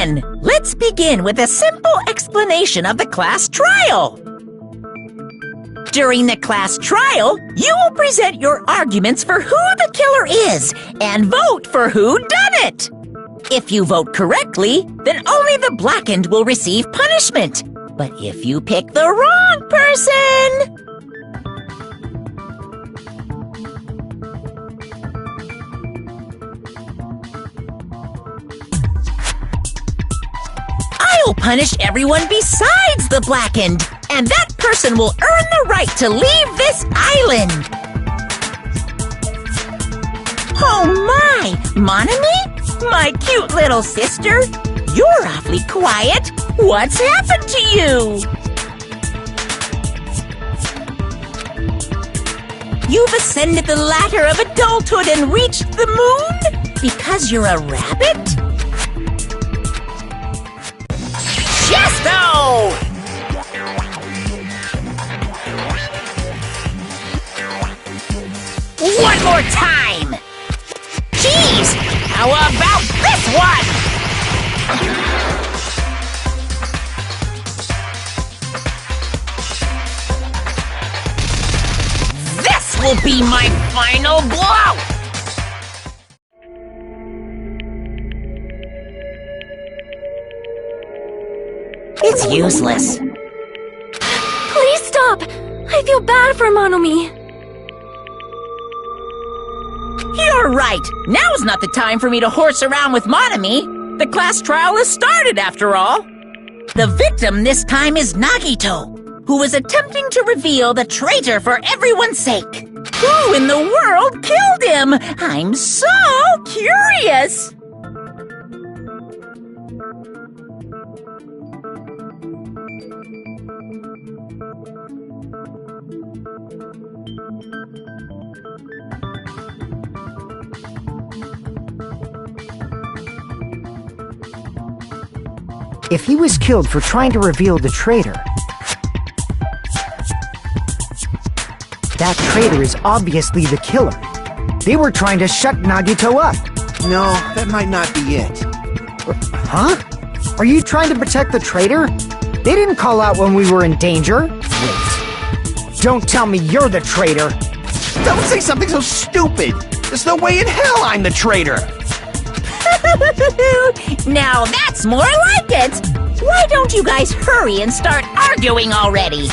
then, let's begin with a simple explanation of the class trial. During the class trial, you will present your arguments for who the killer is and vote for who done it. If you vote correctly, then only the blackened will receive punishment. But if you pick the wrong person... I'll punish everyone besides the blackened, and that person will earn the right to leave this island. Oh my! Monami? My cute little sister? You're awfully quiet. What's happened to you? You've ascended the ladder of adulthood and reached the moon? Because you're a rabbit? Chesto! One more time! Jeez! How about this one? This will be my final blow! It's useless. Please stop! I feel bad for Monomi. You're right. Now's not the time for me to horse around with Monomi. The class trial has started, after all. The victim this time is Nagito, who was attempting to reveal the traitor for everyone's sake. Who in the world killed him? I'm so curious. If he was killed for trying to reveal the traitor, that traitor is obviously the killer. They were trying to shut Nagito up. No, that might not be it. Huh? Are you trying to protect the traitor? They didn't call out when we were in danger. Wait. Don't tell me you're the traitor. Don't say something so stupid! There's no way in hell I'm the traitor! Now that's more like it! Why don't you guys hurry and start arguing already?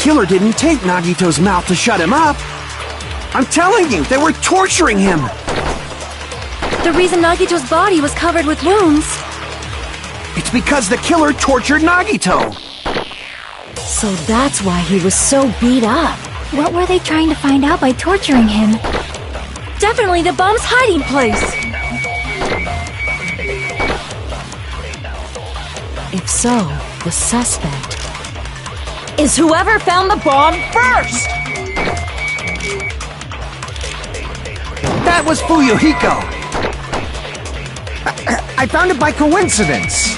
killer didn't take Nagito's mouth to shut him up. I'm telling you, they were torturing him. The reason Nagito's body was covered with wounds. It's because the killer tortured Nagito. So that's why he was so beat up. What were they trying to find out by torturing him? Definitely the bomb's hiding place. If so, the suspect is whoever found the bomb first! That was Fuyuhiko. I found it by coincidence.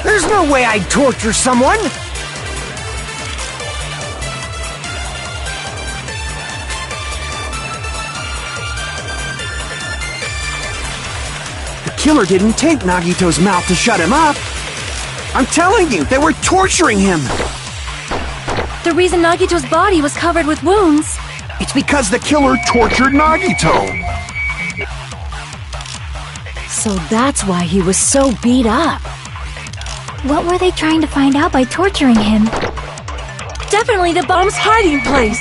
There's no way I'd torture someone. The killer didn't take Nagito's mouth to shut him up. I'm telling you, they were torturing him. The reason Nagito's body was covered with wounds. It's because the killer tortured Nagito. So that's why he was so beat up. What were they trying to find out by torturing him? Definitely the bomb's hiding place.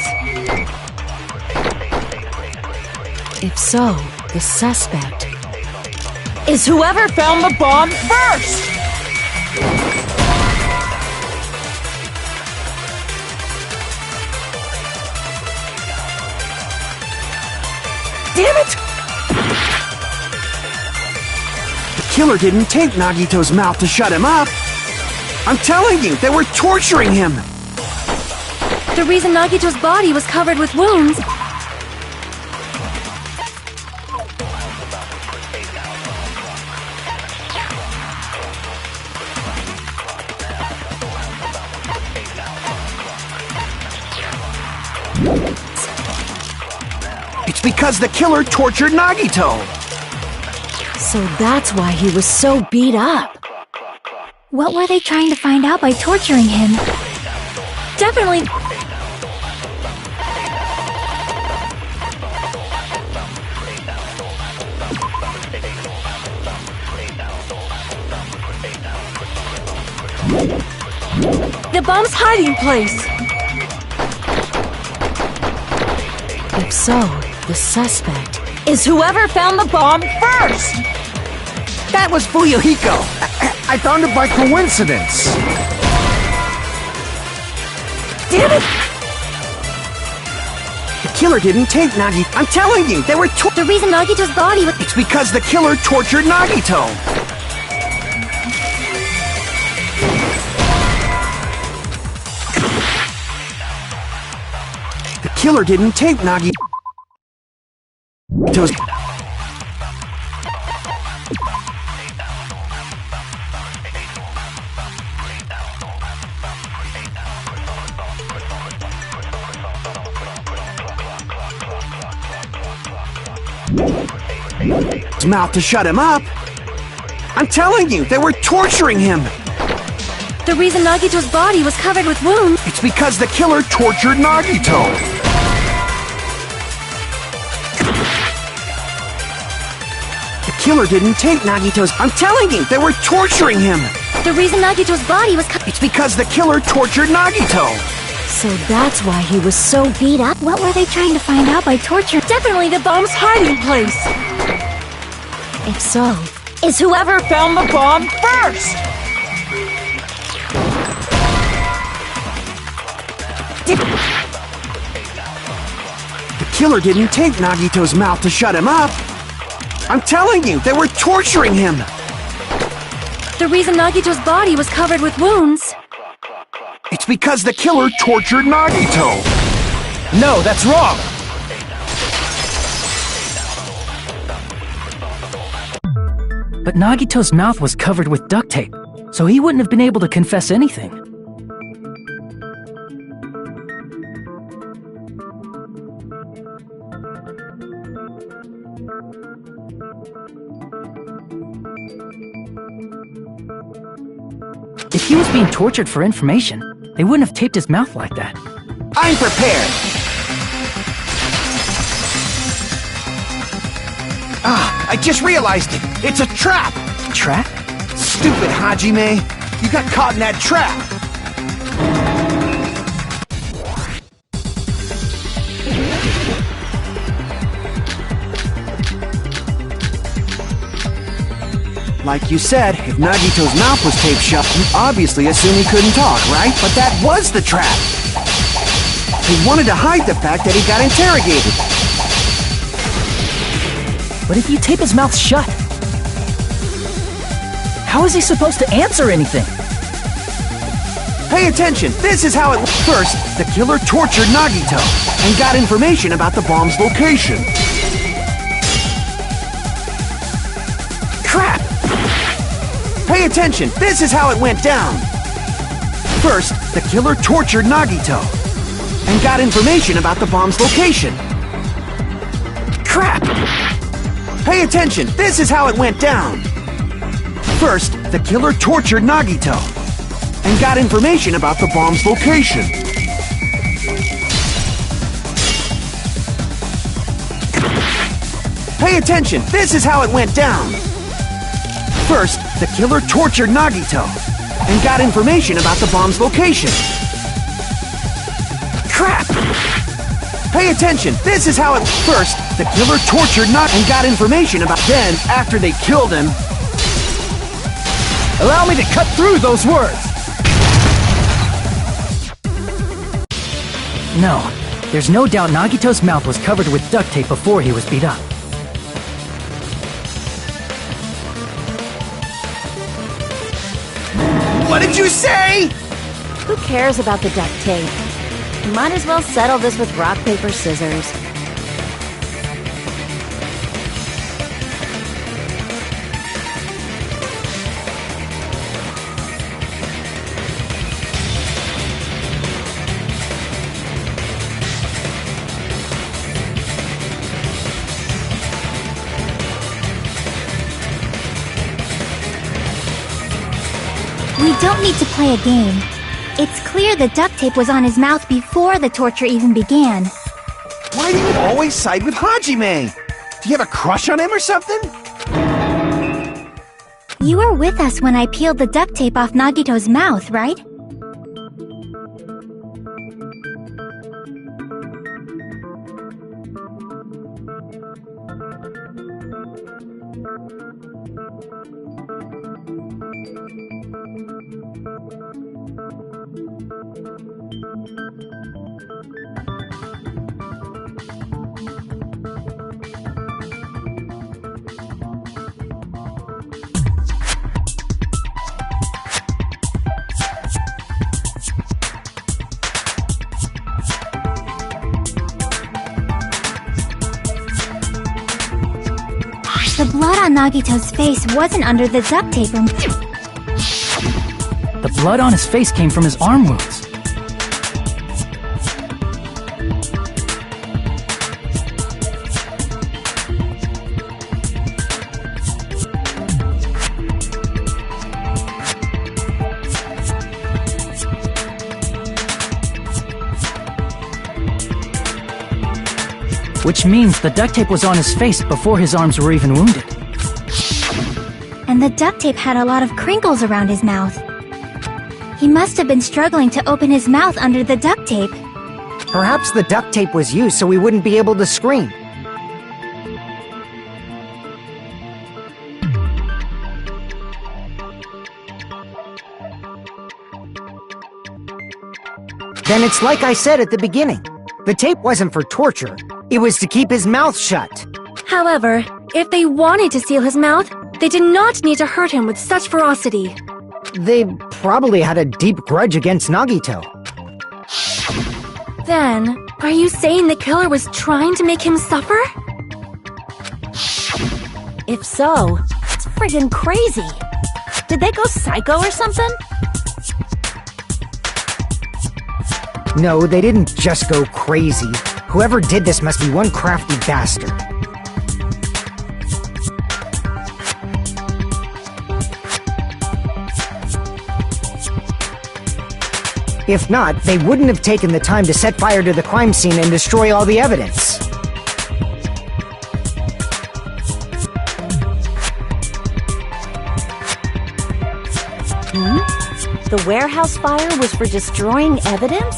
If so, the suspect is whoever found the bomb first! Damn it! The killer didn't take Nagito's mouth to shut him up. I'm telling you, they were torturing him. The reason Nagito's body was covered with wounds. It's because the killer tortured Nagito. So that's why he was so beat up. What were they trying to find out by torturing him? Definitely. The bomb's hiding place. If so, the suspect is whoever found the bomb first! That was Fuyuhiko. I found it by coincidence. Damn it! The killer didn't take Nagito. I'm telling you, they were The reason Nagito's body was... It's because the killer tortured Nagito. The killer didn't take Nagito's... mouth to shut him up. I'm telling you, they were torturing him. The reason Nagito's body was covered with wounds... It's because the killer tortured Nagito. The killer didn't take Nagito's... I'm telling you, they were torturing him. The reason Nagito's body was... It's because the killer tortured Nagito. So that's why he was so beat up? What were they trying to find out by torture? Definitely the bomb's hiding place! If so, is whoever found the bomb first! The killer didn't take Nagito's mouth to shut him up. I'm telling you, they were torturing him. The reason Nagito's body was covered with wounds... It's because the killer tortured Nagito. No, that's wrong! But Nagito's mouth was covered with duct tape, so he wouldn't have been able to confess anything. If he was being tortured for information, they wouldn't have taped his mouth like that. I'm prepared. I just realized it. It's a trap. Trap? Stupid Hajime. You got caught in that trap. Like you said, if Nagito's mouth was taped shut, you obviously assume he couldn't talk, right? But that was the trap! He wanted to hide the fact that he got interrogated. But if you tape his mouth shut, how is he supposed to answer anything? Pay attention, this is how it... First, the killer tortured Nagito and got information about the bomb's location. Crap! Pay attention, this is how it went down. First, the killer tortured Nagito and got information about the bomb's location. Crap! Pay attention, this is how it went down. First, the killer tortured Nagito and got information about the bomb's location. Pay attention, this is how it went down. First, the killer tortured Nagito and got information about the bomb's location. Crap! Pay attention, this is how it... First, the killer tortured Nagito and got information about... Then, after they killed him... Allow me to cut through those words! No, there's no doubt Nagito's mouth was covered with duct tape before he was beat up. What did you say? Who cares about the duct tape? Might as well settle this with rock, paper, scissors. We don't need to play a game. It's clear the duct tape was on his mouth before the torture even began. Why do you always side with Hajime? Do you have a crush on him or something? You were with us when I peeled the duct tape off Nagito's mouth, right? The blood on Nagito's face wasn't under the duct tape. The blood on his face came from his arm wounds. Which means the duct tape was on his face before his arms were even wounded. And the duct tape had a lot of crinkles around his mouth. He must have been struggling to open his mouth under the duct tape. Perhaps the duct tape was used so he wouldn't be able to scream. Then it's like I said at the beginning. The tape wasn't for torture. It was to keep his mouth shut. However, if they wanted to seal his mouth, they did not need to hurt him with such ferocity. They probably had a deep grudge against Nagito. Then, are you saying the killer was trying to make him suffer? If so, it's friggin' crazy. Did they go psycho or something? No, they didn't just go crazy. Whoever did this must be one crafty bastard. If not, they wouldn't have taken the time to set fire to the crime scene and destroy all the evidence. The warehouse fire was for destroying evidence?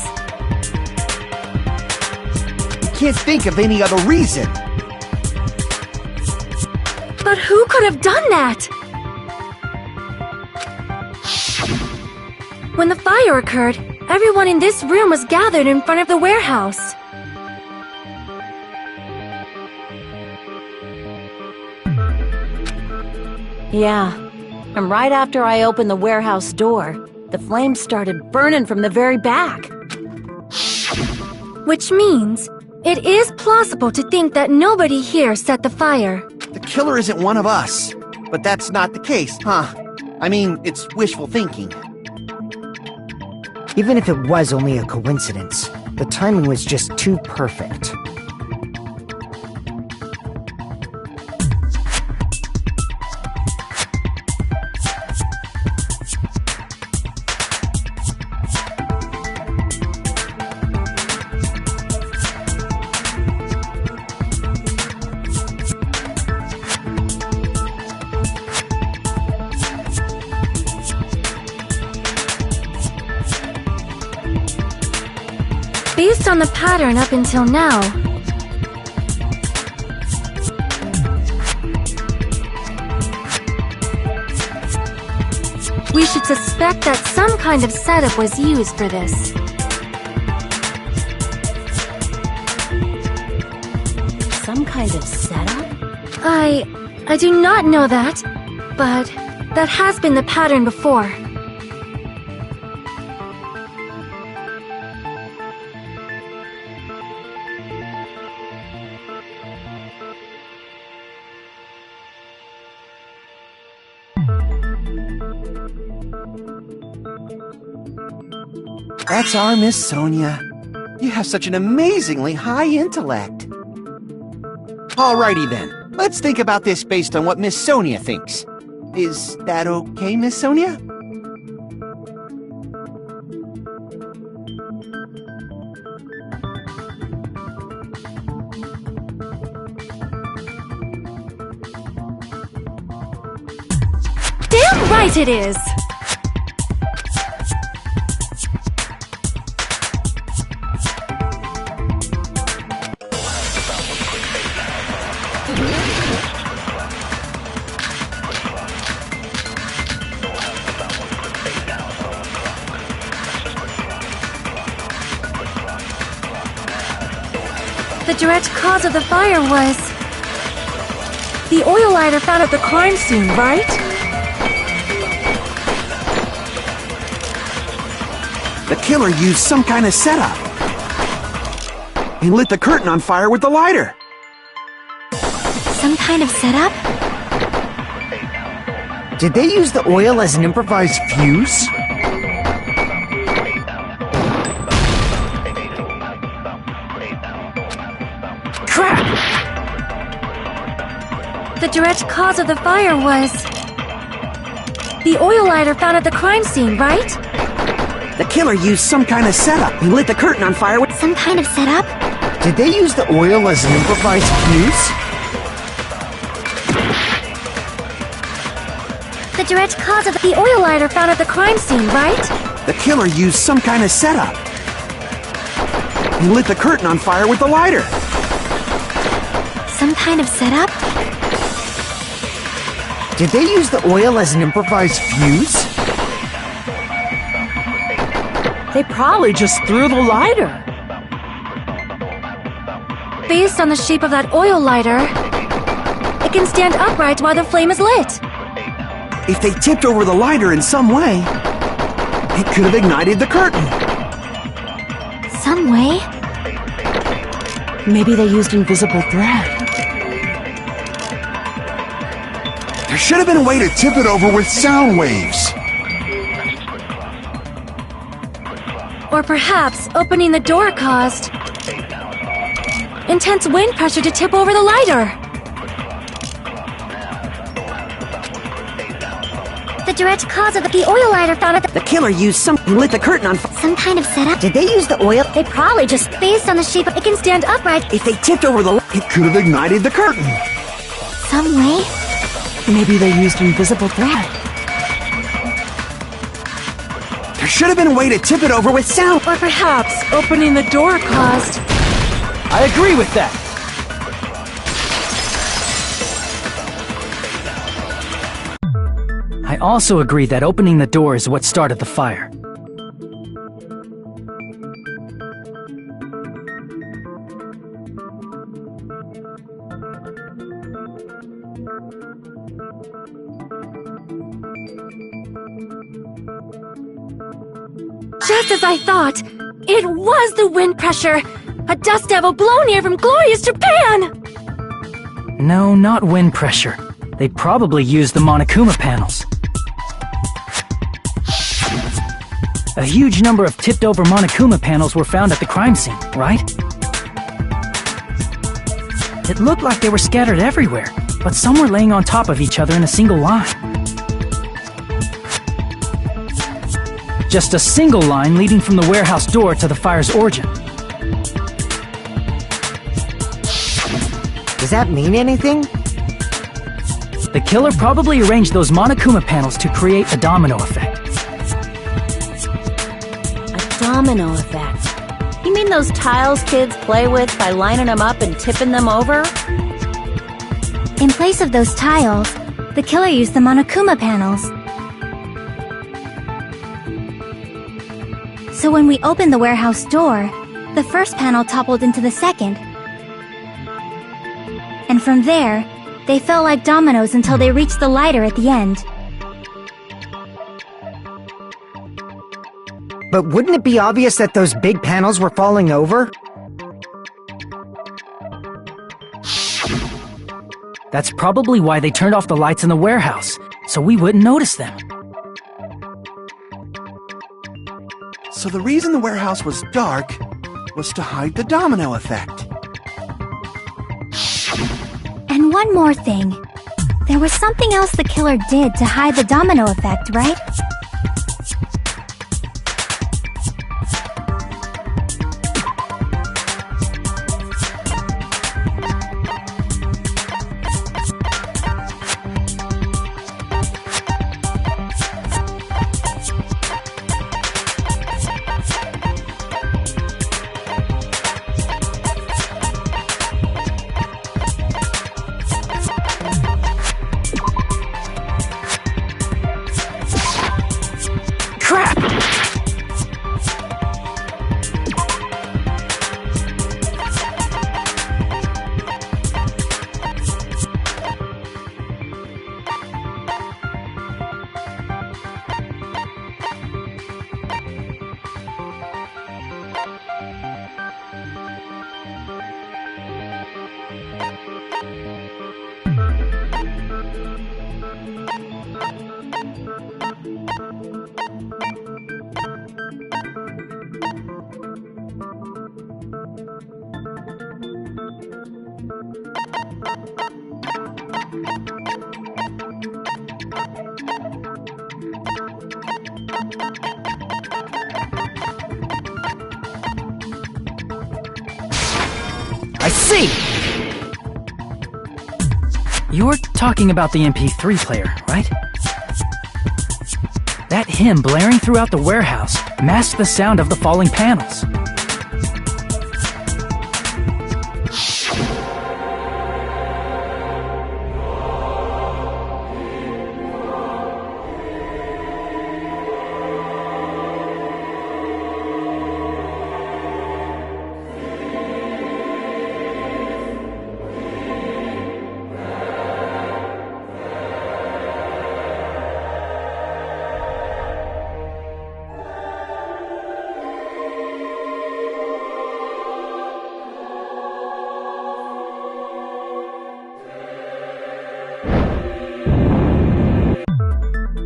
Can't think of any other reason. But who could have done that? When the fire occurred, everyone in this room was gathered in front of the warehouse. Yeah. And right after I opened the warehouse door, the flames started burning from the very back. Which means, it is plausible to think that nobody here set the fire. The killer isn't one of us. But that's not the case, huh? I mean, it's wishful thinking. Even if it was only a coincidence, the timing was just too perfect. Based on the pattern up until now, we should suspect that some kind of setup was used for this. Some kind of setup? I do not know that, but that has been the pattern before. That's our Miss Sonia. You have such an amazingly high intellect. Alrighty then. Let's think about this based on what Miss Sonia thinks. Is that okay, Miss Sonia? Damn right it is! The direct cause of the fire was the oil lighter found at the crime scene, right? The killer used some kind of setup and lit the curtain on fire with the lighter. Some kind of setup? Did they use the oil as an improvised fuse? Crap! The direct cause of the fire was the oil lighter found at the crime scene, right? The killer used some kind of setup and lit the curtain on fire with... Some kind of setup? Did they use the oil as an improvised fuse? The direct cause of the oil lighter found at the crime scene, right? The killer used some kind of setup and lit the curtain on fire with the lighter. Some kind of setup? Did they use the oil as an improvised fuse? They probably just threw the lighter. Based on the shape of that oil lighter, it can stand upright while the flame is lit. If they tipped over the lighter in some way, it could have ignited the curtain. Some way? Maybe they used invisible thread. There should have been a way to tip it over with sound waves. Or perhaps opening the door caused intense wind pressure to tip over the lighter. The direct cause of the oil lighter found at The killer used some and lit the curtain on fire. Some kind of setup? Did they use the oil? They probably just... Based on the shape, it can stand upright. If they tipped over the it could have ignited the curtain. Some way? Maybe they used invisible thread. There should have been a way to tip it over with sound. Or perhaps opening the door caused... I agree with that. I also agree that opening the door is what started the fire. Just as I thought! It was the wind pressure! A dust devil blown here from glorious Japan! No, not wind pressure. They probably used the Monokuma panels. A huge number of tipped-over Monokuma panels were found at the crime scene, right? It looked like they were scattered everywhere, but some were laying on top of each other in a single line. Just a single line leading from the warehouse door to the fire's origin. Does that mean anything? The killer probably arranged those Monokuma panels to create a domino effect. A domino effect. You mean those tiles kids play with by lining them up and tipping them over? In place of those tiles, the killer used the Monokuma panels. So when we opened the warehouse door, the first panel toppled into the second. And from there, they fell like dominoes until they reached the lighter at the end. But wouldn't it be obvious that those big panels were falling over? That's probably why they turned off the lights in the warehouse, so we wouldn't notice them. So the reason the warehouse was dark was to hide the domino effect. And one more thing. There was something else the killer did to hide the domino effect, right? I see! You're talking about the MP3 player, right? That hymn blaring throughout the warehouse masked the sound of the falling panels.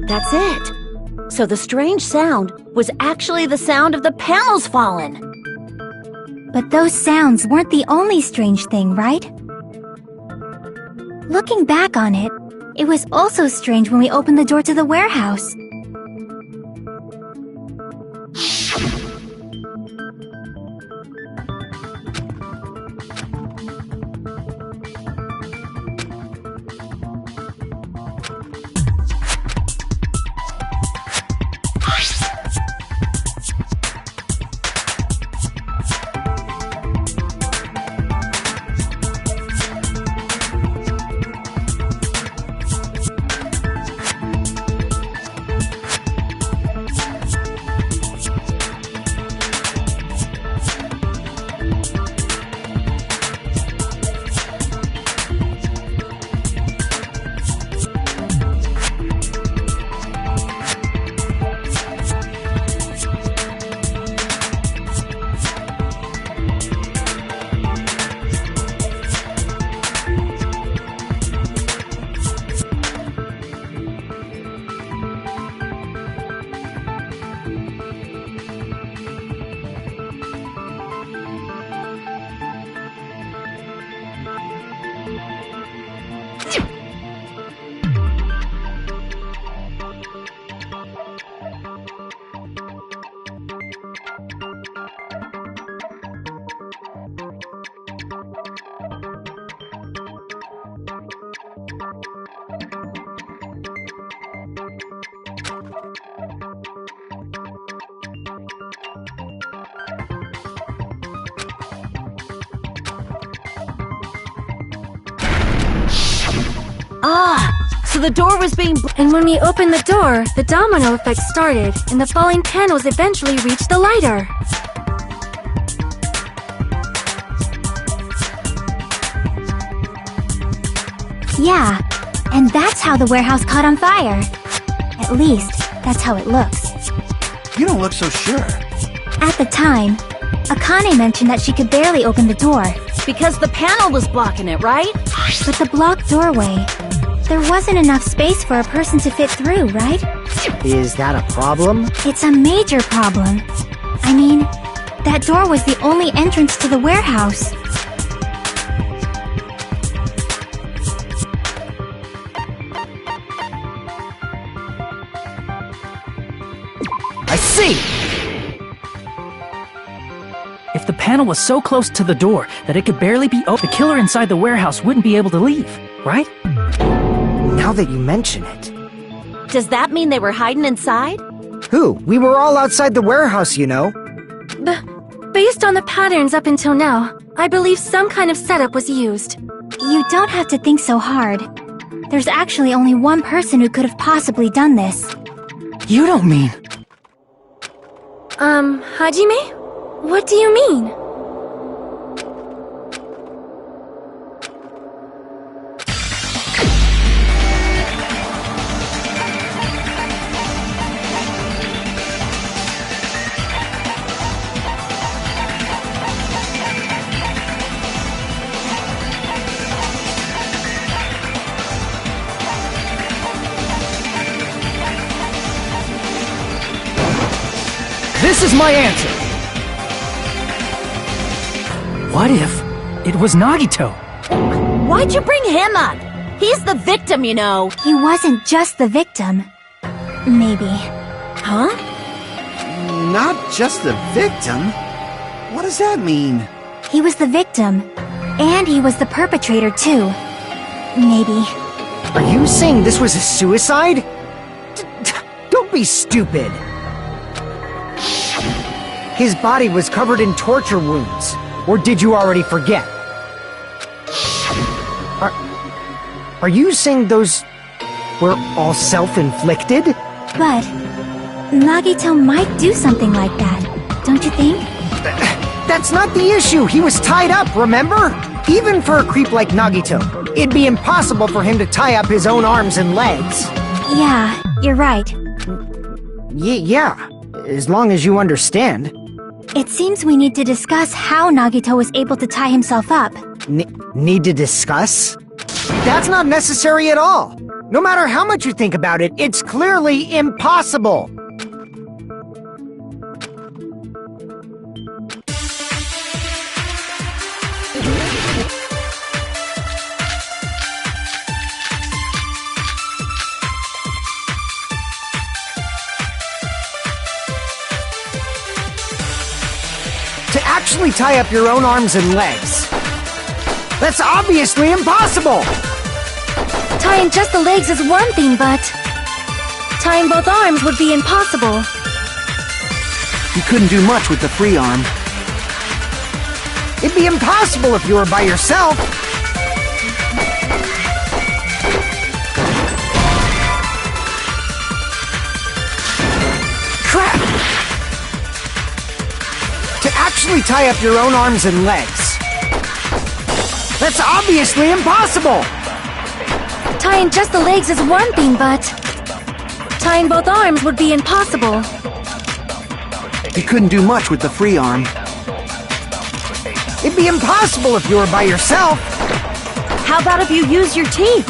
That's it. So the strange sound was actually the sound of the panels falling. But those sounds weren't the only strange thing, right? Looking back on it, it was also strange when we opened the door to the warehouse. Ah, so the door was being and when we opened the door, the domino effect started, and the falling panels eventually reached the lighter. Yeah, and that's how the warehouse caught on fire. At least, that's how it looks. You don't look so sure. At the time, Akane mentioned that she could barely open the door. Because the panel was blocking it, right? With the blocked doorway, there wasn't enough space for a person to fit through, right? Is that a problem? It's a major problem. I mean, that door was the only entrance to the warehouse. I see! If the panel was so close to the door that it could barely be opened, the killer inside the warehouse wouldn't be able to leave, right? Now that you mention it. Does that mean they were hiding inside? Who? We were all outside the warehouse, you know. Based on the patterns up until now, I believe some kind of setup was used. You don't have to think so hard. There's actually only one person who could have possibly done this. You don't mean... Hajime? What do you mean? This is my answer! What if it was Nagito? Why'd you bring him up? He's the victim, you know. He wasn't just the victim. Maybe. Huh? Not just the victim? What does that mean? He was the victim. And he was the perpetrator, too. Maybe. Are you saying this was a suicide? Don't be stupid! His body was covered in torture wounds. Or did you already forget? Are you saying those were all self-inflicted? But Nagito might do something like that, don't you think? That's not the issue! He was tied up, remember? Even for a creep like Nagito, it'd be impossible for him to tie up his own arms and legs. Yeah, you're right. Yeah, as long as you understand. It seems we need to discuss how Nagito was able to tie himself up. Need to discuss? That's not necessary at all! No matter how much you think about it, it's clearly impossible! To actually tie up your own arms and legs. That's obviously impossible! Tying just the legs is one thing, but tying both arms would be impossible. You couldn't do much with the free arm. It'd be impossible if you were by yourself! Crap! To actually tie up your own arms and legs. That's obviously impossible! Tying just the legs is one thing, but tying both arms would be impossible. You couldn't do much with the free arm. It'd be impossible if you were by yourself! How about if you use your teeth?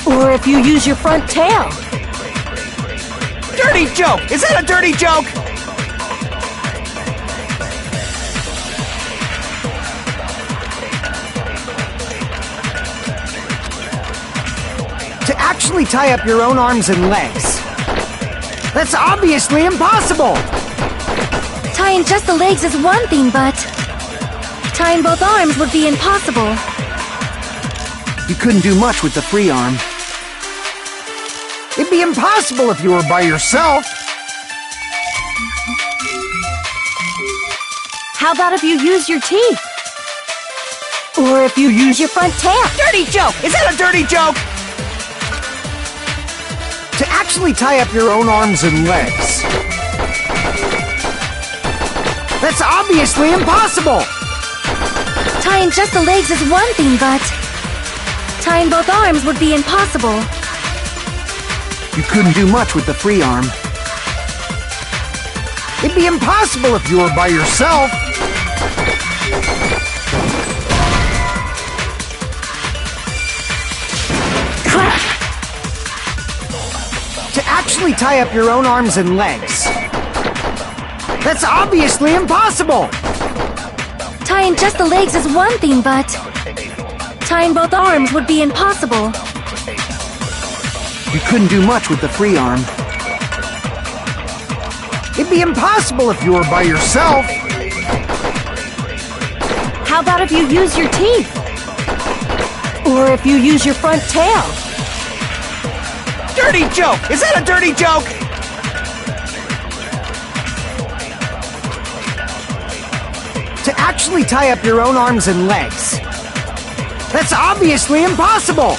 Or if you use your front tail? Dirty joke! Is that a dirty joke? To actually tie up your own arms and legs. That's obviously impossible! Tying just the legs is one thing, but tying both arms would be impossible. You couldn't do much with the free arm. It'd be impossible if you were by yourself! How about if you use your teeth? Or Or if you use your front tail. Dirty joke! Is that a dirty joke? To actually tie up your own arms and legs. That's obviously impossible! Tying just the legs is one thing, but tying both arms would be impossible. You couldn't do much with the free arm. It'd be impossible if you were by yourself. To actually tie up your own arms and legs. That's obviously impossible! Tying just the legs is one thing, but tying both arms would be impossible. You couldn't do much with the free arm. It'd be impossible if you were by yourself. How about if you use your teeth? Or if you use your front tail? Dirty joke! Is that a dirty joke? To actually tie up your own arms and legs. That's obviously impossible!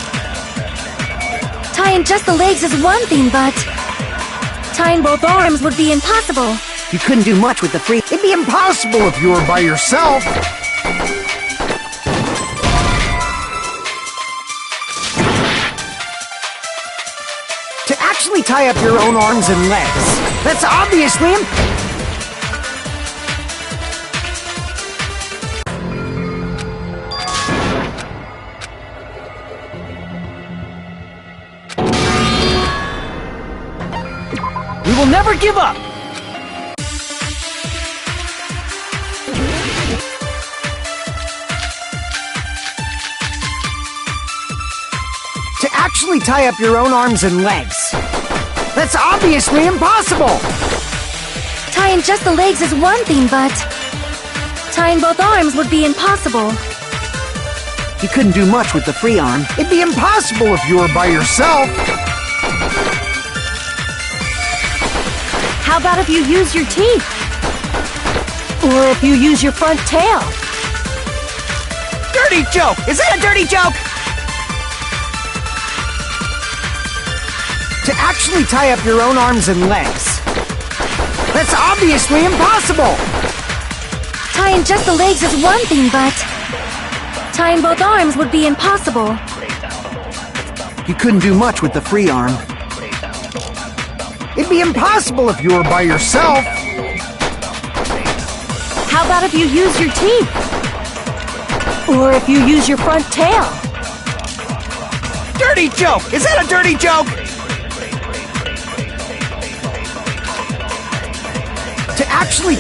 Tying just the legs is one thing, but tying both arms would be impossible. You couldn't do much with the free... It'd be impossible if you were by yourself. To actually tie up your own arms and legs. That's obviously We will never give up! To actually tie up your own arms and legs. That's obviously impossible! Tying just the legs is one thing, but tying both arms would be impossible. You couldn't do much with the free arm. It'd be impossible if you were by yourself. How about if you use your teeth? Or if you use your front tail? Dirty joke! Is that a dirty joke? To actually tie up your own arms and legs. That's obviously impossible! Tying just the legs is one thing, but tying both arms would be impossible. You couldn't do much with the free arm. It'd be impossible if you were by yourself. How about if you use your teeth? Or if you use your front tail? Dirty joke! Is that a dirty joke? To actually...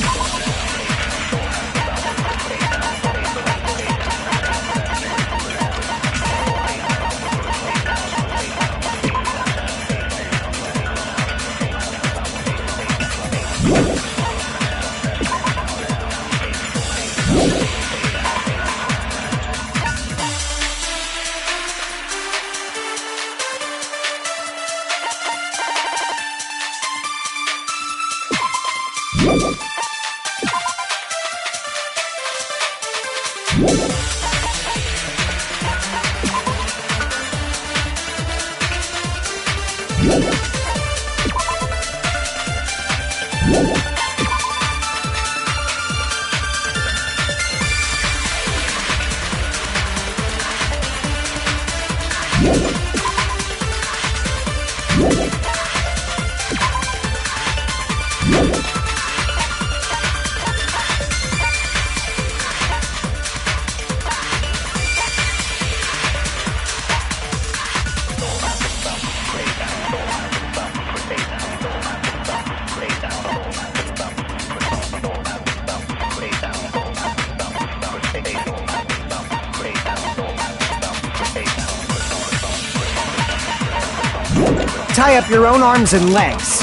tie up your own arms and legs.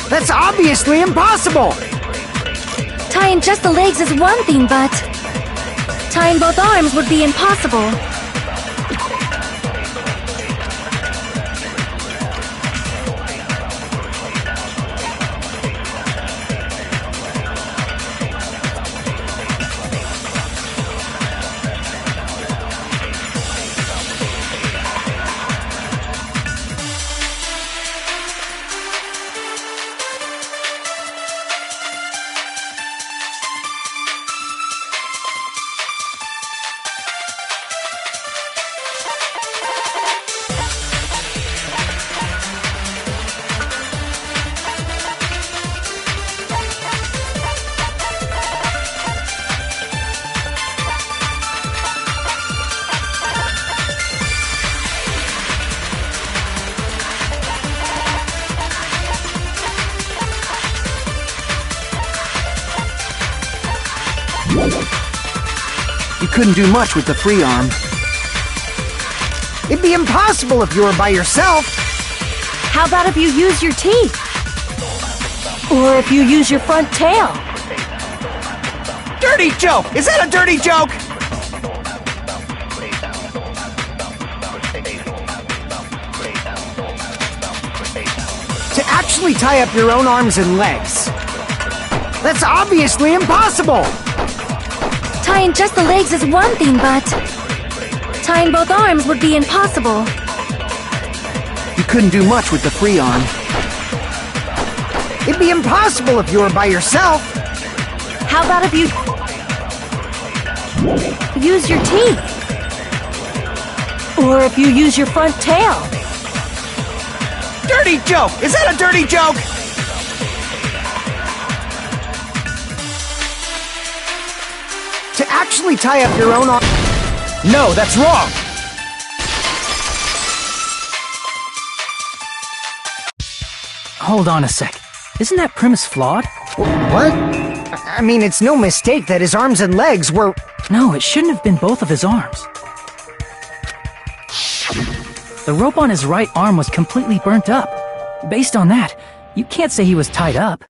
That's obviously impossible! Tying just the legs is one thing, but tying both arms would be impossible. couldn't do much with the free arm. It'd be impossible if you were by yourself. How about if you use your teeth? Or if you use your front tail? Dirty joke! Is that a dirty joke? To actually tie up your own arms and legs. That's obviously impossible! Tying just the legs is one thing, but tying both arms would be impossible. You couldn't do much with the free arm. It'd be impossible if you were by yourself. How about if you use your teeth? Or if you use your front tail? Dirty joke! Is that a dirty joke? To actually tie up your own arm... No, that's wrong! Hold on a sec. Isn't that premise flawed? What? I mean, it's no mistake that his arms and legs were... No, it shouldn't have been both of his arms. The rope on his right arm was completely burnt up. Based on that, you can't say he was tied up.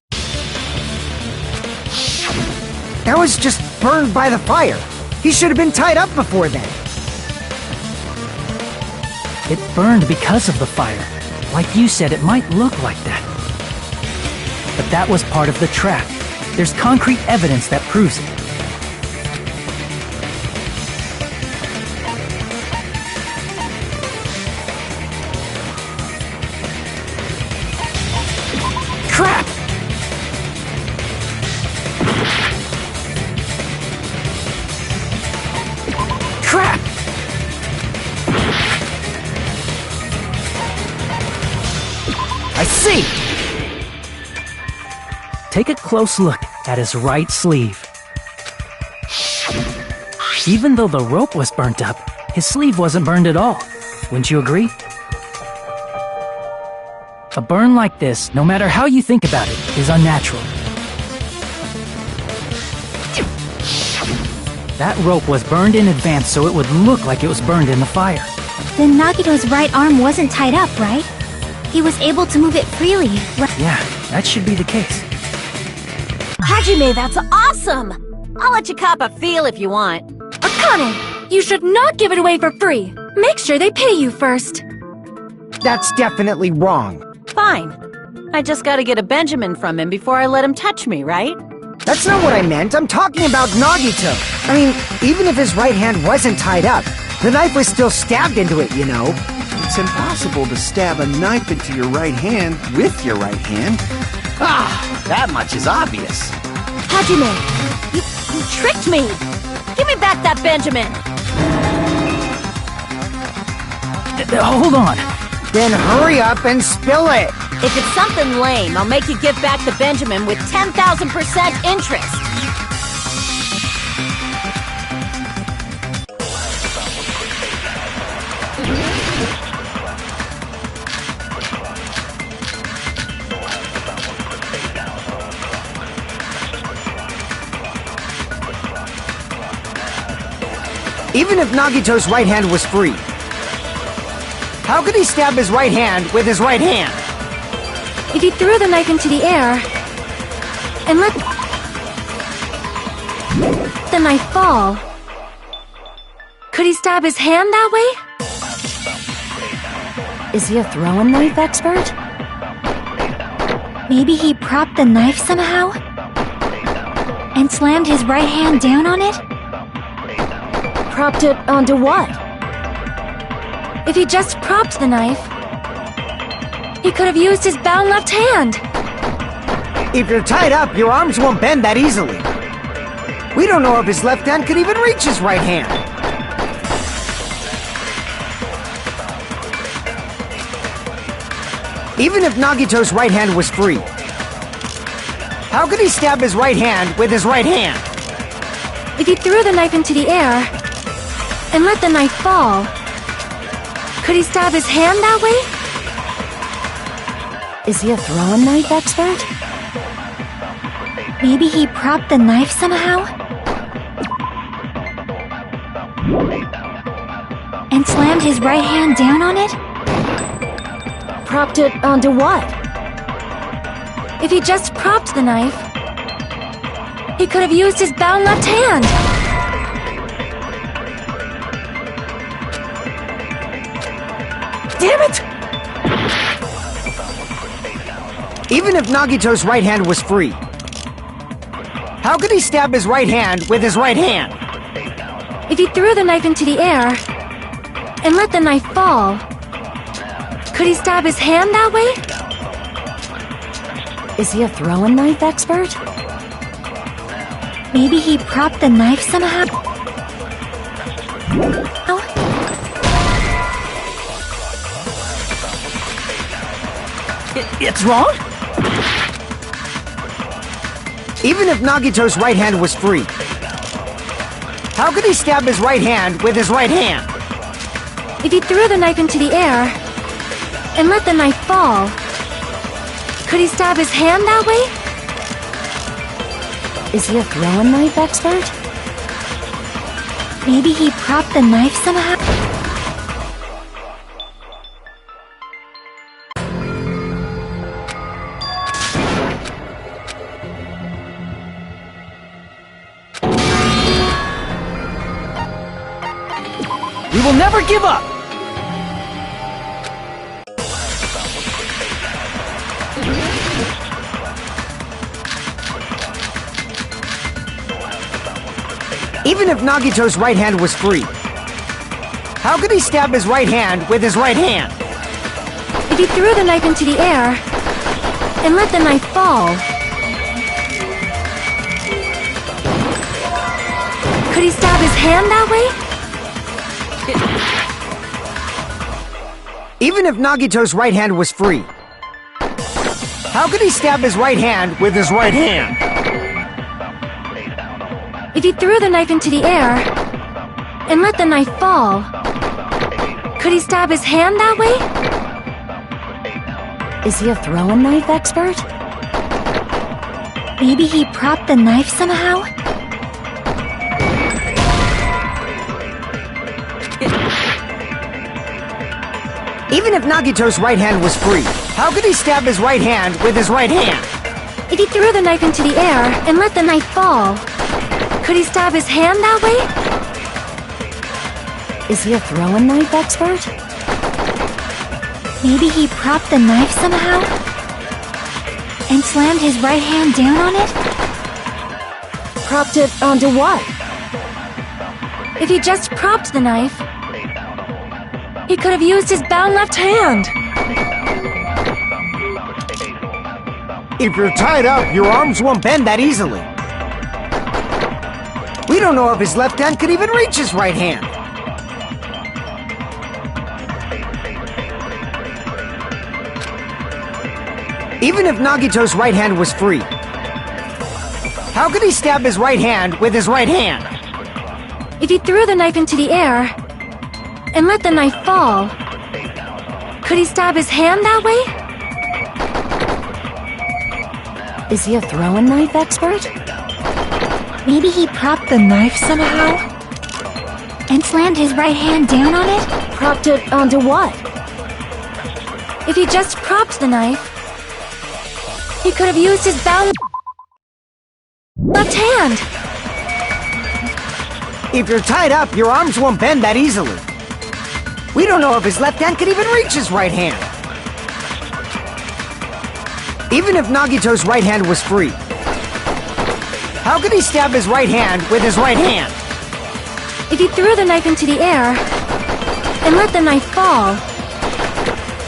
That was just burned by the fire. He should have been tied up before then. It burned because of the fire. Like you said, it might look like that. But that was part of the trap. There's concrete evidence that proves it. Crap! Crap! I see! Take a close look at his right sleeve. Even though the rope was burnt up, his sleeve wasn't burned at all. Wouldn't you agree? A burn like this, no matter how you think about it, is unnatural. That rope was burned in advance so it would look like it was burned in the fire. Then Nagito's right arm wasn't tied up, right? He was able to move it freely, right? Yeah, that should be the case. Hajime, that's awesome! I'll let you cop a feel if you want. Akane, you should not give it away for free. Make sure they pay you first. That's definitely wrong. Fine. I just gotta get a Benjamin from him before I let him touch me, right? That's not what I meant. I'm talking about Nagito. I mean, even if his right hand wasn't tied up, the knife was still stabbed into it, you know. It's impossible to stab a knife into your right hand with your right hand. Ah, that much is obvious. Hajime, you tricked me! Give me back that Benjamin! Hold on. Then hurry up and spill it. If it's something lame, I'll make you give back the Benjamin with 10,000% interest! Even if Nagito's right hand was free, how could he stab his right hand with his right hand? If he threw the knife into the air and let the knife fall, could he stab his hand that way? Is he a throwing knife expert? Maybe he propped the knife somehow? And slammed his right hand down on it? Propped it onto what? If he just propped the knife, he could have used his bound left hand. If you're tied up, your arms won't bend that easily. We don't know if his left hand could even reach his right hand. Even if Nagito's right hand was free, how could he stab his right hand with his right hand? If he threw the knife into the air and let the knife fall, could he stab his hand that way? Is he a throwing knife expert? Maybe he propped the knife somehow? And slammed his right hand down on it? Propped it onto what? If he just propped the knife, he could have used his bound left hand. Damn it! Even if Nagito's right hand was free, how could he stab his right hand with his right hand? If he threw the knife into the air and let the knife fall, could he stab his hand that way? Is he a throwing knife expert? Maybe he propped the knife somehow? Oh, It's wrong? Even if Nagito's right hand was free, how could he stab his right hand with his right hand? If he threw the knife into the air and let the knife fall, could he stab his hand that way? Is he a throwing knife expert? maybe he propped the knife somehow? We will never give up! Even if Nagito's right hand was free, how could he stab his right hand with his right hand? If he threw the knife into the air and let the knife fall, could he stab his hand that way? Even if Nagito's right hand was free, how could he stab his right hand with his right hand? If he threw the knife into the air and let the knife fall, could he stab his hand that way? Is he a throwing knife expert? Maybe he propped the knife somehow? Even if Nagito's right hand was free, how could he stab his right hand with his right hand? If he threw the knife into the air and let the knife fall, could he stab his hand that way? Is he a throwing knife expert? Maybe he propped the knife somehow? And slammed his right hand down on it? Propped it onto what? If he just propped the knife, he could have used his bound left hand. If you're tied up, your arms won't bend that easily. We don't know if his left hand could even reach his right hand. Even if Nagito's right hand was free, how could he stab his right hand with his right hand? If he threw the knife into the air and let the knife fall, could he stab his hand that way? Is he a throwing knife expert? Maybe he propped the knife somehow? And slammed his right hand down on it? Propped it onto what? If he just propped the knife, he could have used his bound left hand. If you're tied up, your arms won't bend that easily. We don't know if his left hand could even reach his right hand. Even if Nagito's right hand was free, how could he stab his right hand with his right hand? If he threw the knife into the air and let the knife fall,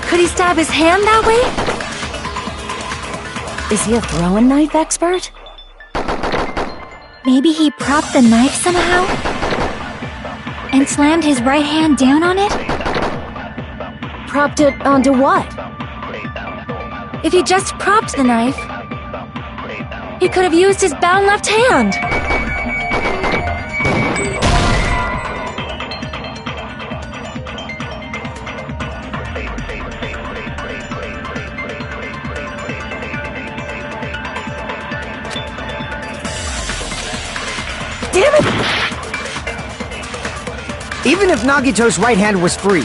could he stab his hand that way? Is he a throwing knife expert? Maybe he propped the knife somehow? And slammed his right hand down on it? Propped it onto what? If he just propped the knife, he could have used his bound left hand. Damn it! Even if Nagito's right hand was free,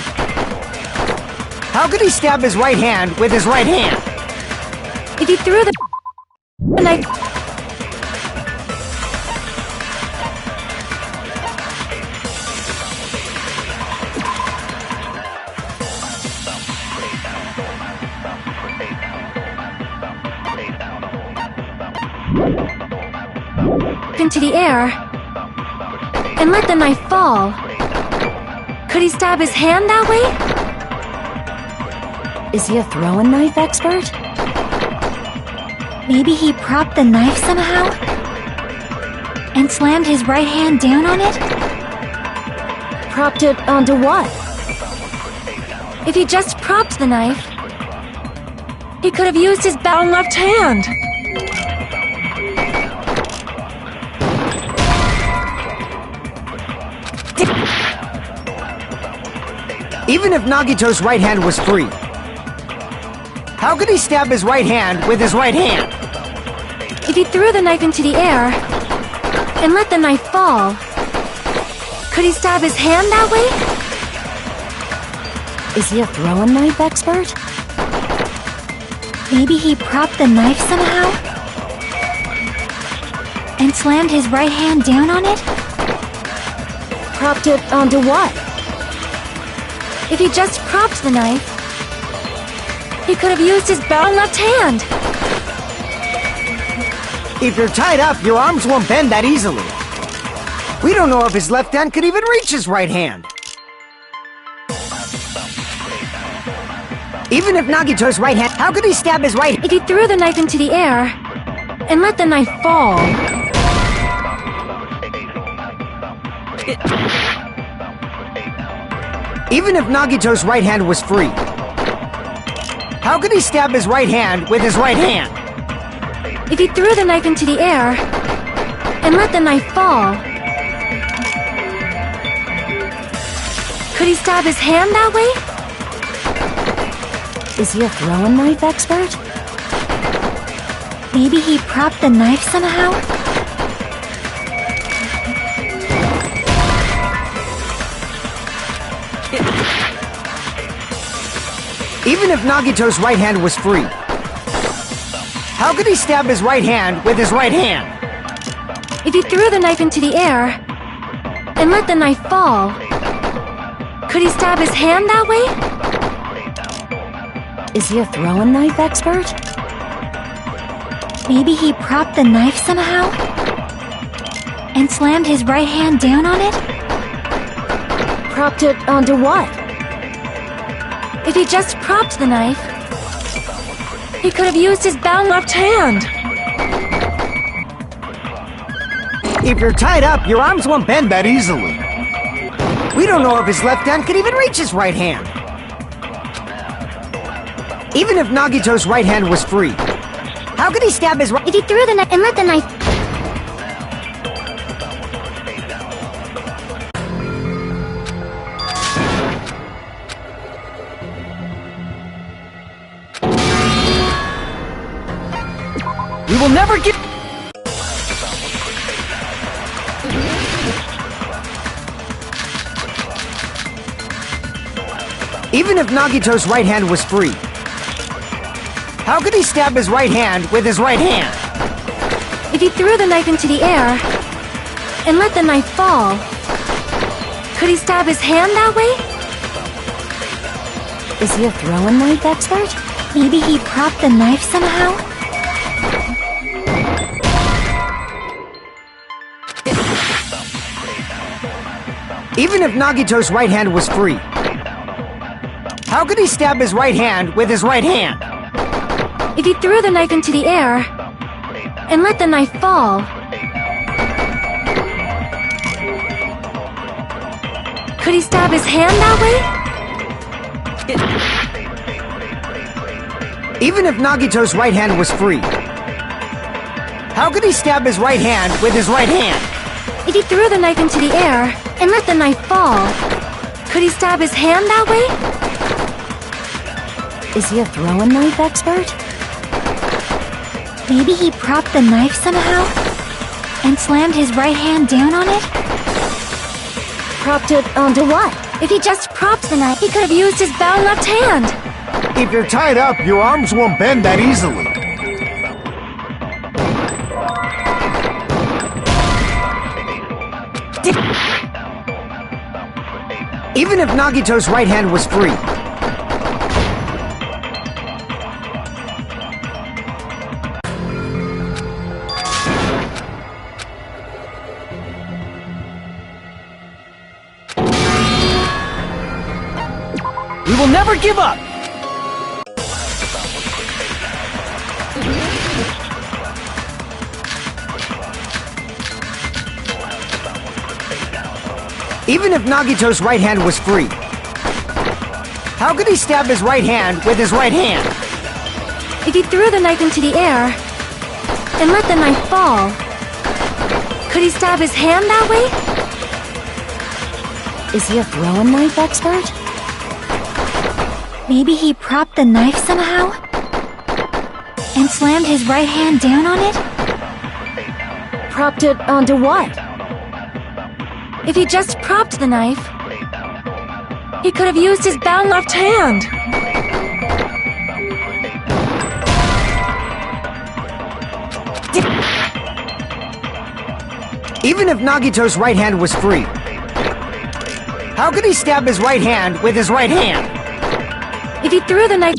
how could he stab his right hand with his right hand? If he threw the knife... into the air and let the knife fall, could he stab his hand that way? Is he a throwing knife expert? Maybe he propped the knife somehow? And slammed his right hand down on it? Propped it onto what? If he just propped the knife, he could have used his bound left hand. Even if Nagito's right hand was free, how could he stab his right hand with his right hand? If he threw the knife into the air and let the knife fall, could he stab his hand that way? Is he a throwing knife expert? Maybe he propped the knife somehow? And slammed his right hand down on it? Propped it onto what? If he just propped the knife, he could have used his bound left hand. If you're tied up, your arms won't bend that easily. We don't know if his left hand could even reach his right hand. Even if Nagito's right hand, how could he stab his right? If he threw the knife into the air and let the knife fall, Even if Nagito's right hand was free, how could he stab his right hand with his right hand? if he threw the knife into the air and let the knife fall, could he stab his hand that way? Is he a throwing knife expert? Maybe he propped the knife somehow? Even if Nagito's right hand was free, how could he stab his right hand with his right hand? If he threw the knife into the air and let the knife fall, could he stab his hand that way? Is he a throwing knife expert? Maybe he propped the knife somehow? And slammed his right hand down on it? Propped it onto what? If he just propped the knife, he could have used his bound left hand. If you're tied up, your arms won't bend that easily. We don't know if his left hand could even reach his right hand. Even if Nagito's right hand was free, how could he stab his right? If he threw the knife and let the knife... We will never get... Even if Nagito's right hand was free, how could he stab his right hand with his right hand? If he threw the knife into the air and let the knife fall, could he stab his hand that way? Is he a throwing knife expert? Maybe he propped the knife somehow? Even if Nagito's right hand was free, how could he stab his right hand with his right hand? If he threw the knife into the air and let the knife fall, could he stab his hand that way? Even if Nagito's right hand was free, how could he stab his right hand with his right hand? If he threw the knife into the air and let the knife fall, could he stab his hand that way? Is he a throwing knife expert? Maybe he propped the knife somehow? And slammed his right hand down on it? Propped it onto what? If he just propped the knife, he could have used his bound left hand. If you're tied up, your arms won't bend that easily. Even if Nagito's right hand was free. We will never give up! Even if Nagito's right hand was free. How could he stab his right hand with his right hand? If he threw the knife into the air and let the knife fall, could he stab his hand that way? Is he a throwing knife expert? Maybe he propped the knife somehow? And slammed his right hand down on it? Propped it onto what? If he just propped the knife, he could have used his bound left hand. Even if Nagito's right hand was free. How could he stab his right hand with his right hand? If he threw the knife...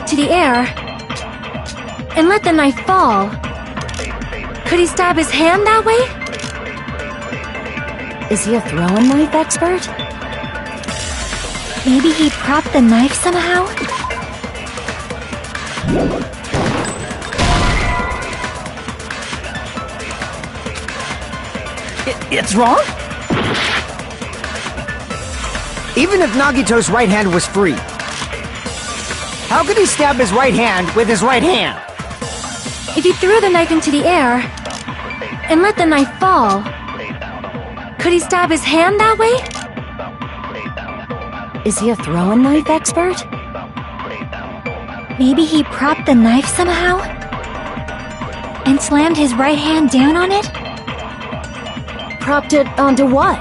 to the air and let the knife fall. Could he stab his hand that way? Is he a throwing knife expert? Maybe he propped the knife somehow? It's wrong? Even if Nagito's right hand was free. How could he stab his right hand with his right hand? If he threw the knife into the air and let the knife fall, could he stab his hand that way? Is he a throwing knife expert? Maybe he propped the knife somehow? And slammed his right hand down on it? Propped it onto what?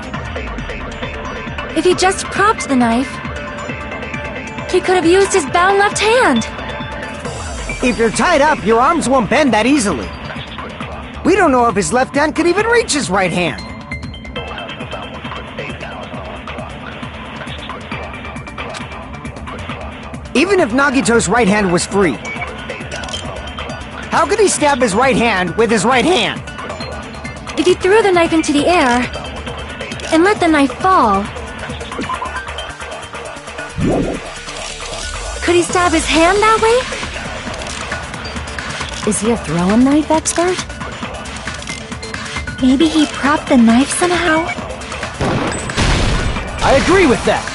If he just propped the knife, he could have used his bound left hand. If you're tied up, your arms won't bend that easily. We don't know if his left hand could even reach his right hand. Even if Nagito's right hand was free, how could he stab his right hand with his right hand? If he threw the knife into the air and let the knife fall, could he stab his hand that way? Is he a throwing knife expert? Maybe he propped the knife somehow? I agree with that.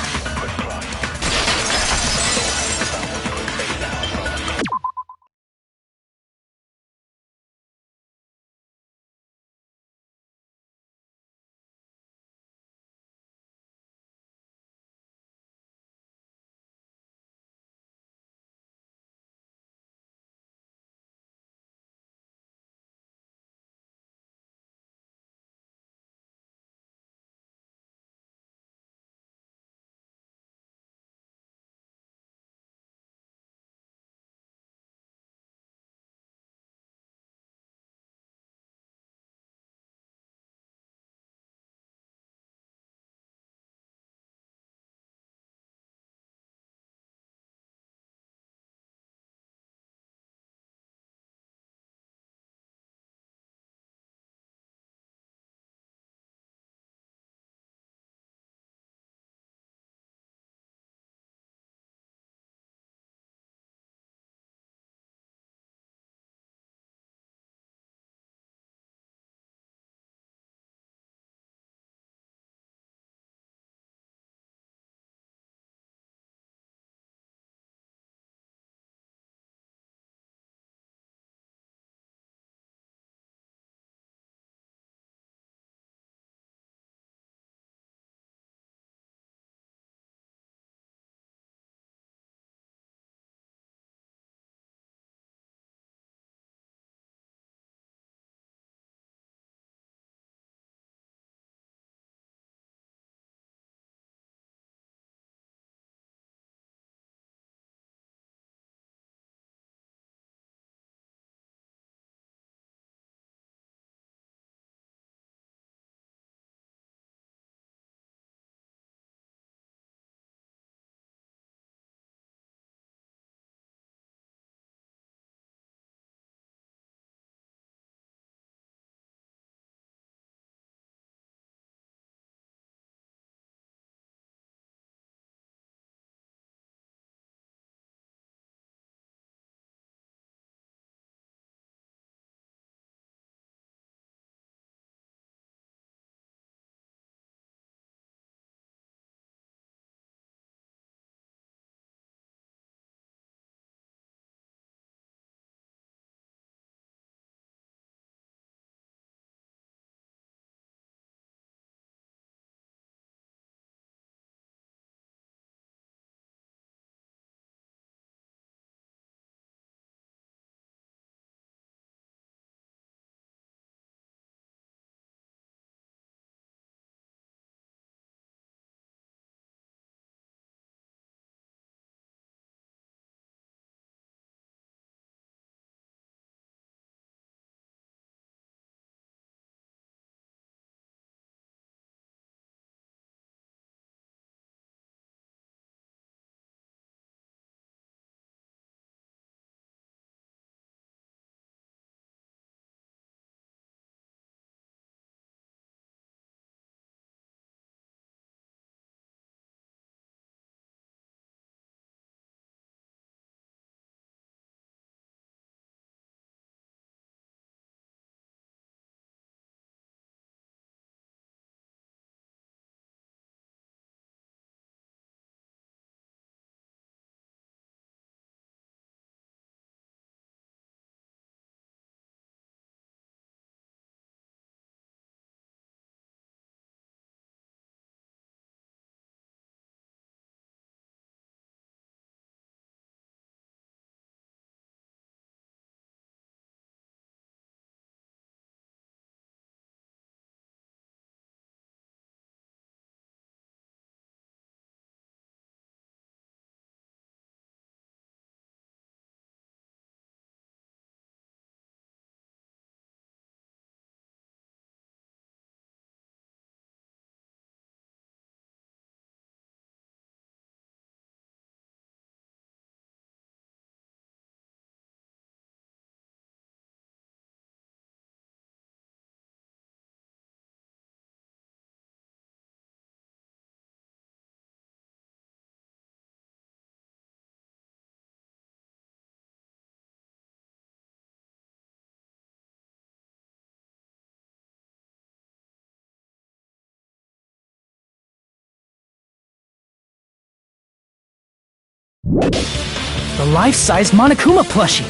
The life-size Monokuma plushie!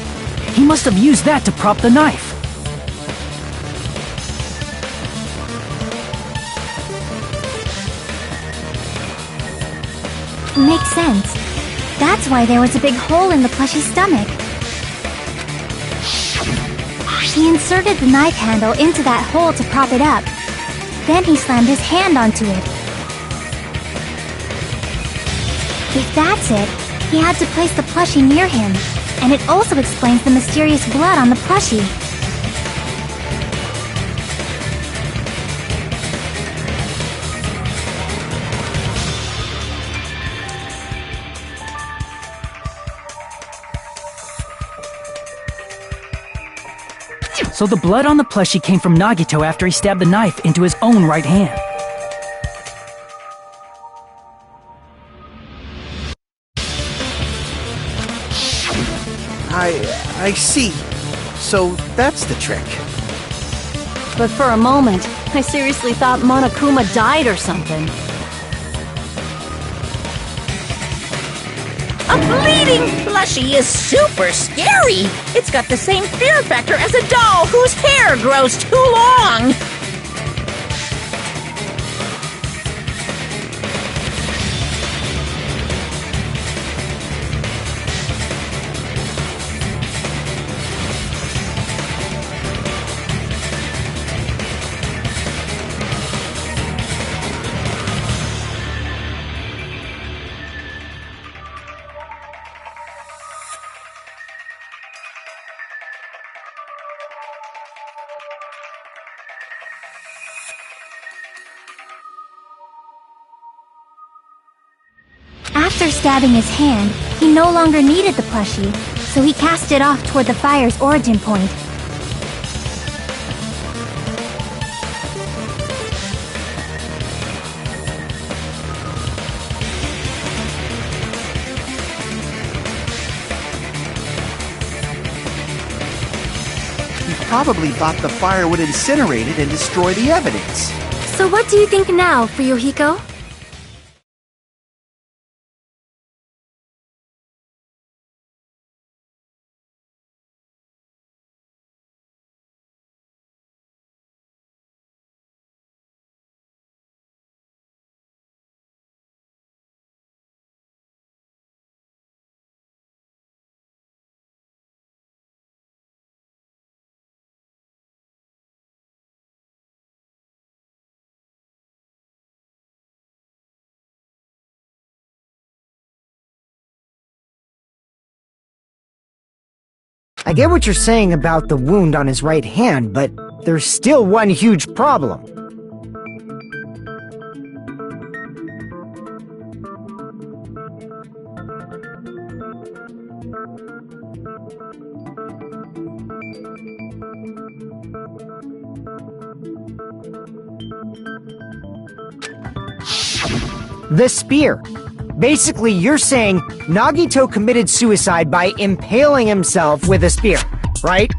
He must have used that to prop the knife. Makes sense. That's why there was a big hole in the plushie's stomach. He inserted the knife handle into that hole to prop it up. Then he slammed his hand onto it. If that's it, he had to place the plushie near him. And it also explains the mysterious blood on the plushie. So the blood on the plushie came from Nagito after he stabbed the knife into his own right hand. I see. So that's the trick. But for a moment, I seriously thought Monokuma died or something. A bleeding plushie is super scary! It's got the same fear factor as a doll whose hair grows too long! After stabbing his hand, he no longer needed the plushie, so he cast it off toward the fire's origin point. He probably thought the fire would incinerate it and destroy the evidence. So what do you think now, Fuyuhiko? I get what you're saying about the wound on his right hand, but there's still one huge problem. The spear. Basically, you're saying Nagito committed suicide by impaling himself with a spear, right?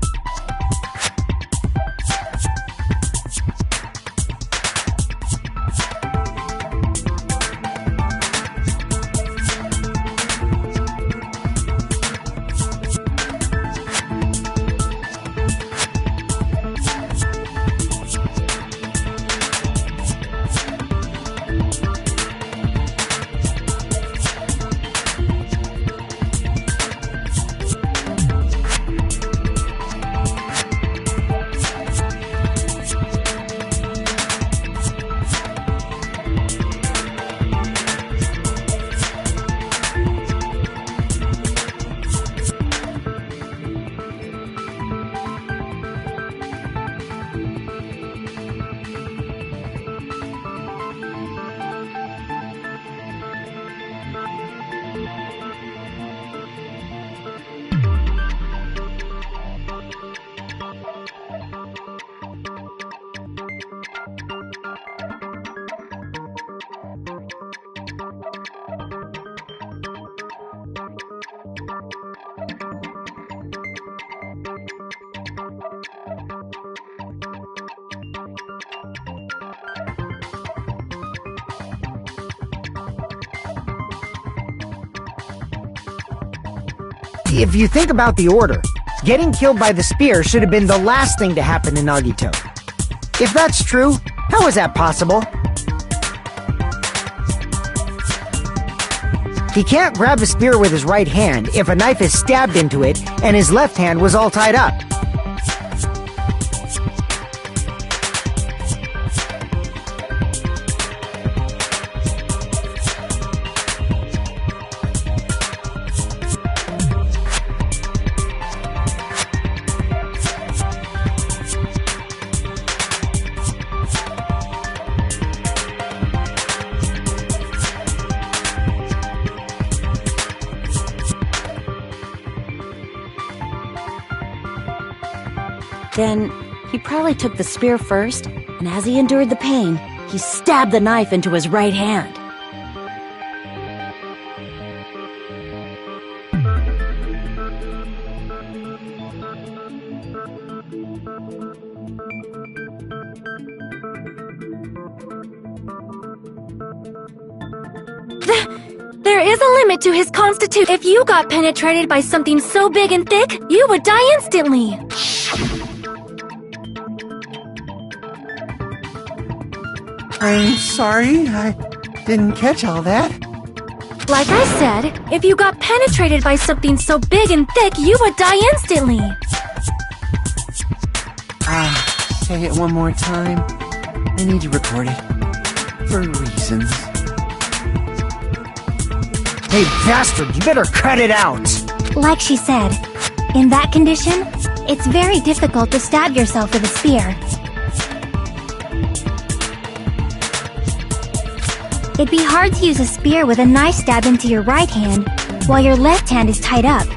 If you think about the order, getting killed by the spear should have been the last thing to happen to Nagito. If that's true, how is that possible? He can't grab a spear with his right hand if a knife is stabbed into it and his left hand was all tied up. Then, he probably took the spear first, and as he endured the pain, he stabbed the knife into his right hand. There is a limit to his constitution. If you got penetrated by something so big and thick, you would die instantly. I'm sorry, I didn't catch all that. Like I said, if you got penetrated by something so big and thick, you would die instantly. Say it one more time. I need to record it. For reasons. Hey, bastard, you better cut it out! Like she said, in that condition, it's very difficult to stab yourself with a spear. It'd be hard to use a spear with a knife stabbed into your right hand, while your left hand is tied up.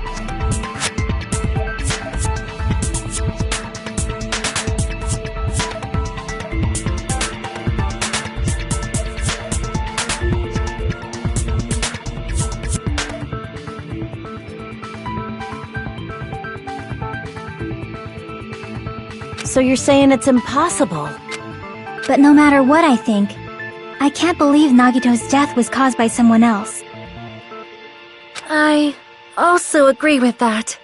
So you're saying it's impossible? But no matter what I think, I can't believe Nagito's death was caused by someone else. I also agree with that.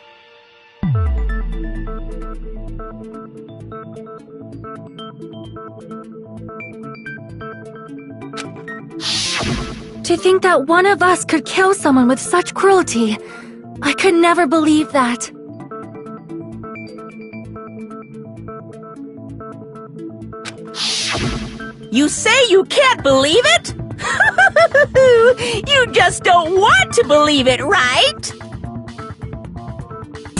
To think that one of us could kill someone with such cruelty, I could never believe that. You say you can't believe it? You just don't want to believe it, right?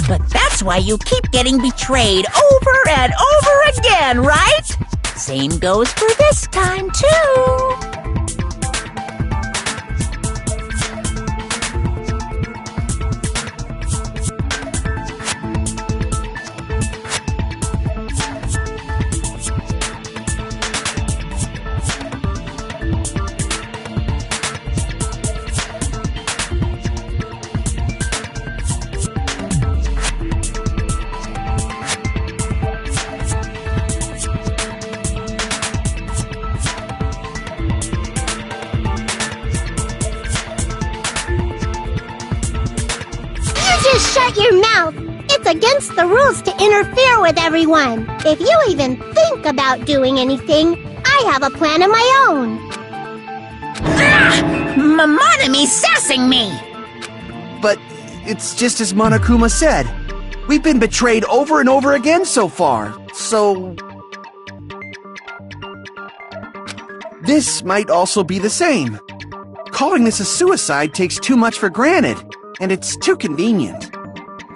But that's why you keep getting betrayed over and over again, right? Same goes for this time, too. Just shut your mouth! It's against the rules to interfere with everyone! If you even think about doing anything, I have a plan of my own! Monomi's sassing me! But it's just as Monokuma said. We've been betrayed over and over again so far, so... This might also be the same. Calling this a suicide takes too much for granted, and it's too convenient.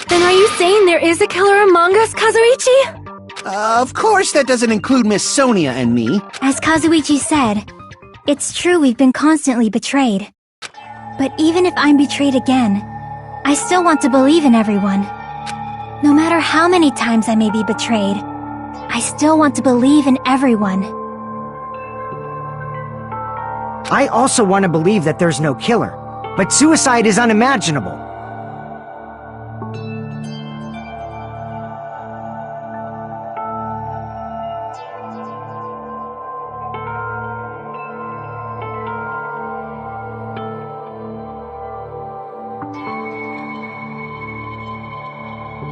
Then are you saying there is a killer among us, Kazuichi? Of course that doesn't include Miss Sonia and me. As Kazuichi said, it's true we've been constantly betrayed. But even if I'm betrayed again, I still want to believe in everyone. No matter how many times I may be betrayed, I still want to believe in everyone. I also want to believe that there's no killer, but suicide is unimaginable.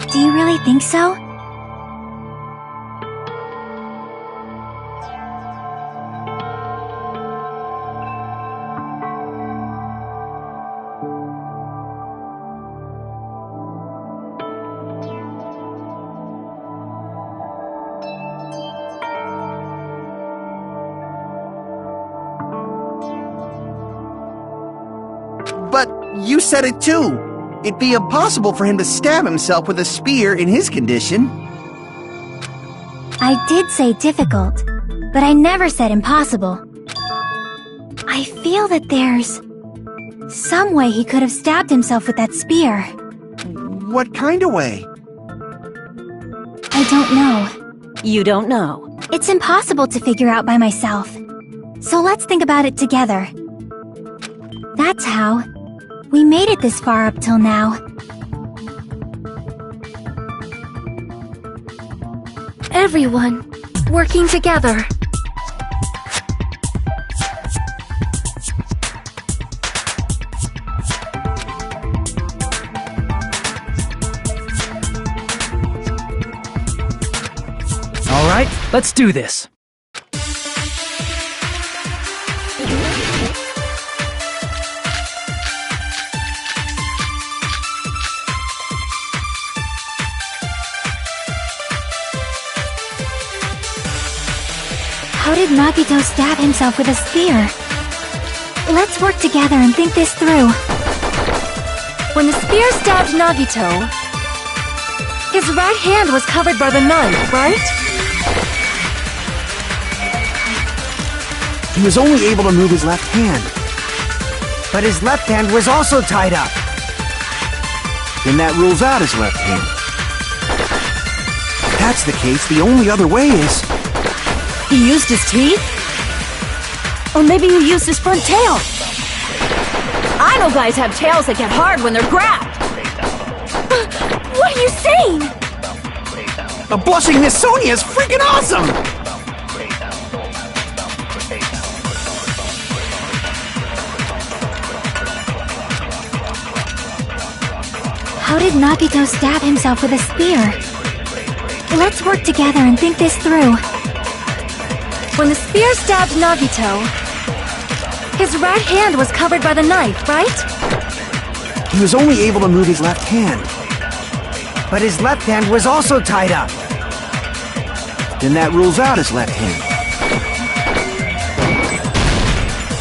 Do you really think so? But you said it too. It'd be impossible for him to stab himself with a spear in his condition. I did say difficult, but I never said impossible. I feel that there's some way he could have stabbed himself with that spear. What kind of way? I don't know. You don't know. It's impossible to figure out by myself. So let's think about it together. That's how we made it this far up till now. Everyone working together. All right, let's do this. How did Nagito stab himself with a spear? Let's work together and think this through. When the spear stabbed Nagito, his right hand was covered by the knife, right? He was only able to move his left hand. But his left hand was also tied up. Then that rules out his left hand. If that's the case, the only other way is... He used his teeth? Or maybe he used his front tail. I know guys have tails that get hard when they're grabbed. What are you saying? A blushing Miss Sonia is freaking awesome! How did Nagito stab himself with a spear? Let's work together and think this through. When the spear stabbed Nagito, his right hand was covered by the knife, right? He was only able to move his left hand. But his left hand was also tied up. Then that rules out his left hand.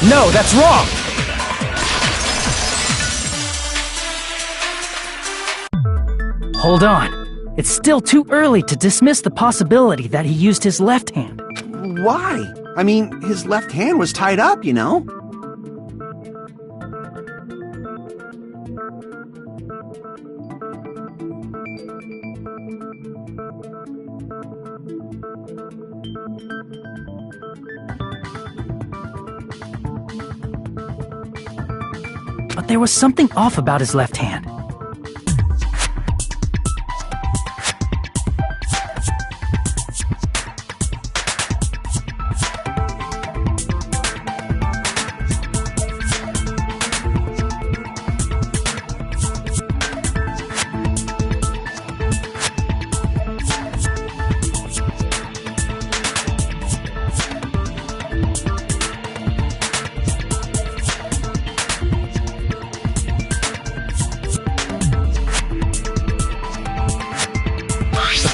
No, that's wrong! Hold on. It's still too early to dismiss the possibility that he used his left hand. Why? I mean, his left hand was tied up, you know? But there was something off about his left hand.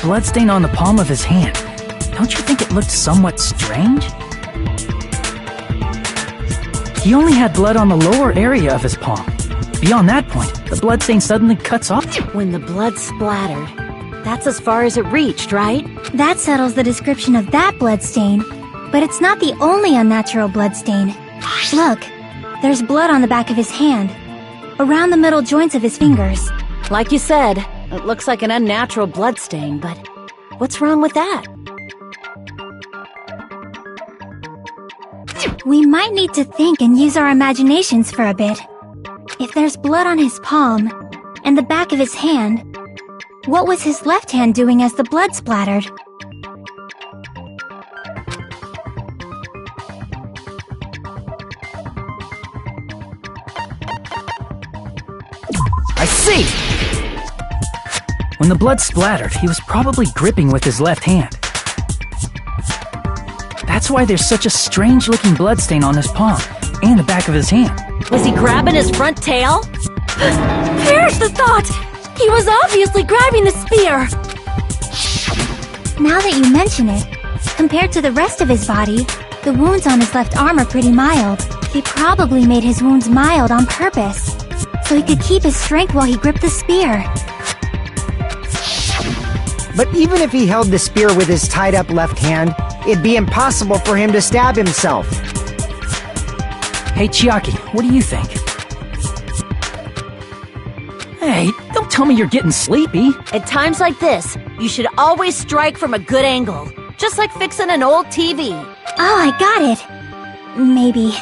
Bloodstain on the palm of his hand. Don't you think it looked somewhat strange? He only had blood on the lower area of his palm. Beyond that point, the bloodstain suddenly cuts off. When the blood splattered, that's as far as it reached, right? That settles the description of that bloodstain, but it's not the only unnatural bloodstain. Look, there's blood on the back of his hand, around the middle joints of his fingers. Like you said, it looks like an unnatural bloodstain, but what's wrong with that? We might need to think and use our imaginations for a bit. If there's blood on his palm and the back of his hand, what was his left hand doing as the blood splattered? I see! When the blood splattered, he was probably gripping with his left hand. That's why there's such a strange-looking bloodstain on his palm and the back of his hand. Was he grabbing his front tail? Perish the thought! He was obviously grabbing the spear! Now that you mention it, compared to the rest of his body, the wounds on his left arm are pretty mild. He probably made his wounds mild on purpose, so he could keep his strength while he gripped the spear. But even if he held the spear with his tied-up left hand, it'd be impossible for him to stab himself. Hey, Chiaki, what do you think? Hey, don't tell me you're getting sleepy. At times like this, you should always strike from a good angle. Just like fixing an old TV. Oh, I got it. Maybe.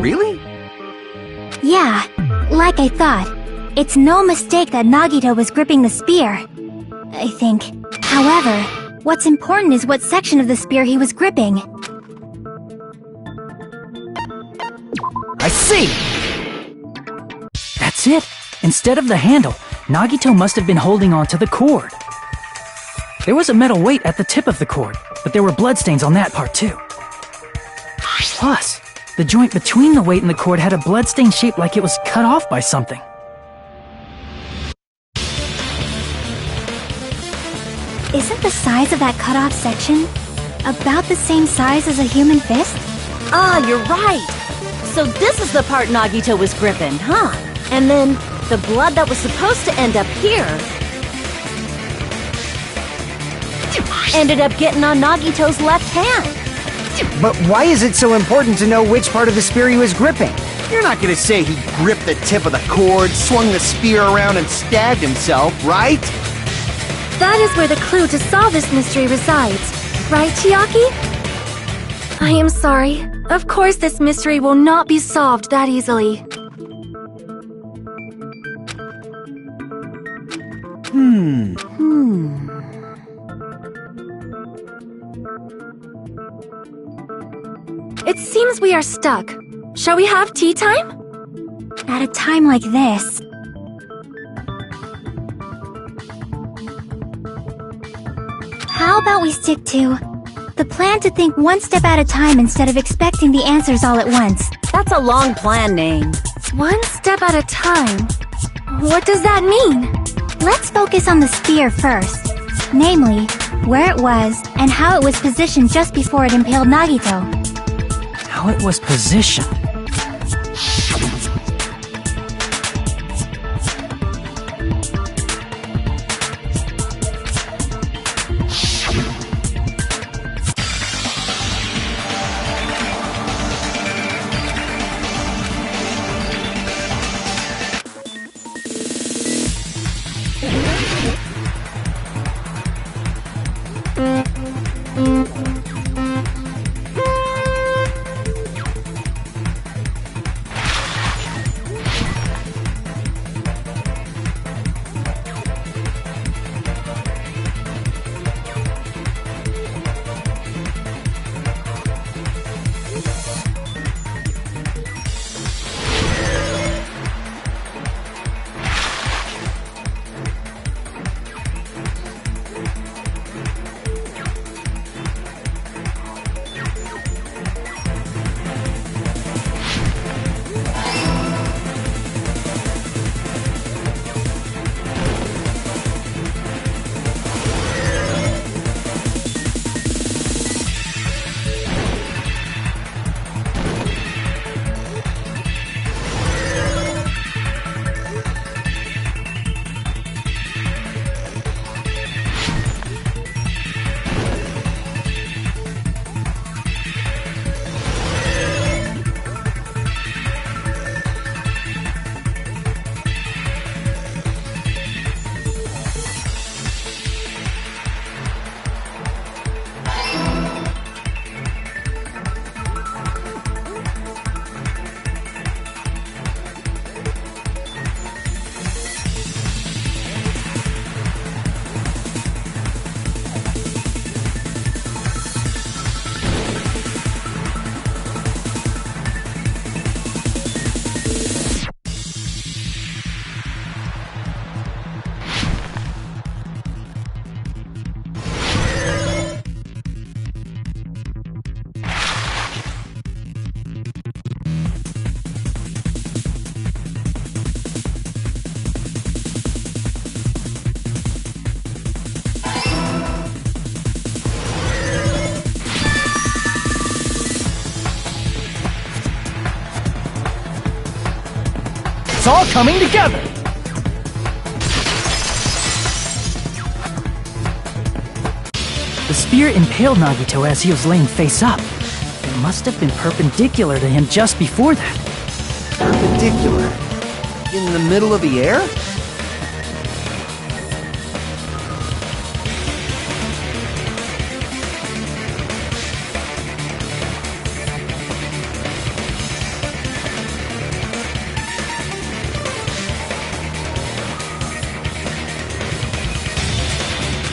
Really? Yeah, like I thought. It's no mistake that Nagito was gripping the spear, I think. However, what's important is what section of the spear he was gripping. I see! That's it! Instead of the handle, Nagito must have been holding on to the cord. There was a metal weight at the tip of the cord, but there were bloodstains on that part too. Plus, the joint between the weight and the cord had a bloodstain shaped like it was cut off by something. Isn't the size of that cut-off section about the same size as a human fist? Ah, you're right! So this is the part Nagito was gripping, huh? And then, the blood that was supposed to end up here ended up getting on Nagito's left hand. But why is it so important to know which part of the spear he was gripping? You're not gonna say he gripped the tip of the cord, swung the spear around, and stabbed himself, right? That is where the clue to solve this mystery resides. Right, Chiaki? I am sorry. Of course this mystery will not be solved that easily. It seems we are stuck. Shall we have tea time? At a time like this. How about we stick to the plan to think one step at a time instead of expecting the answers all at once? That's a long plan name. One step at a time. What does that mean? Let's focus on the spear first. Namely, where it was and how it was positioned just before it impaled Nagito. How it was positioned. It's all coming together! The spear impaled Nagito as he was laying face up. It must have been perpendicular to him just before that. Perpendicular? In the middle of the air?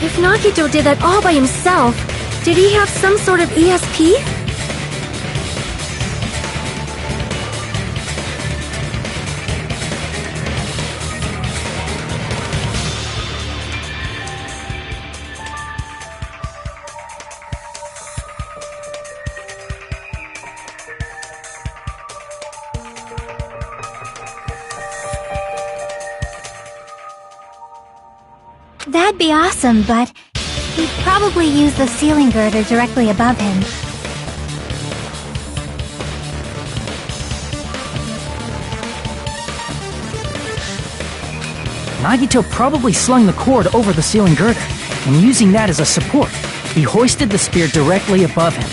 If Nagito did that all by himself, did he have some sort of ESP? That'd be awesome, but he'd probably use the ceiling girder directly above him. Nagito probably slung the cord over the ceiling girder, and using that as a support, he hoisted the spear directly above him.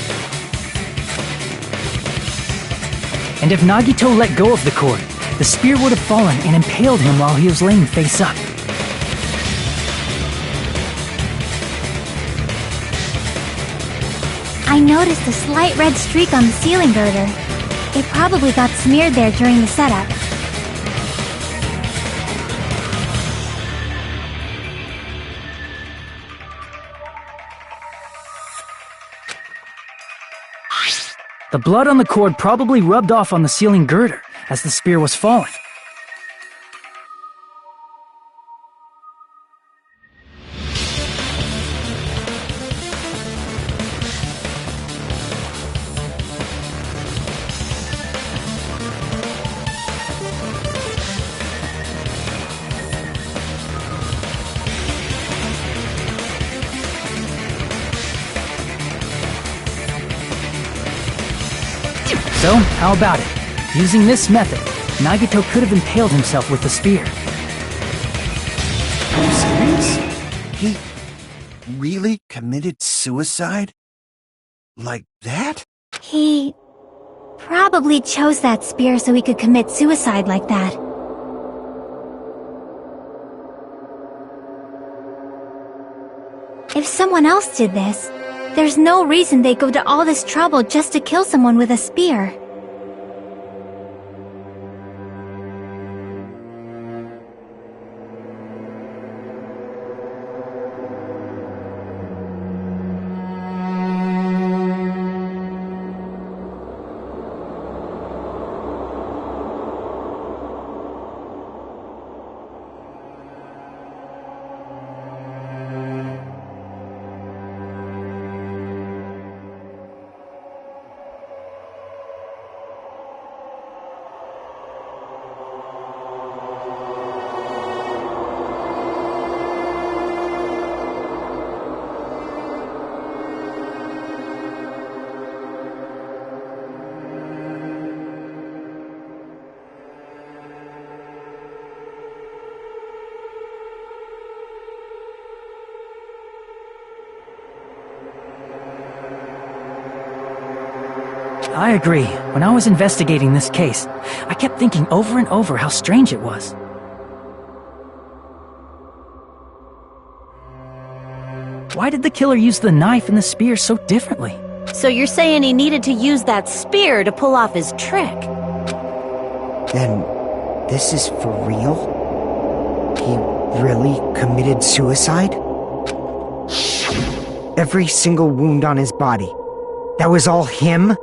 And if Nagito let go of the cord, the spear would have fallen and impaled him while he was laying face up. I noticed a slight red streak on the ceiling girder. It probably got smeared there during the setup. The blood on the cord probably rubbed off on the ceiling girder as the spear was falling. So, how about it? Using this method, Nagito could have impaled himself with the spear. Are you serious? He really committed suicide? Like that? He probably chose that spear so he could commit suicide like that. If someone else did this, there's no reason they'd go to all this trouble just to kill someone with a spear. I agree. When I was investigating this case, I kept thinking over and over how strange it was. Why did the killer use the knife and the spear so differently? So you're saying he needed to use that spear to pull off his trick? Then, this is for real? He really committed suicide? Every single wound on his body. That was all him?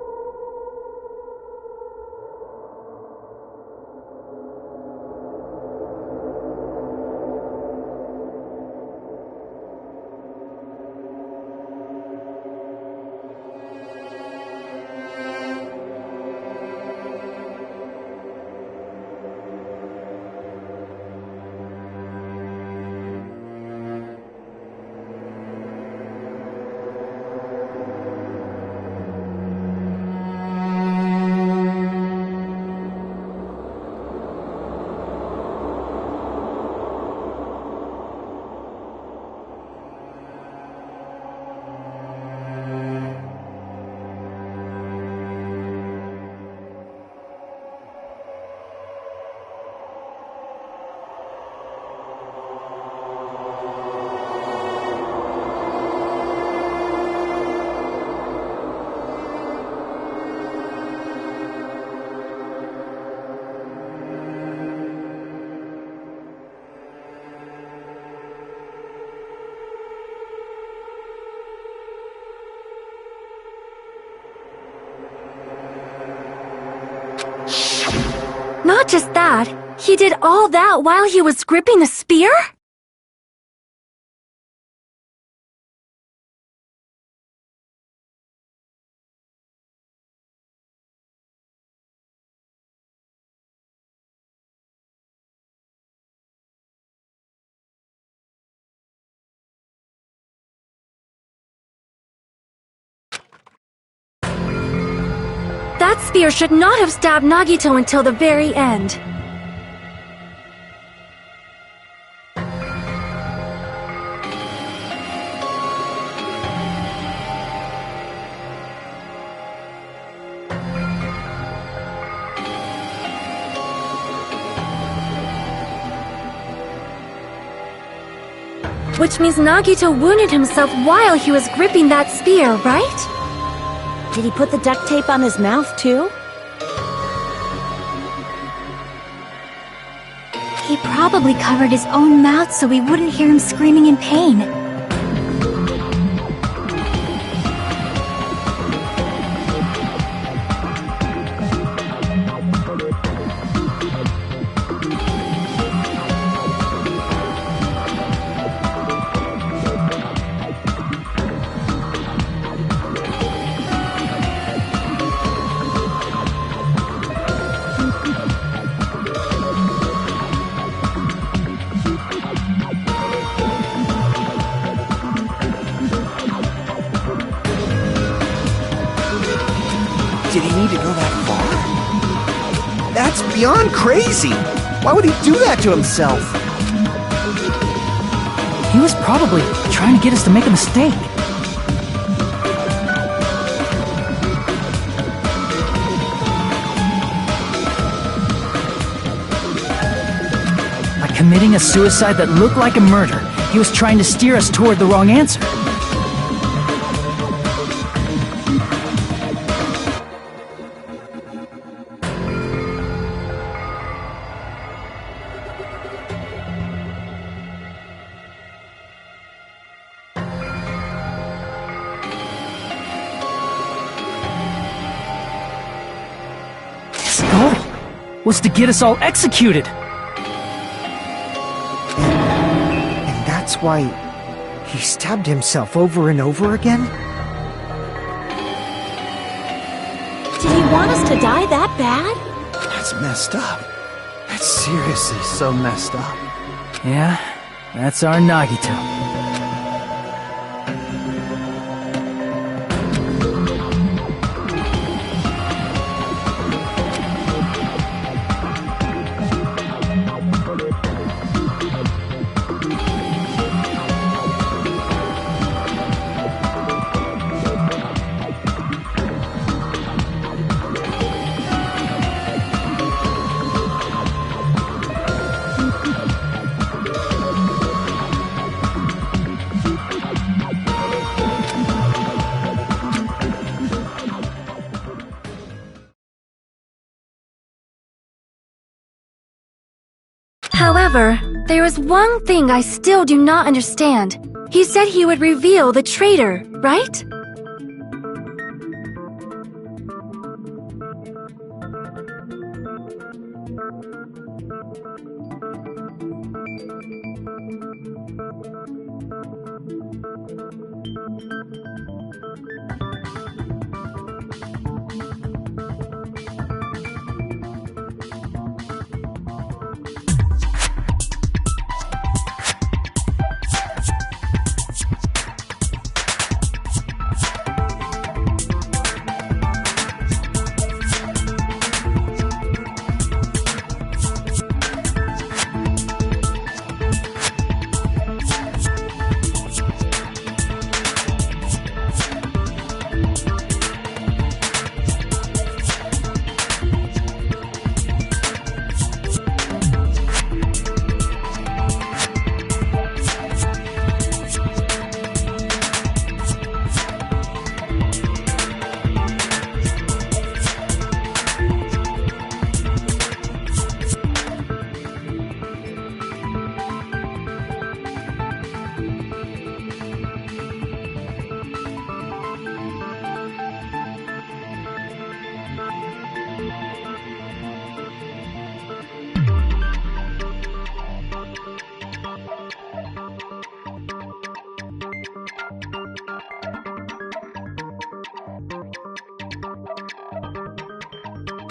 not just that, he did all that while he was gripping the spear? That spear should not have stabbed Nagito until the very end. Which means Nagito wounded himself while he was gripping that spear, right? Did he put the duct tape on his mouth, too? He probably covered his own mouth so we wouldn't hear him screaming in pain. Did he need to go that far? That's beyond crazy! Why would he do that to himself? He was probably trying to get us to make a mistake. By committing a suicide that looked like a murder, he was trying to steer us toward the wrong answer. Was to get us all executed. And that's why he stabbed himself over and over again? Did he want us to die that bad? That's messed up. That's seriously so messed up. Yeah, that's our Nagito. However, there is one thing I still do not understand. He said he would reveal the traitor, right?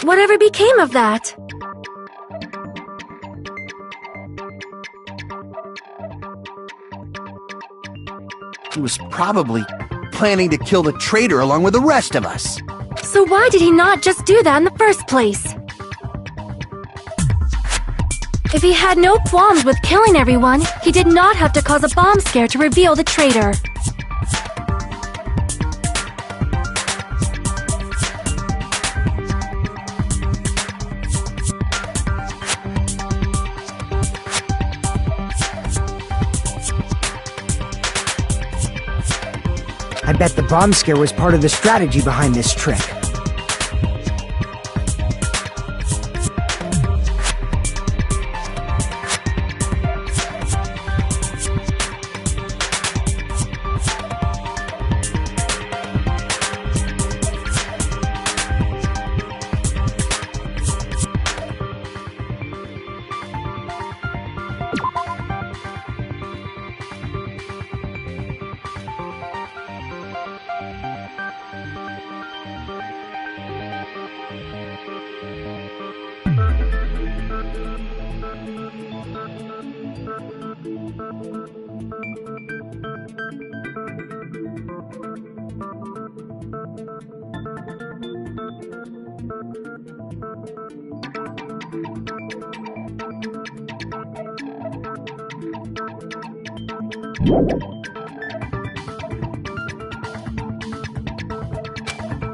whatever became of that? He was probably planning to kill the traitor along with the rest of us. So why did he not just do that in the first place? If he had no qualms with killing everyone, he did not have to cause a bomb scare to reveal the traitor. I bet the bomb scare was part of the strategy behind this trick.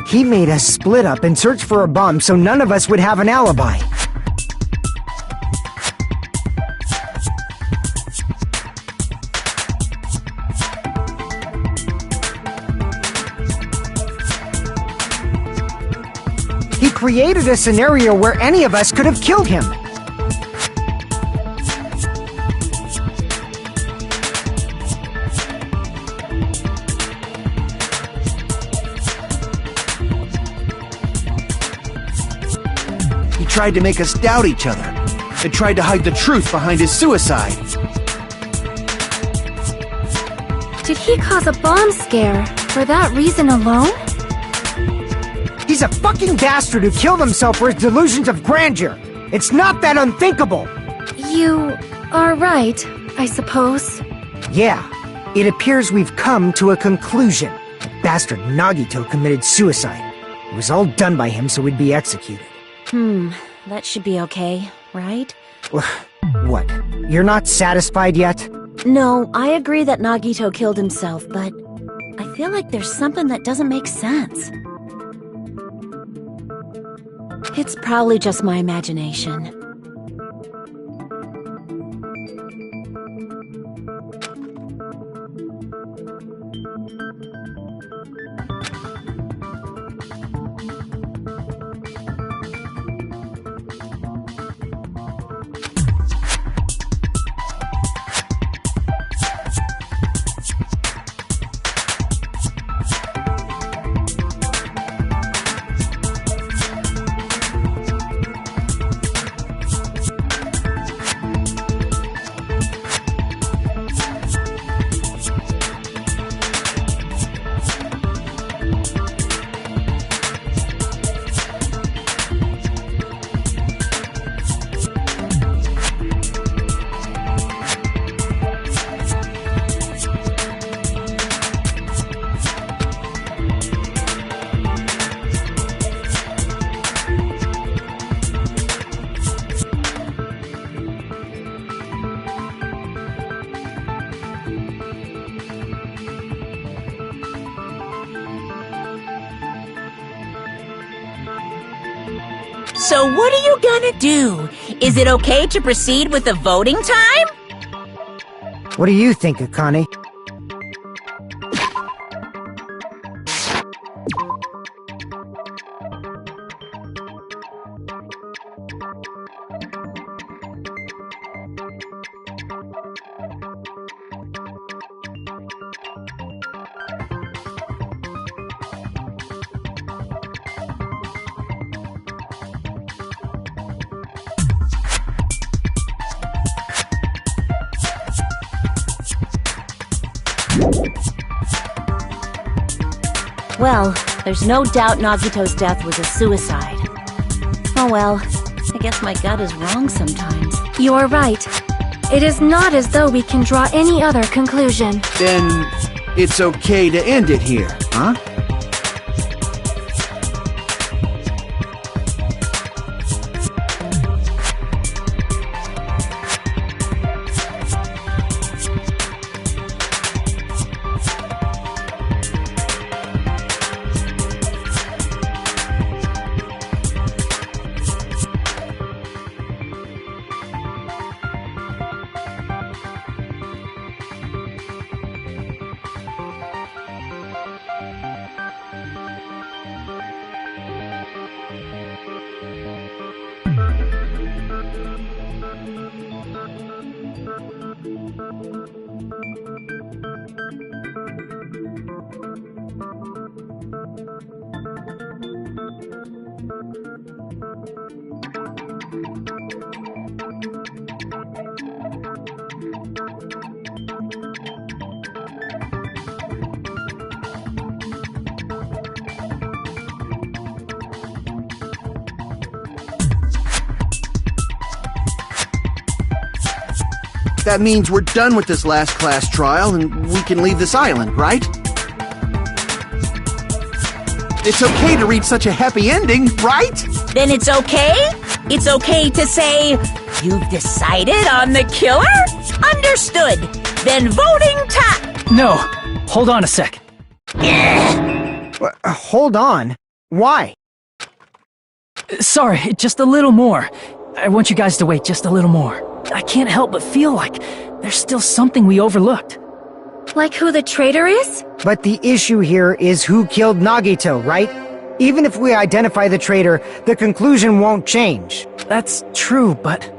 He made us split up and search for a bomb so none of us would have an alibi. He created a scenario where any of us could have killed him. He tried to make us doubt each other and tried to hide the truth behind his suicide. Did he cause a bomb scare for that reason alone? He's a fucking bastard who killed himself for his delusions of grandeur. It's not that unthinkable. You are right, I suppose. Yeah, it appears we've come to a conclusion. The bastard Nagito committed suicide. It was all done by him so we'd be executed. That should be okay, right? What? You're not satisfied yet? No, I agree that Nagito killed himself, but I feel like there's something that doesn't make sense. It's probably just my imagination. So what are you gonna do? Is it okay to proceed with the voting time? What do you think, Akane? Well, there's no doubt Nagito's death was a suicide. Oh well, I guess my gut is wrong sometimes. You're right. It is not as though we can draw any other conclusion. Then it's okay to end it here, huh? That means we're done with this last class trial and we can leave this island, right? It's okay to reach such a happy ending, right? Then it's okay? It's okay to say, you've decided on the killer? Understood. Then voting time. No, hold on a sec. Hold on. Why? Sorry, just a little more. I want you guys to wait just a little more. I can't help but feel like there's still something we overlooked. Like who the traitor is? But the issue here is who killed Nagito, right? Even if we identify the traitor, the conclusion won't change. That's true, but...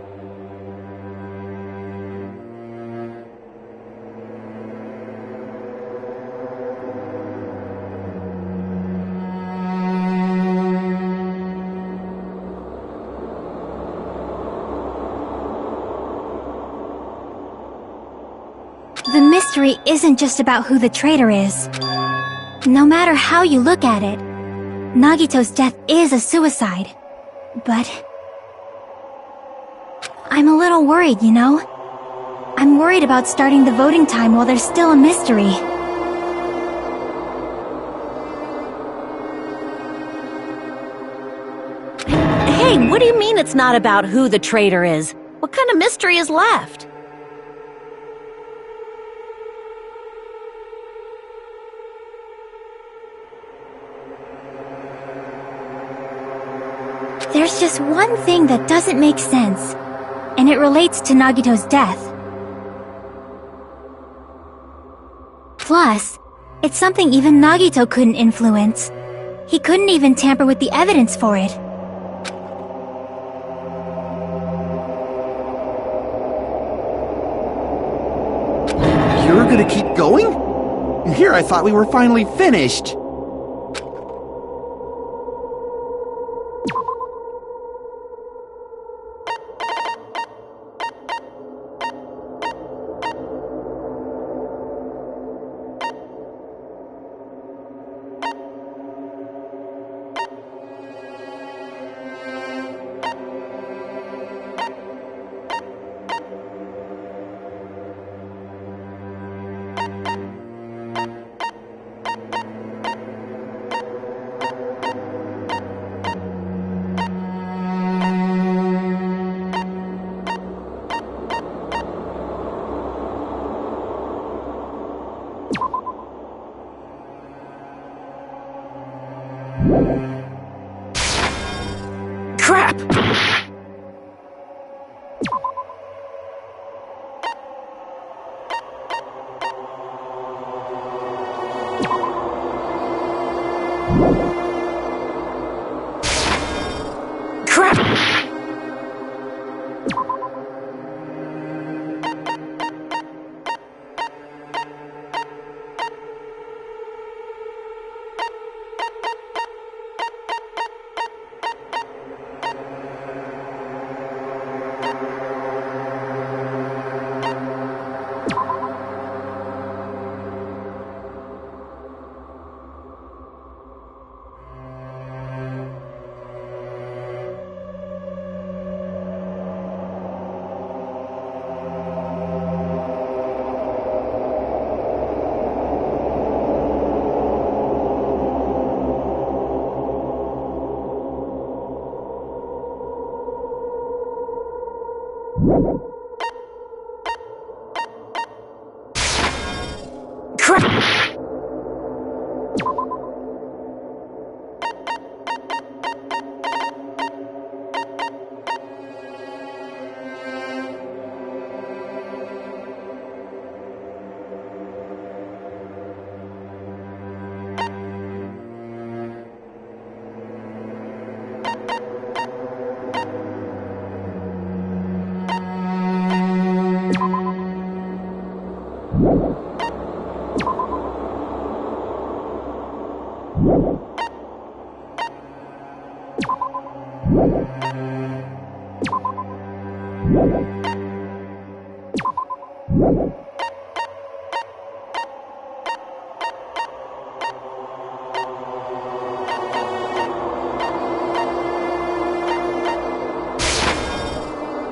The mystery isn't just about who the traitor is. No matter how you look at it, Nagito's death is a suicide. But... I'm a little worried, you know? I'm worried about starting the voting time while there's still a mystery. Hey, what do you mean it's not about who the traitor is? What kind of mystery is left? There's just one thing that doesn't make sense, and it relates to Nagito's death. Plus, it's something even Nagito couldn't influence. He couldn't even tamper with the evidence for it. You're gonna keep going? Here I thought we were finally finished. Crap! Crap! Crap!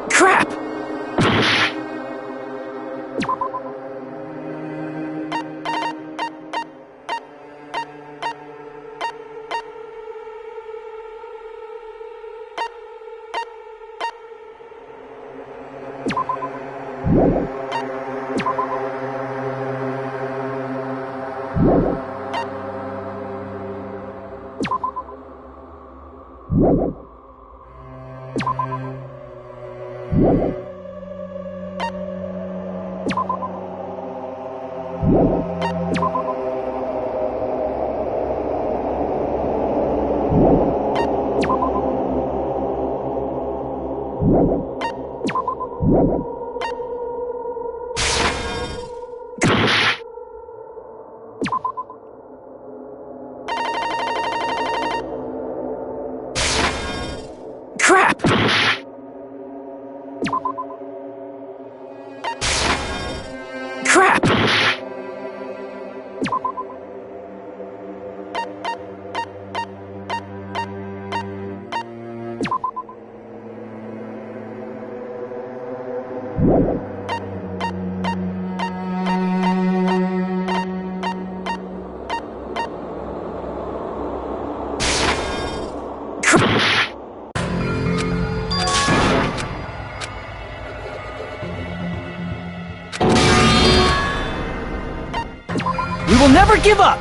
Crap! Crap! Crap! We will never give up!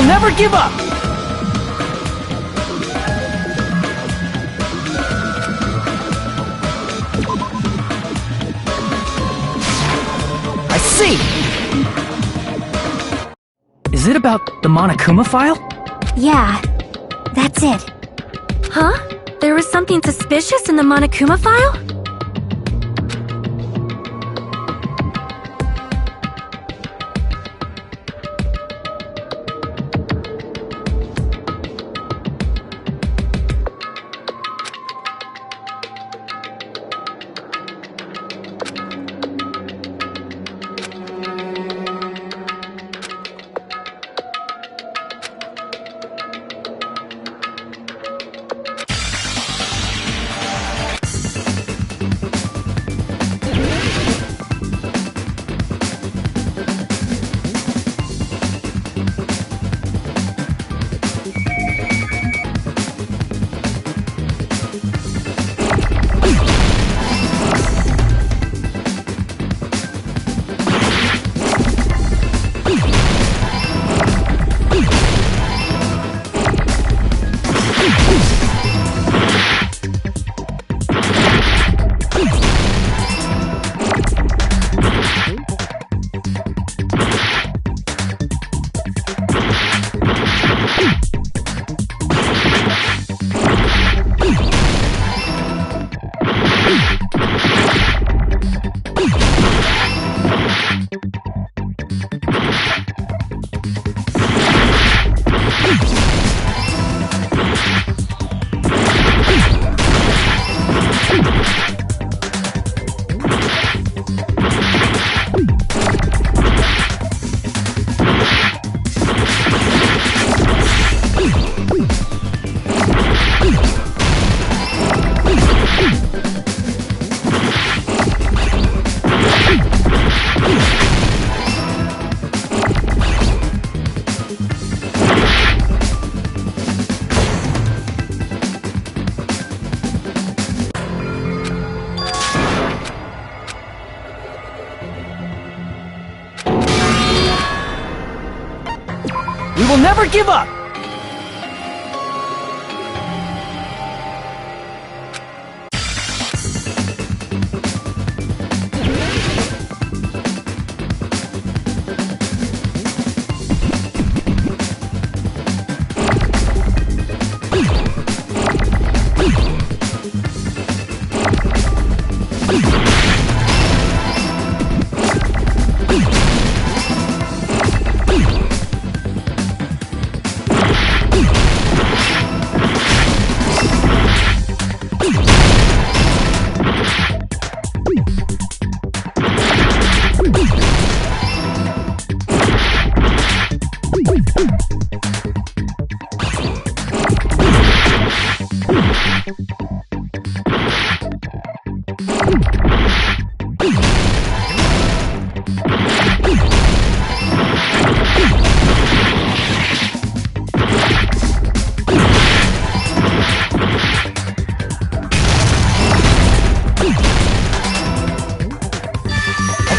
will never give up! I see! Is it about the Monokuma file? Yeah, that's it. Huh? There was something suspicious in the Monokuma file? We will never give up!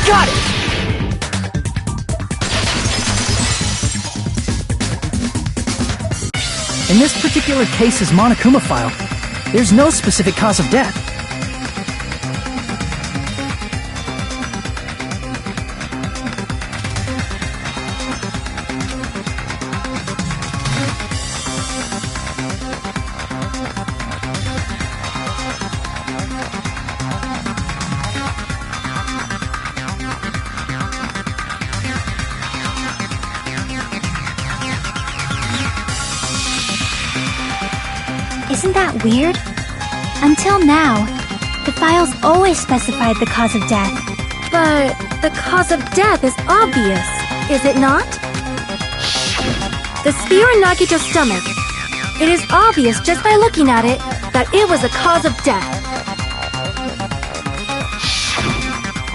Got it! In this particular case's Monokuma file, there's no specific cause of death. Isn't that weird? Until now, the files always specified the cause of death. But the cause of death is obvious, is it not? The spear in Nagito's stomach. It is obvious just by looking at it that it was a cause of death.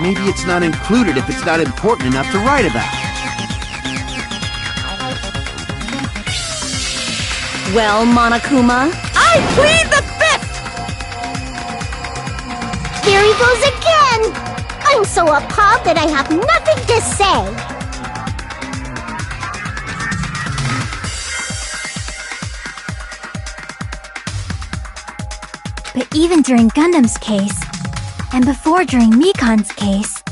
Maybe it's not included if it's not important enough to write about. Well, Monokuma, I plead the fifth! There he goes again! I'm so appalled that I have nothing to say. But even during Gundam's case, and before during Mikan's case,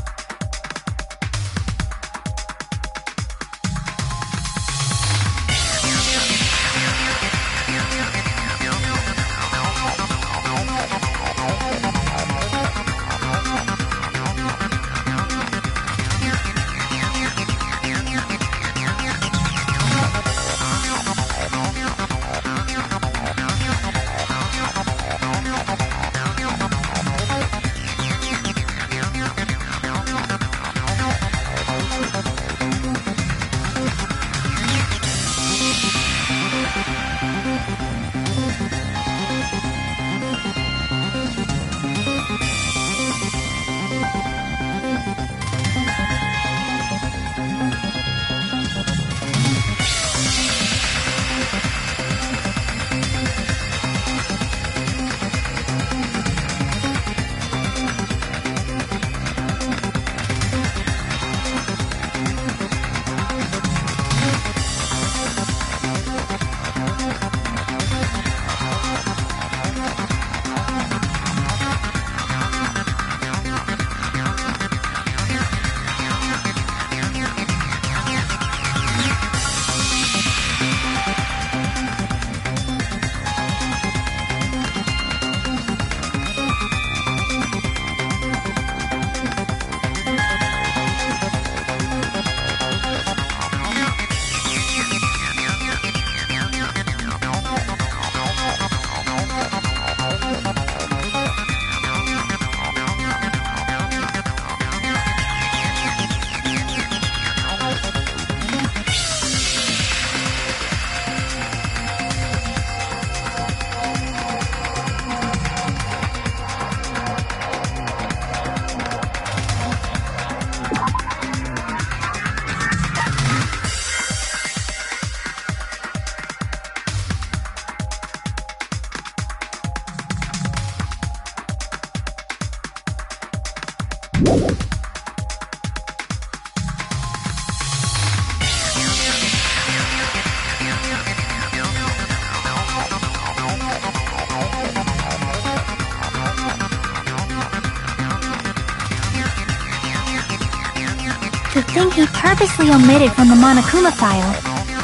the thing he purposely omitted from the Monokuma file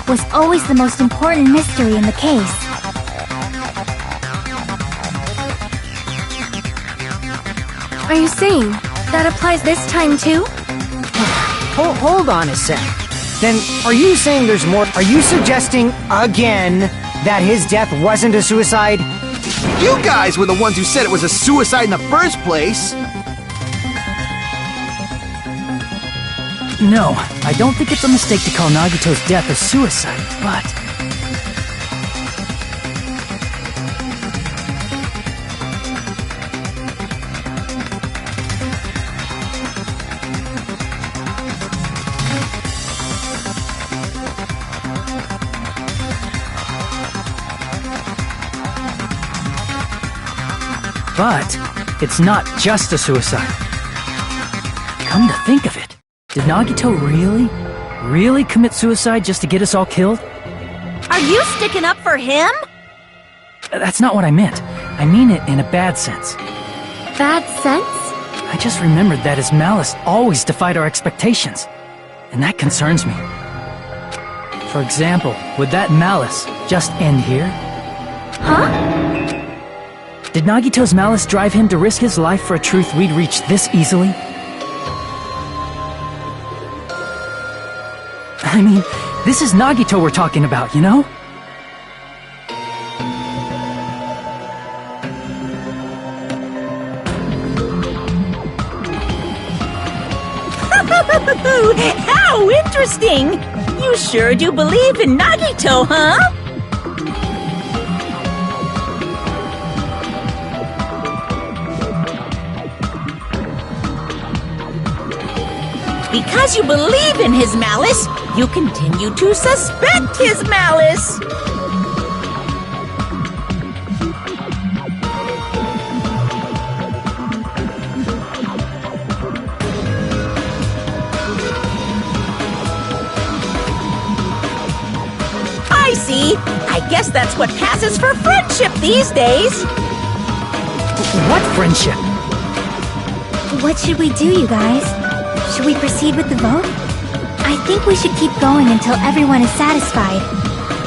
was always the most important mystery in the case. Are you saying that applies this time too? Hold on a sec. Then, are you saying there's more? Are you suggesting, again, that his death wasn't a suicide? You guys were the ones who said it was a suicide in the first place! No, I don't think it's a mistake to call Nagito's death a suicide, but... But it's not just a suicide. Come to think of it, did Nagito really commit suicide just to get us all killed? Are you sticking up for him? That's not what I meant. I mean it in a bad sense. Bad sense? I just remembered that his malice always defied our expectations, and that concerns me. For example, would that malice just end here? Huh? Did Nagito's malice drive him to risk his life for a truth we'd reach this easily? I mean, this is Nagito we're talking about, you know? How interesting! You sure do believe in Nagito, huh? Because you believe in his malice, you continue to suspect his malice. I see. I guess that's what passes for friendship these days. What friendship? What should we do, you guys? Should we proceed with the vote? I think we should keep going until everyone is satisfied,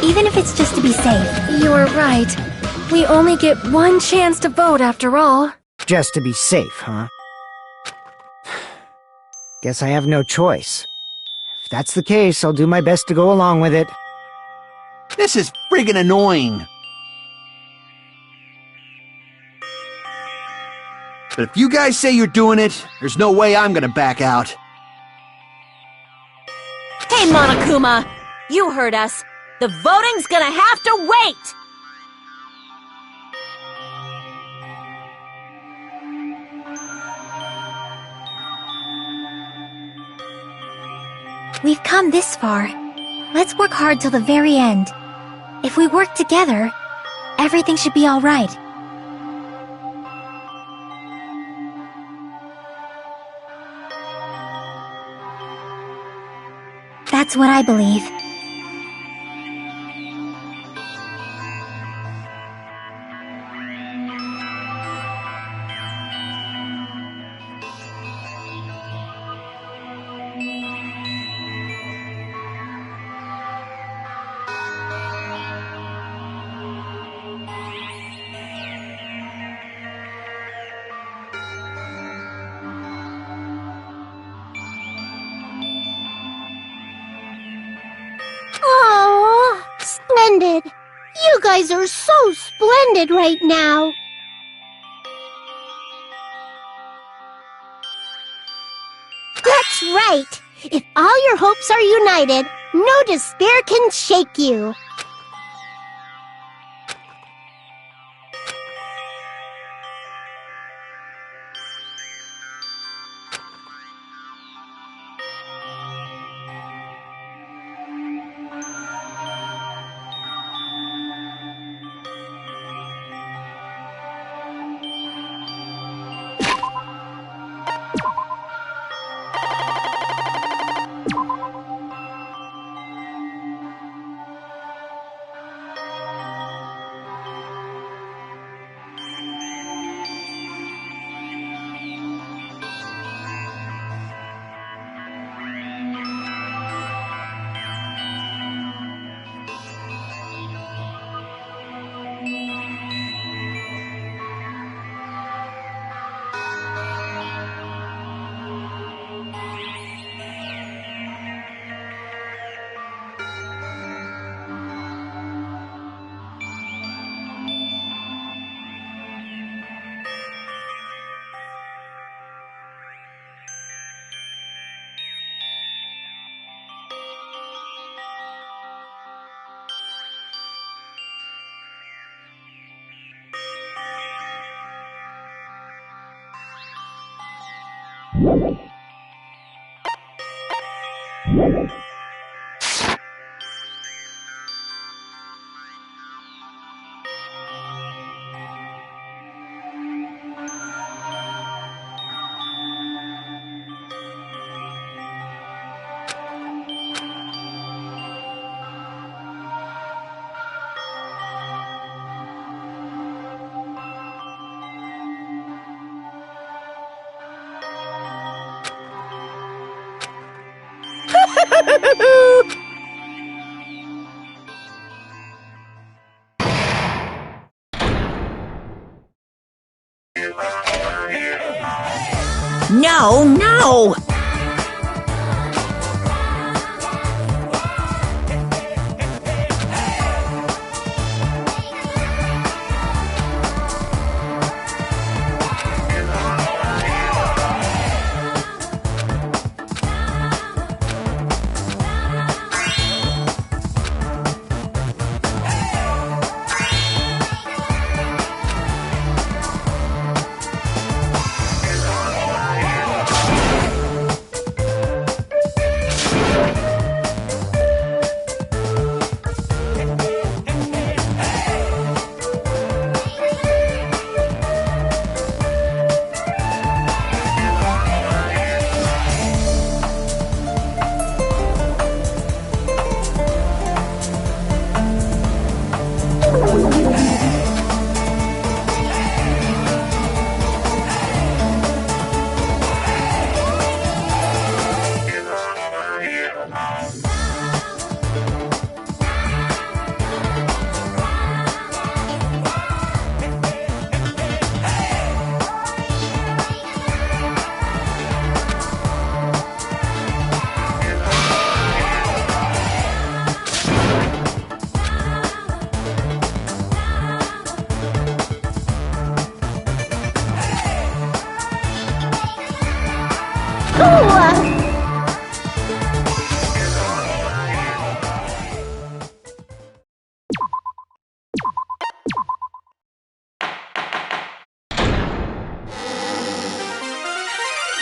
even if it's just to be safe. You are right. We only get one chance to vote after all. Just to be safe, huh? Guess I have no choice. If that's the case, I'll do my best to go along with it. This is friggin' annoying. But if you guys say you're doing it, there's no way I'm gonna back out. Hey, Monokuma! You heard us. The voting's gonna have to wait! We've come this far. Let's work hard till the very end. If we work together, everything should be all right. That's what I believe. Oh, splendid. You guys are so splendid right now. That's right. If all your hopes are united, no despair can shake you. No, no!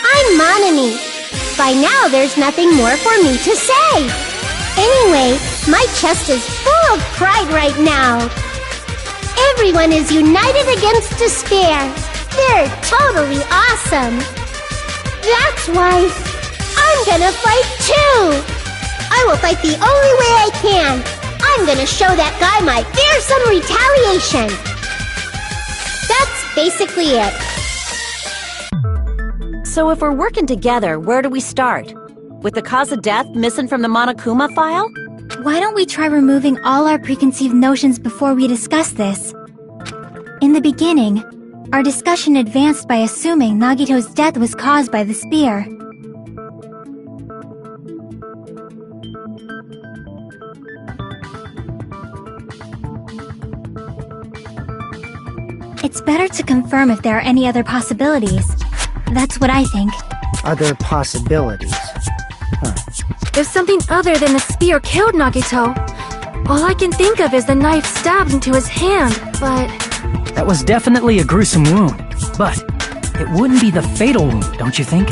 I'm Monami. By now, there's nothing more for me to say. Anyway, my chest is full of pride right now. Everyone is united against despair. They're totally awesome. That's why I'm gonna fight too. I will fight the only way I can. I'm gonna show that guy my fearsome retaliation. That's basically it. So if we're working together, where do we start? With the cause of death missing from the Monokuma file? Why don't we try removing all our preconceived notions before we discuss this? In the beginning, our discussion advanced by assuming Nagito's death was caused by the spear. It's better to confirm if there are any other possibilities. That's what I think. Other possibilities. If something other than the spear killed Nagito, all I can think of is the knife stabbed into his hand, but... That was definitely a gruesome wound, but it wouldn't be the fatal wound, don't you think?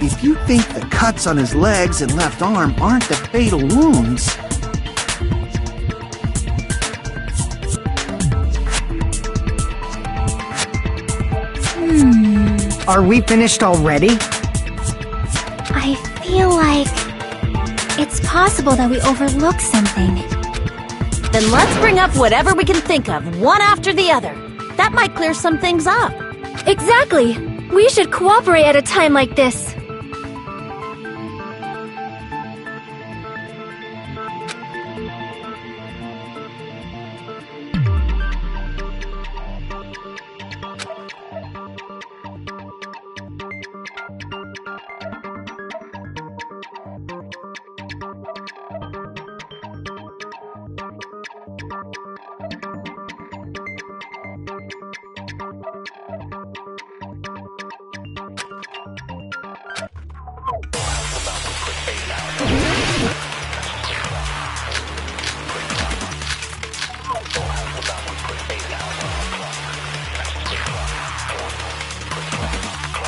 If you think the cuts on his legs and left arm aren't the fatal wounds... Are we finished already? I feel like it's possible that we overlooked something. Then let's bring up whatever we can think of, one after the other. That might clear some things up. Exactly! We should cooperate at a time like this.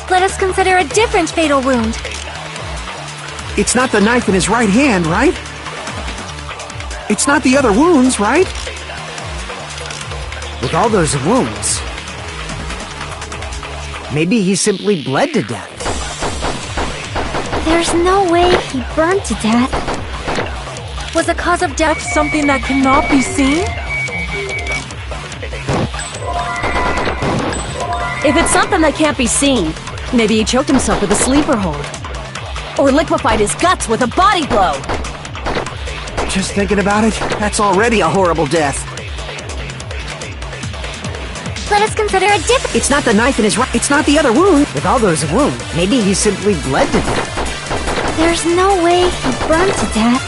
Let us consider a different fatal wound. It's not the knife in his right hand, right? It's not the other wounds, right? With all those wounds, maybe he simply bled to death. There's no way he burned to death. Was the cause of death something that cannot be seen? If it's something that can't be seen, maybe he choked himself with a sleeper hold. Or liquefied his guts with a body blow. Just thinking about it, that's already a horrible death. Let us consider a different... It's not the knife in his right... It's not the other wound. With all those wounds, maybe he simply bled to death. There's no way he burned to death.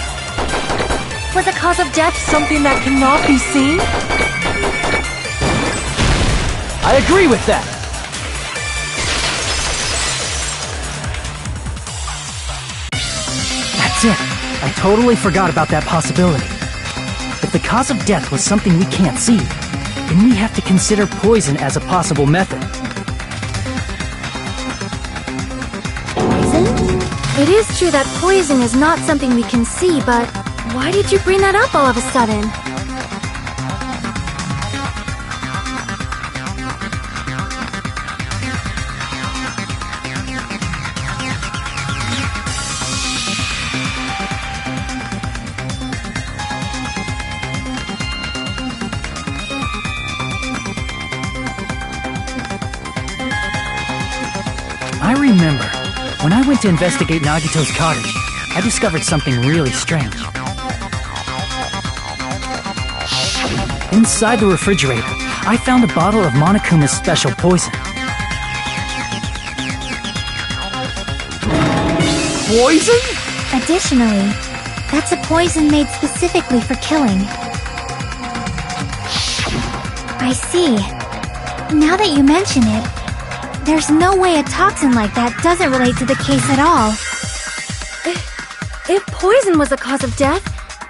Was the cause of death something that cannot be seen? I agree with that! That's it! I totally forgot about that possibility. If the cause of death was something we can't see, then we have to consider poison as a possible method. Poison? It is true that poison is not something we can see, but why did you bring that up all of a sudden? I remember, when I went to investigate Nagito's cottage, I discovered something really strange. Inside the refrigerator, I found a bottle of Monokuma's special poison. Poison? Additionally, that's a poison made specifically for killing. I see. Now that you mention it, there's no way a toxin like that doesn't relate to the case at all. If poison was the cause of death,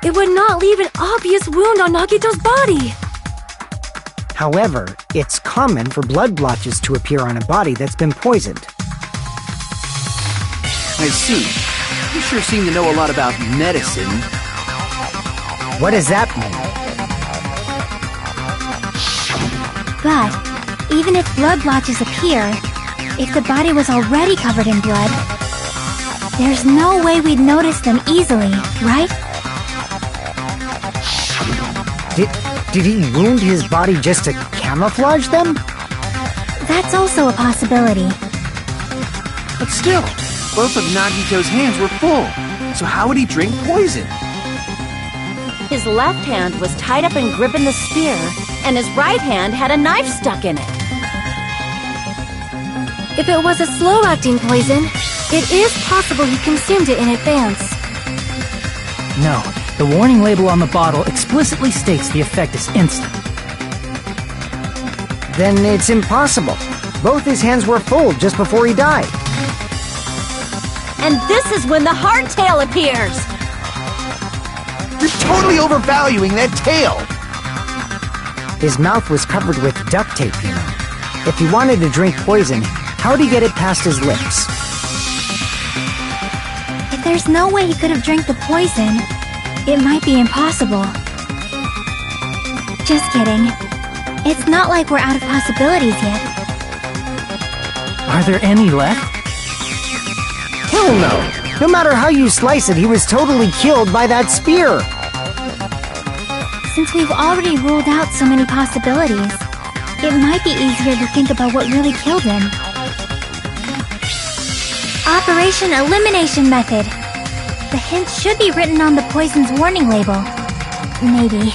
it would not leave an obvious wound on Nagito's body. However, it's common for blood blotches to appear on a body that's been poisoned. I see. You sure seem to know a lot about medicine. What does that mean? But, even if blood blotches appear, if the body was already covered in blood, there's no way we'd notice them easily, right? Did he wound his body just to camouflage them? That's also a possibility. But still, both of Nagito's hands were full. So how would he drink poison? His left hand was tied up and gripping the spear, and his right hand had a knife stuck in it. If it was a slow-acting poison, it is possible he consumed it in advance. No, the warning label on the bottle explicitly states the effect is instant. Then it's impossible. Both his hands were full just before he died. And this is when the hardtail appears! You're totally overvaluing that tail! His mouth was covered with duct tape, you know. If he wanted to drink poison, how'd he get it past his lips? If there's no way he could have drank the poison, it might be impossible. Just kidding. It's not like we're out of possibilities yet. Are there any left? Hell no! No matter how you slice it, he was totally killed by that spear! Since we've already ruled out so many possibilities, it might be easier to think about what really killed him. Operation Elimination Method. The hint should be written on the poison's warning label. Maybe.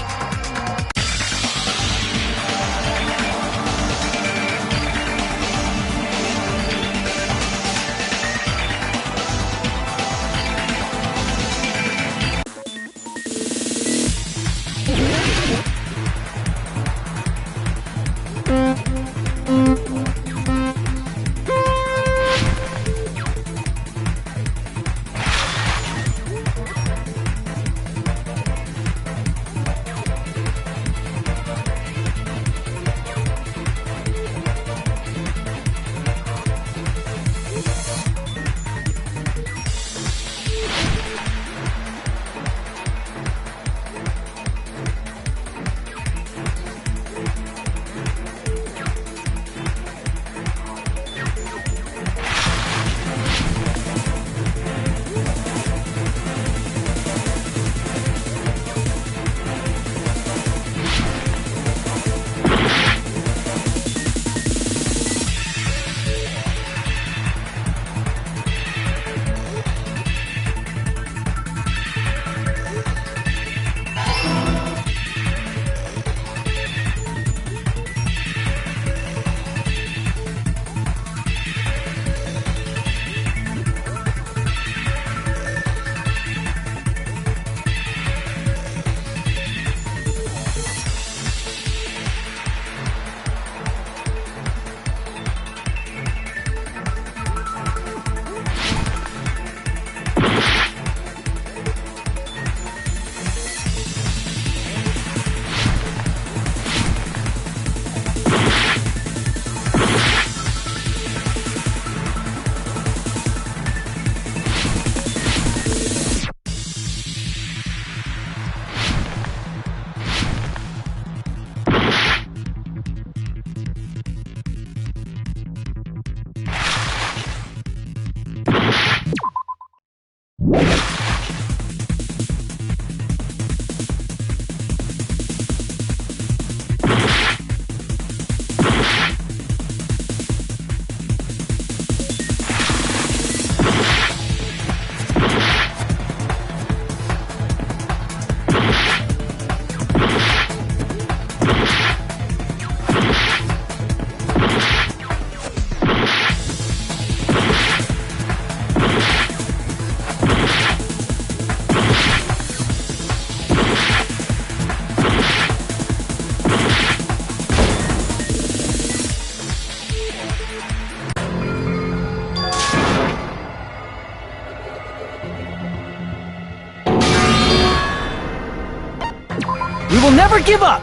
We will never give up!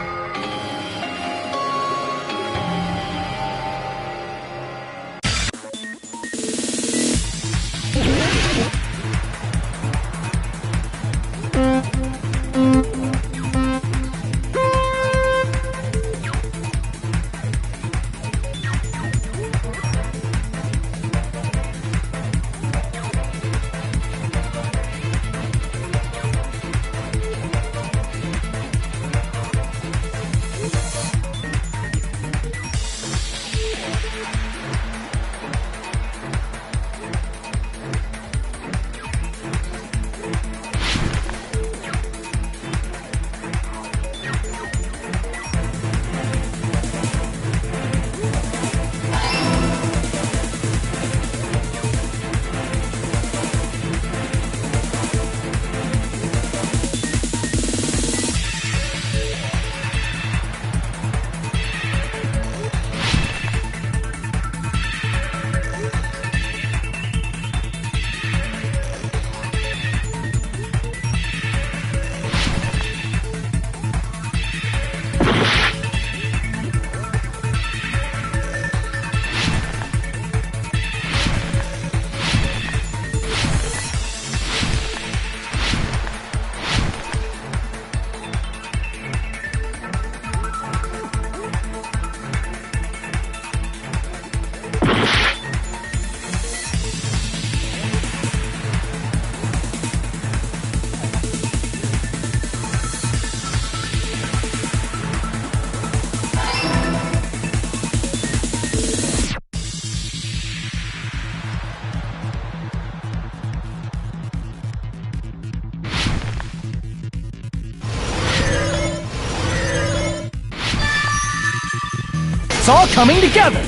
It's all coming together!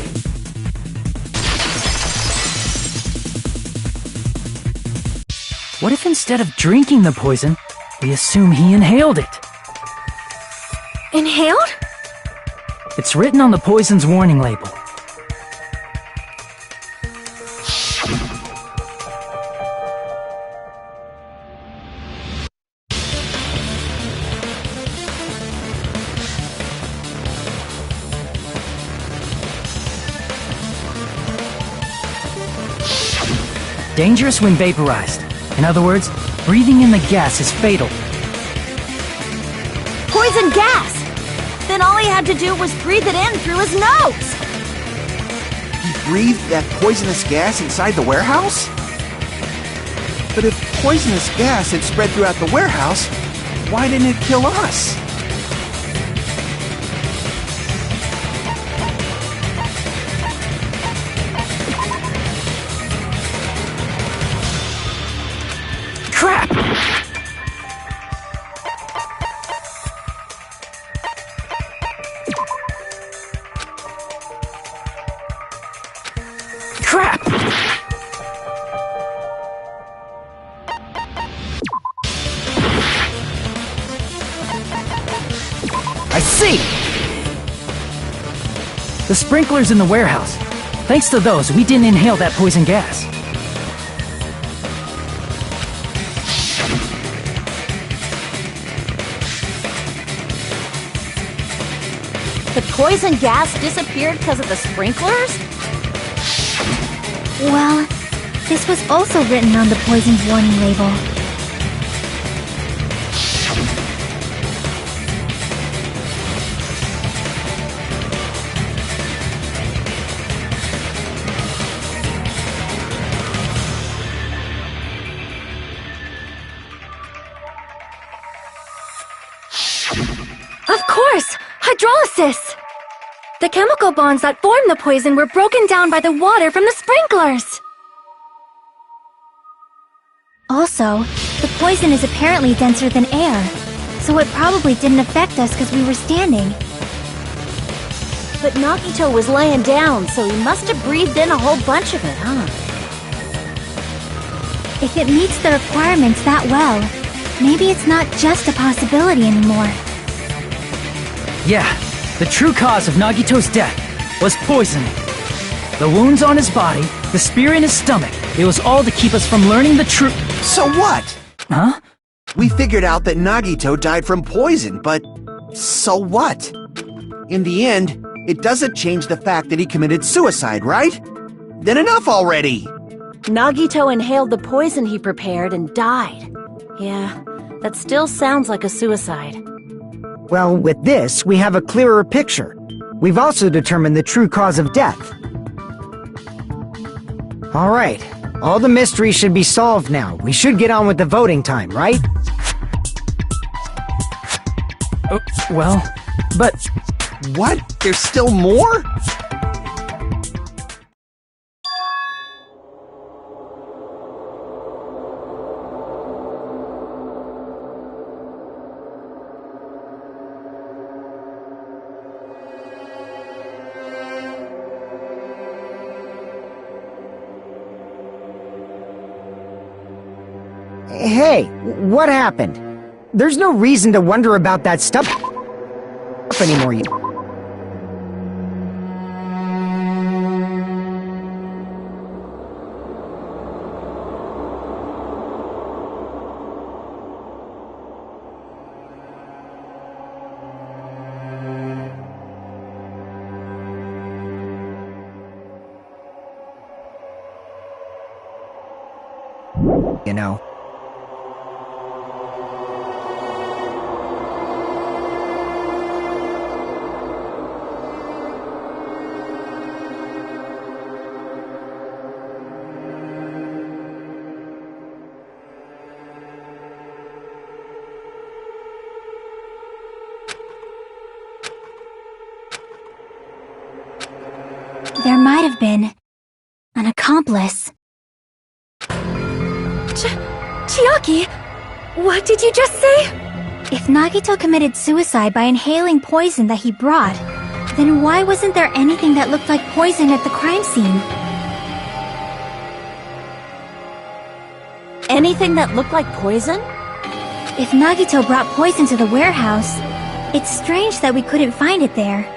What if instead of drinking the poison, we assume he inhaled it? Inhaled? It's written on the poison's warning label. Dangerous when vaporized. In other words, breathing in the gas is fatal. Poison gas! Then all he had to do was breathe it in through his nose! He breathed that poisonous gas inside the warehouse? But if poisonous gas had spread throughout the warehouse, why didn't it kill us? Crap! Crap! I see! The sprinklers in the warehouse. Thanks to those, we didn't inhale that poison gas. The poison gas disappeared because of the sprinklers? Well, this was also written on the poison's warning label. Of course! Hydrolysis! The chemical bonds that formed the poison were broken down by the water from the sprinklers! Also, the poison is apparently denser than air, so it probably didn't affect us because we were standing. But Nagito was laying down, so he must have breathed in a whole bunch of it, huh? If it meets the requirements that well, maybe it's not just a possibility anymore. Yeah, the true cause of Nagito's death was poisoning. The wounds on his body, the spear in his stomach, it was all to keep us from learning the truth. So what? Huh? We figured out that Nagito died from poison, but So what? In the end, it doesn't change the fact that he committed suicide, right? Then enough already! Nagito inhaled the poison he prepared and died. Yeah, that still sounds like a suicide. Well, with this, we have a clearer picture. We've also determined the true cause of death. Alright, all the mysteries should be solved now. We should get on with the voting time, right? Oh, well, but... What? There's still more? Hey, what happened? There's no reason to wonder about that stuff anymore. You know. There might have been an accomplice. Chiaki, what did you just say? If Nagito committed suicide by inhaling poison that he brought, then why wasn't there anything that looked like poison at the crime scene? Anything that looked like poison? If Nagito brought poison to the warehouse, it's strange that we couldn't find it there.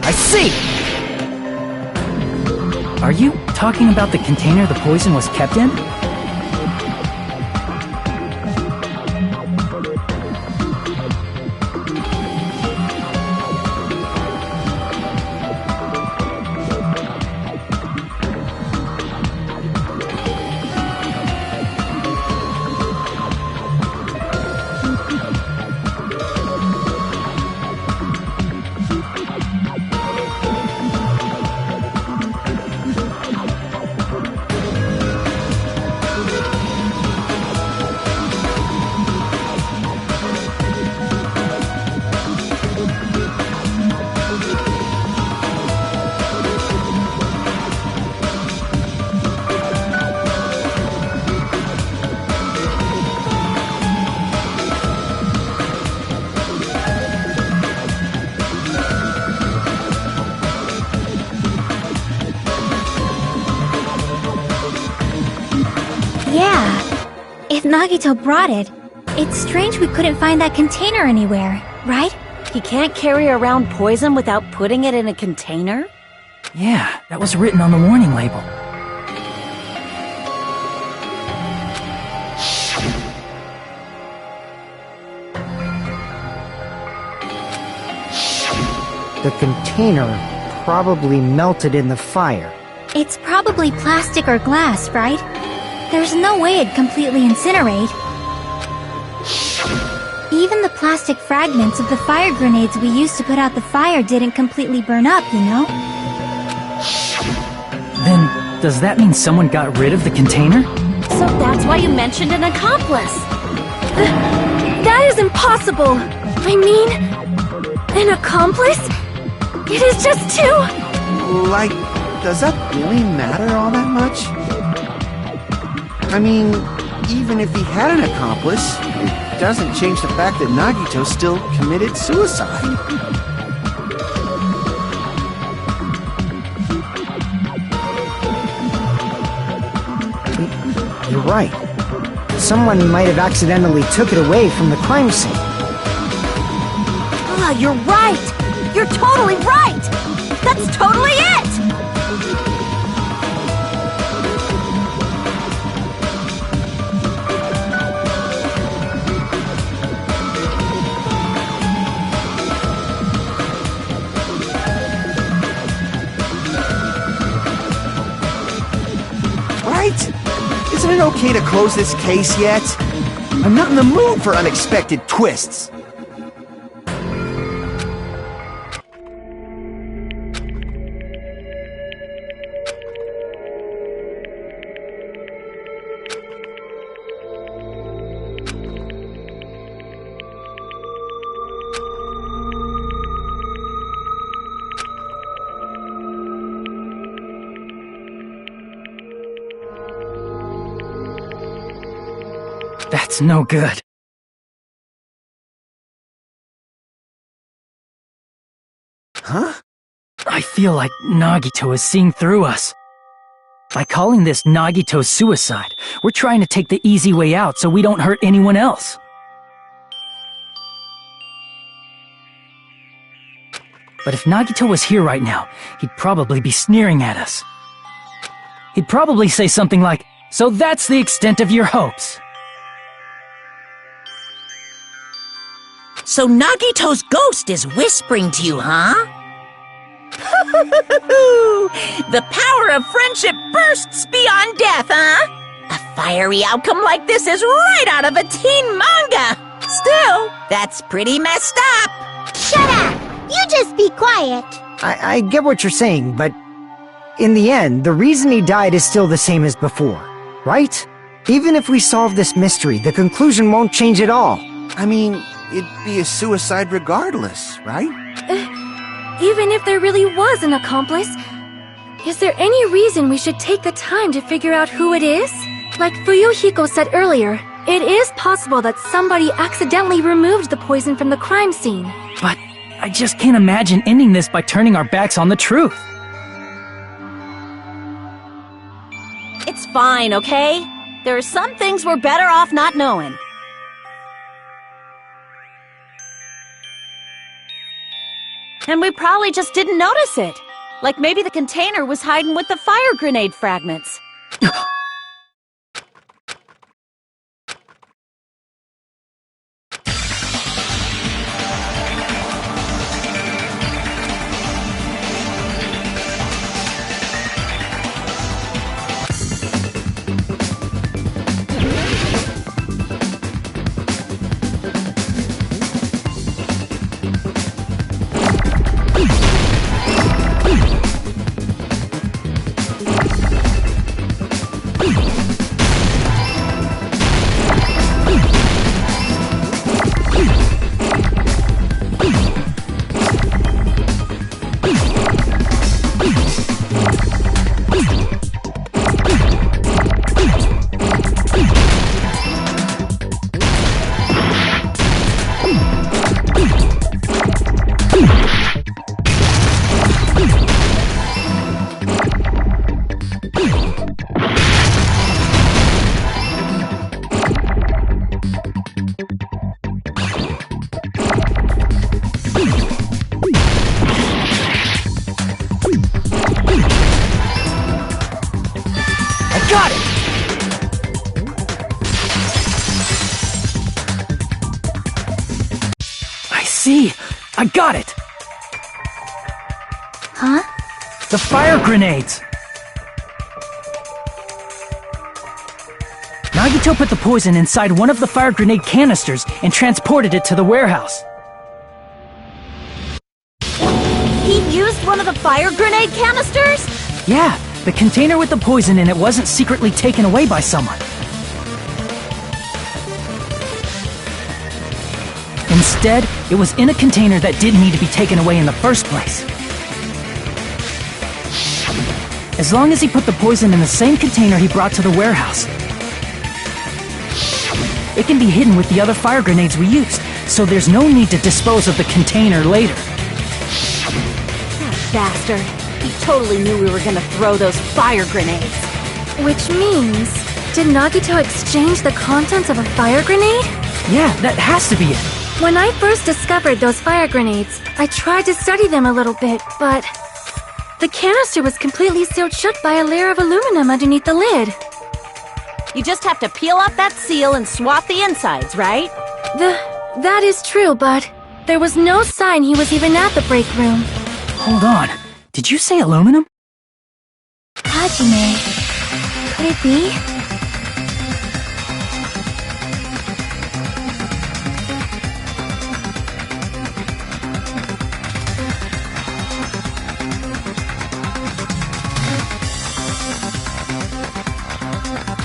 I see! Are you talking about the container the poison was kept in? Yeah, if Nagito brought it, it's strange we couldn't find that container anywhere, right? He can't carry around poison without putting it in a container? Yeah, that was written on the warning label. The container probably melted in the fire. It's probably plastic or glass, right? There's no way it'd completely incinerate. Even the plastic fragments of the fire grenades we used to put out the fire didn't completely burn up, you know? Then, does that mean someone got rid of the container? So that's why you mentioned an accomplice! That is impossible! I mean, an accomplice? It is just two! Like, does that really matter all that much? I mean, even if he had an accomplice, it doesn't change the fact that Nagito still committed suicide. You're right. Someone might have accidentally took it away from the crime scene. Yeah, you're right! You're totally right! That's totally it! Right? Isn't it okay to close this case yet? I'm not in the mood for unexpected twists. That's no good. Huh? I feel like Nagito is seeing through us. By calling this Nagito's suicide, we're trying to take the easy way out so we don't hurt anyone else. But if Nagito was here right now, he'd probably be sneering at us. He'd probably say something like, "So that's the extent of your hopes." So Nagito's ghost is whispering to you, huh? The power of friendship bursts beyond death, huh? A fiery outcome like this is right out of a teen manga! Still, that's pretty messed up! Shut up! You just be quiet. I get what you're saying, but in the end, the reason he died is still the same as before, right? Even if we solve this mystery, the conclusion won't change at all. I mean, it'd be a suicide regardless, right? Even if there really was an accomplice, is there any reason we should take the time to figure out who it is? Like Fuyuhiko said earlier, it is possible that somebody accidentally removed the poison from the crime scene. But I just can't imagine ending this by turning our backs on the truth. It's fine, okay? There are some things we're better off not knowing. And we probably just didn't notice it. Like maybe the container was hiding with the fire grenade fragments. Got it! I see! I got it! Huh? The fire grenades! Nagito put the poison inside one of the fire grenade canisters and transported it to the warehouse. He used one of the fire grenade canisters? Yeah, the container with the poison in it wasn't secretly taken away by someone. Instead, it was in a container that didn't need to be taken away in the first place. As long as he put the poison in the same container he brought to the warehouse, it can be hidden with the other fire grenades we used, so there's no need to dispose of the container later. That bastard. He totally knew we were gonna throw those fire grenades. Which means, did Nagito exchange the contents of a fire grenade? Yeah, that has to be it. When I first discovered those fire grenades, I tried to study them a little bit, but the canister was completely sealed shut by a layer of aluminum underneath the lid. You just have to peel off that seal and swap the insides, right? That is true, but there was no sign he was even at the break room. Hold on. Did you say aluminum? Hajime. Could it be?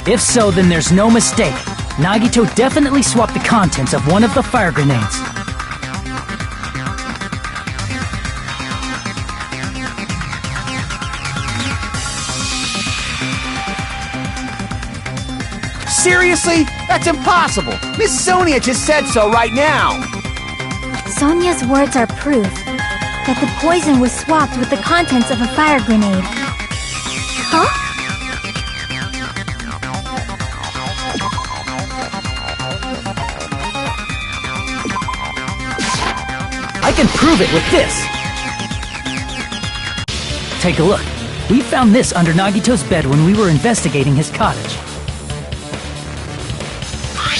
If so, then there's no mistake. Nagito definitely swapped the contents of one of the fire grenades. Seriously? That's impossible! Miss Sonia just said so right now! Sonia's words are proof that the poison was swapped with the contents of a fire grenade. Huh? I can prove it with this! Take a look. We found this under Nagito's bed when we were investigating his cottage.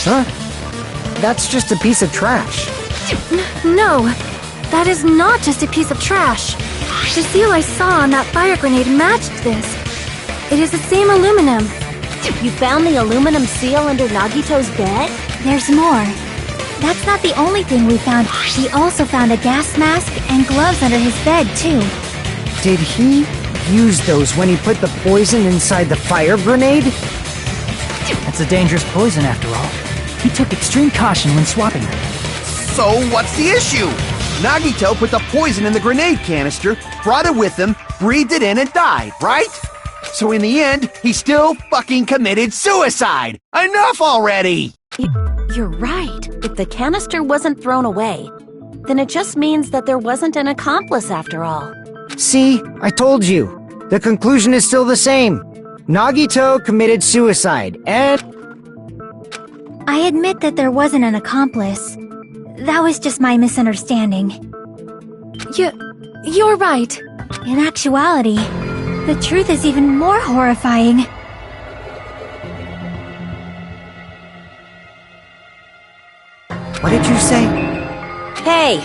Huh? That's just a piece of trash. No, that is not just a piece of trash. The seal I saw on that fire grenade matched this. It is the same aluminum. You found the aluminum seal under Nagito's bed? There's more. That's not the only thing we found. We also found a gas mask and gloves under his bed, too. Did he use those when he put the poison inside the fire grenade? That's a dangerous poison after all. He took extreme caution when swapping them. So what's the issue? Nagito put the poison in the grenade canister, brought it with him, breathed it in and died, right? So in the end, he still fucking committed suicide! Enough already! You're right. If the canister wasn't thrown away, then it just means that there wasn't an accomplice after all. See, I told you. The conclusion is still the same. Nagito committed suicide, and... I admit that there wasn't an accomplice. That was just my misunderstanding. You're right. In actuality, the truth is even more horrifying. What did you say? Hey,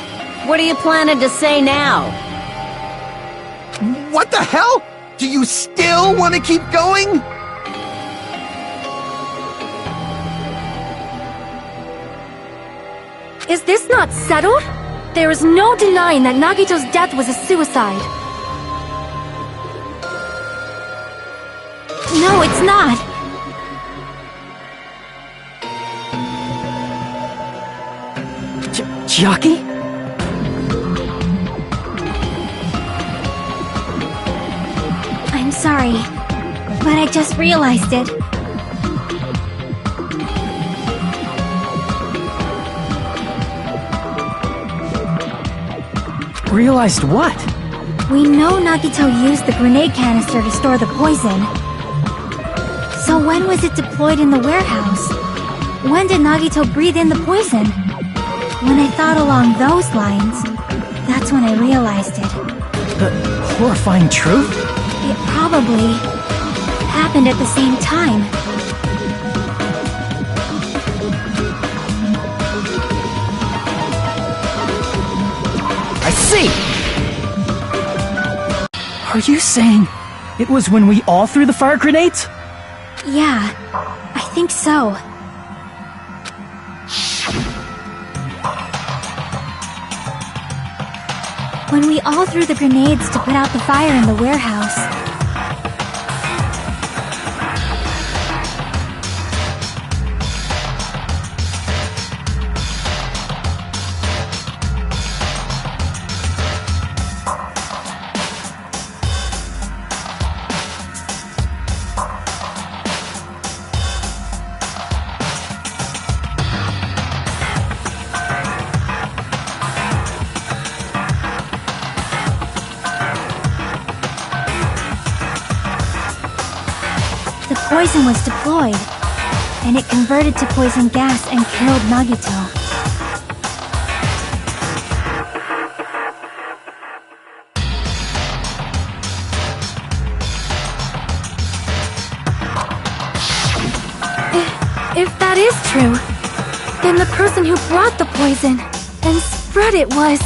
what are you planning to say now? What the hell? Do you still want to keep going? Is this not settled? There is no denying that Nagito's death was a suicide. No, it's not. Chiaki? I'm sorry, but I just realized it. Realized what? We know Nagito used the grenade canister to store the poison. So when was it deployed in the warehouse? When did Nagito breathe in the poison? When I thought along those lines, that's when I realized it. The horrifying truth? It probably happened at the same time. I see! Are you saying it was when we all threw the fire grenades? Yeah, I think so. When we all threw the grenades to put out the fire in the warehouse. The poison was deployed, and it converted to poison gas and killed Nagito. is true, then the person who brought the poison and spread it was...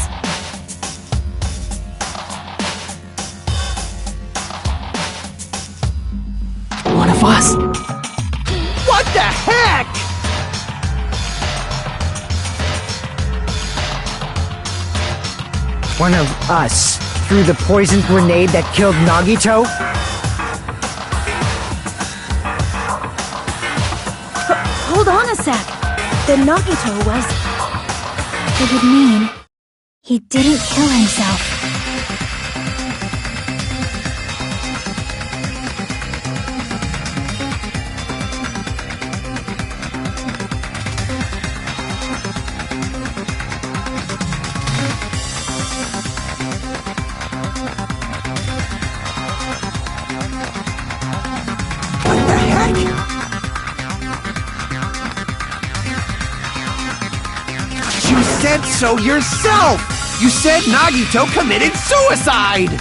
One of us. What the heck? One of us threw the poison grenade that killed Nagito? Hold on a sec. Then Nagito was... It would mean he didn't kill himself. What the heck? You said so yourself! You said Nagito committed suicide!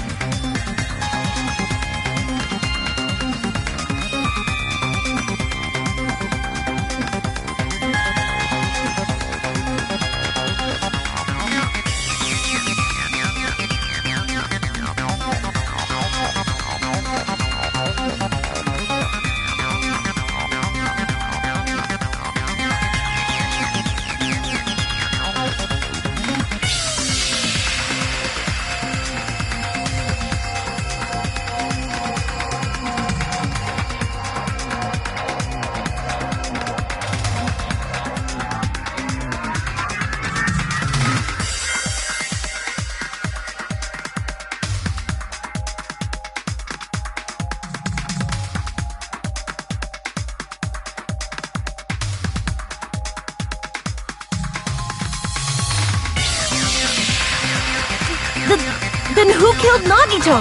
Then who killed Nagito?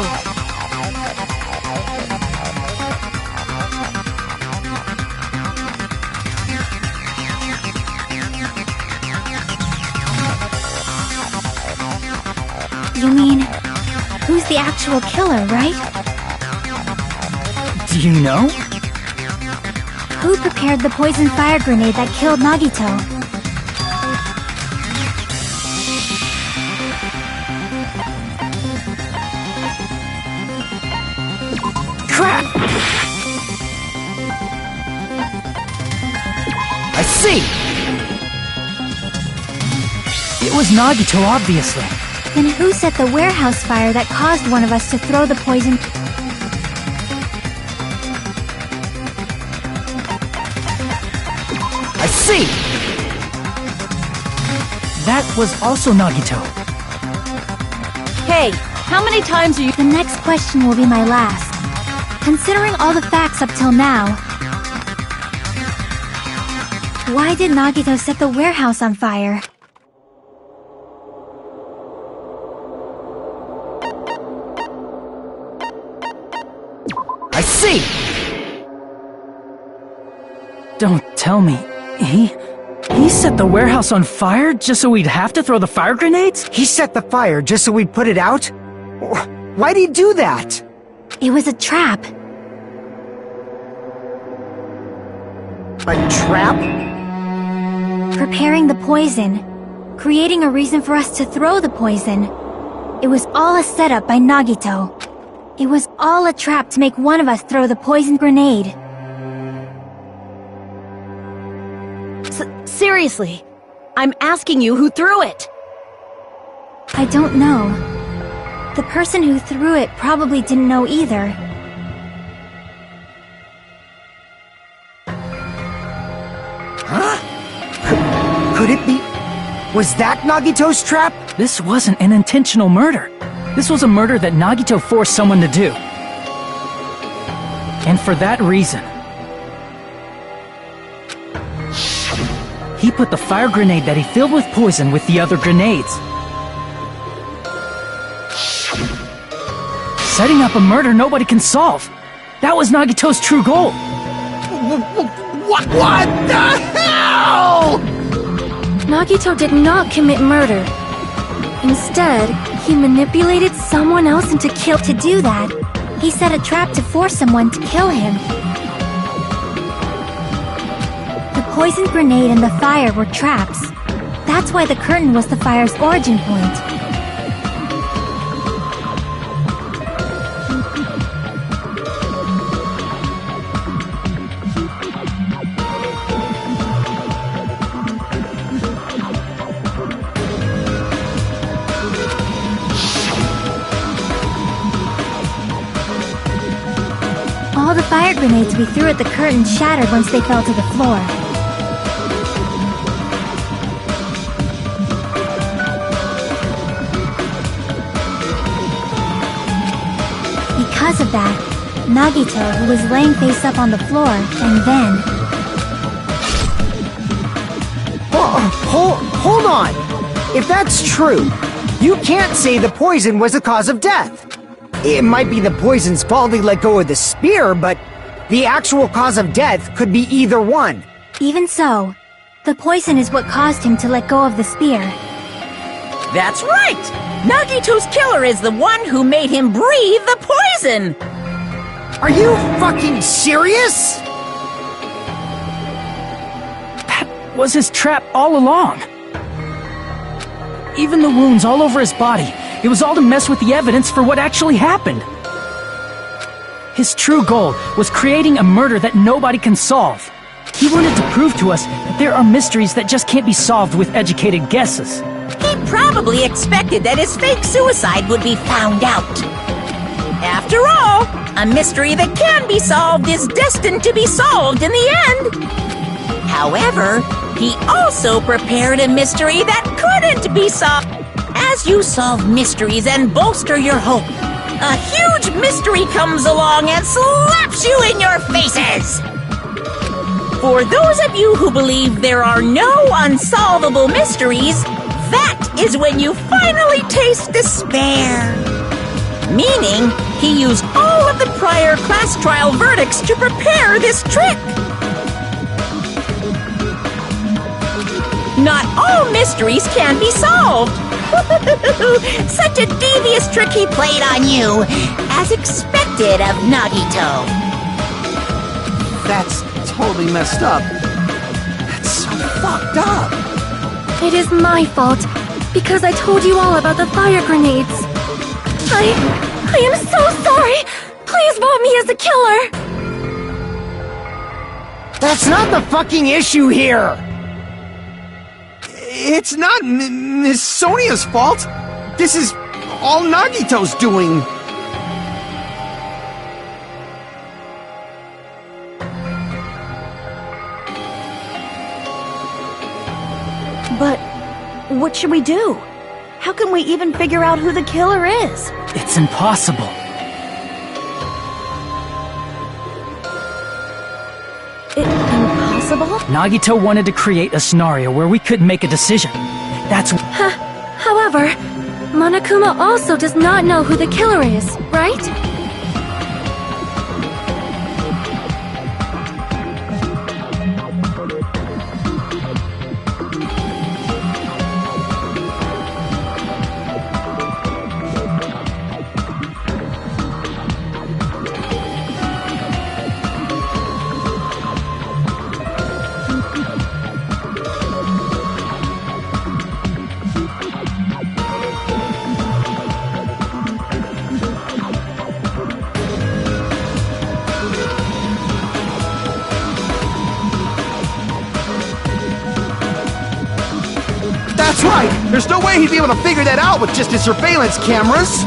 You mean, who's the actual killer, right? Do you know? Who prepared the poison fire grenade that killed Nagito? Crap! I see! It was Nagito, obviously. Then who set the warehouse fire that caused one of us to throw the poison? I see! That was also Nagito. Hey, how many times are you... The next question will be my last. Considering all the facts up till now, why did Nagito set the warehouse on fire? I see! Don't tell me. He set the warehouse on fire just so we'd have to throw the fire grenades? He set the fire just so we'd put it out? Why'd he do that? It was a trap. A trap? Preparing the poison. Creating a reason for us to throw the poison. It was all a setup by Nagito. It was all a trap to make one of us throw the poison grenade. Seriously, I'm asking you who threw it. I don't know. The person who threw it probably didn't know either. Could it be? Was that Nagito's trap? This wasn't an intentional murder. This was a murder that Nagito forced someone to do. And for that reason, he put the fire grenade that he filled with poison with the other grenades. Setting up a murder nobody can solve. That was Nagito's true goal. What the hell? Nagito did not commit murder. Instead, he manipulated someone else into kill. To do that, he set a trap to force someone to kill him. The poison grenade and the fire were traps. That's why the curtain was the fire's origin point. All the fire grenades we threw at the curtain shattered once they fell to the floor. Because of that, Nagito, who was laying face up on the floor, and then... Hold on! If that's true, you can't say the poison was the cause of death. It might be the poison's fault he let go of the spear, but the actual cause of death could be either one. Even so, the poison is what caused him to let go of the spear. That's right! Nagito's killer is the one who made him breathe the poison! Are you fucking serious? That was his trap all along. Even the wounds all over his body, it was all to mess with the evidence for what actually happened. His true goal was creating a murder that nobody can solve. He wanted to prove to us that there are mysteries that just can't be solved with educated guesses. He probably expected that his fake suicide would be found out. After all, a mystery that can be solved is destined to be solved in the end. However, he also prepared a mystery that couldn't be solved. As you solve mysteries and bolster your hope, a huge mystery comes along and slaps you in your faces! For those of you who believe there are no unsolvable mysteries, that is when you finally taste despair. Meaning, he used all of the prior class trial verdicts to prepare this trick. Not all mysteries can be solved. Such a devious trick he played on you, as expected of Nagito. That's totally messed up. That's so fucked up. It is my fault, because I told you all about the fire grenades. I am so sorry! Please vote me as the killer! That's not the fucking issue here! It's not Miss Sonia's fault. This is all Nagito's doing. But what should we do? How can we even figure out who the killer is? It's impossible. Impossible? Nagito wanted to create a scenario where we could make a decision. That's... However, Monokuma also does not know who the killer is, right? That's right! There's no way he'd be able to figure that out with just his surveillance cameras!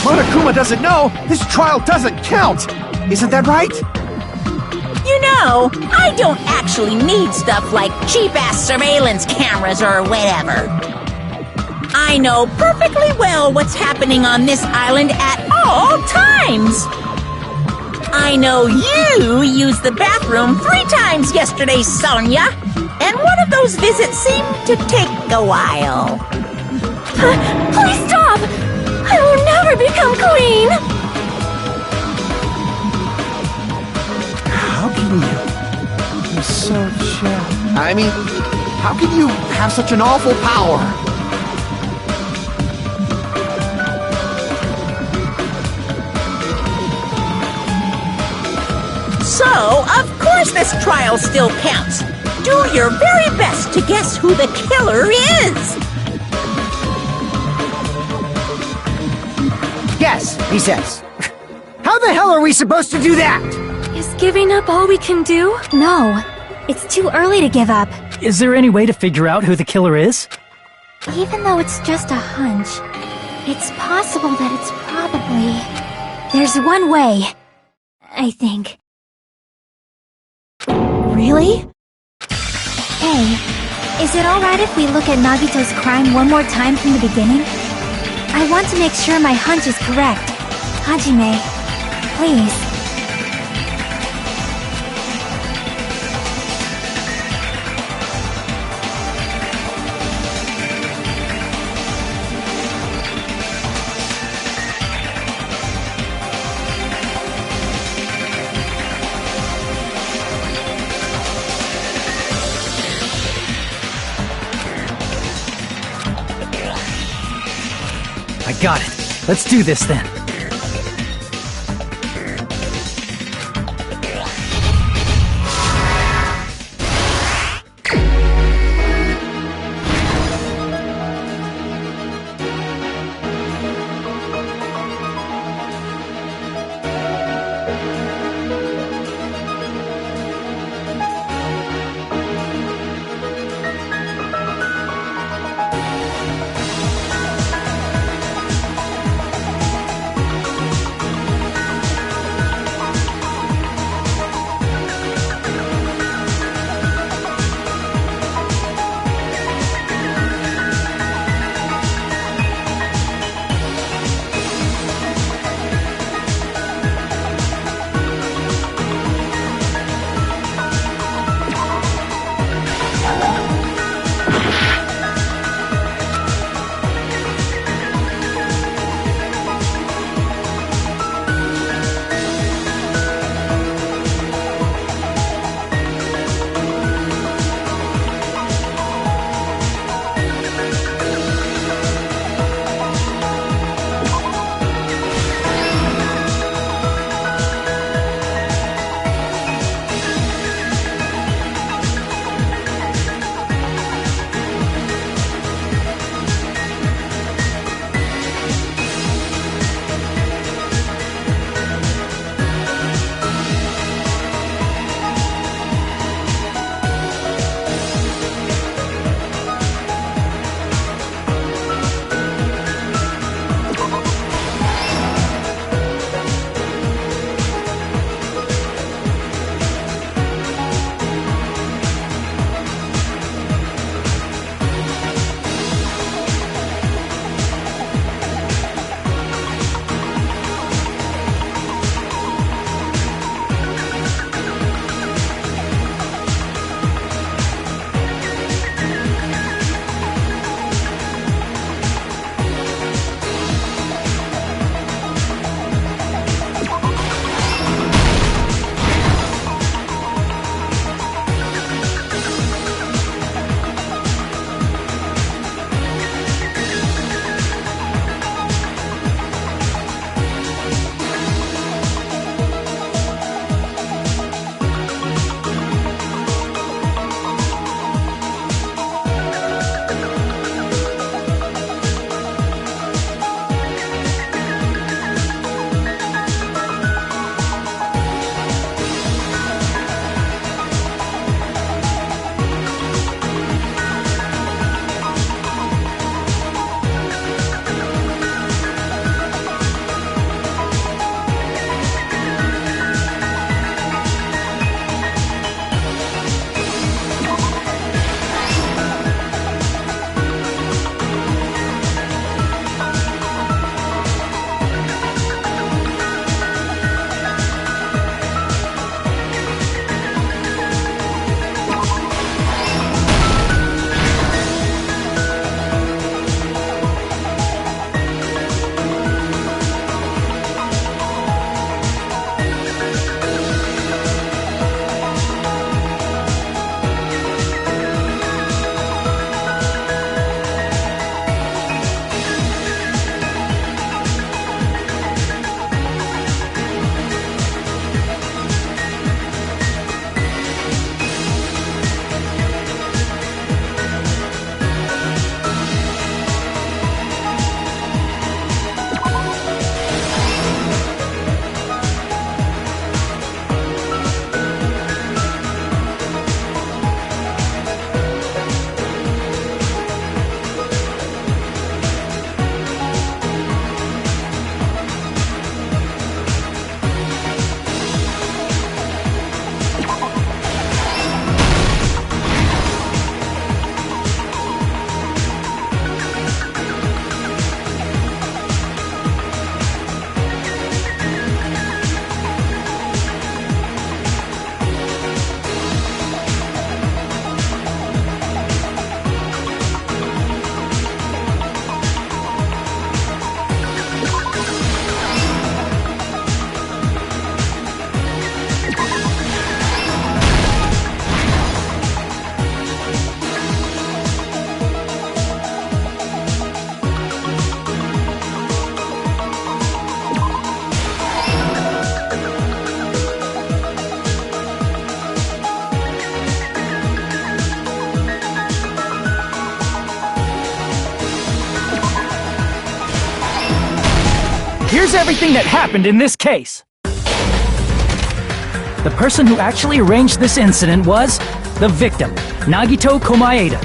Monokuma doesn't know, this trial doesn't count! Isn't that right? You know, I don't actually need stuff like cheap-ass surveillance cameras or whatever. I know perfectly well what's happening on this island at all times. I know you used the bathroom 3 times yesterday, Sonia, and one of those visits seemed to take a while. Please stop! I will never become queen! How can you? You're so chill. I mean, how can you have such an awful power? So, of course this trial still counts. Do your very best to guess who the killer is. Guess, he says. How the hell are we supposed to do that? Is giving up all we can do? No, it's too early to give up. Is there any way to figure out who the killer is? Even though it's just a hunch, it's possible that it's probably... There's one way, I think. Really? Hey, is it alright if we look at Nagito's crime one more time from the beginning? I want to make sure my hunch is correct. Hajime, please. I got it. Let's do this then. here's everything that happened in this case. The person who actually arranged this incident was the victim, Nagito Komaeda.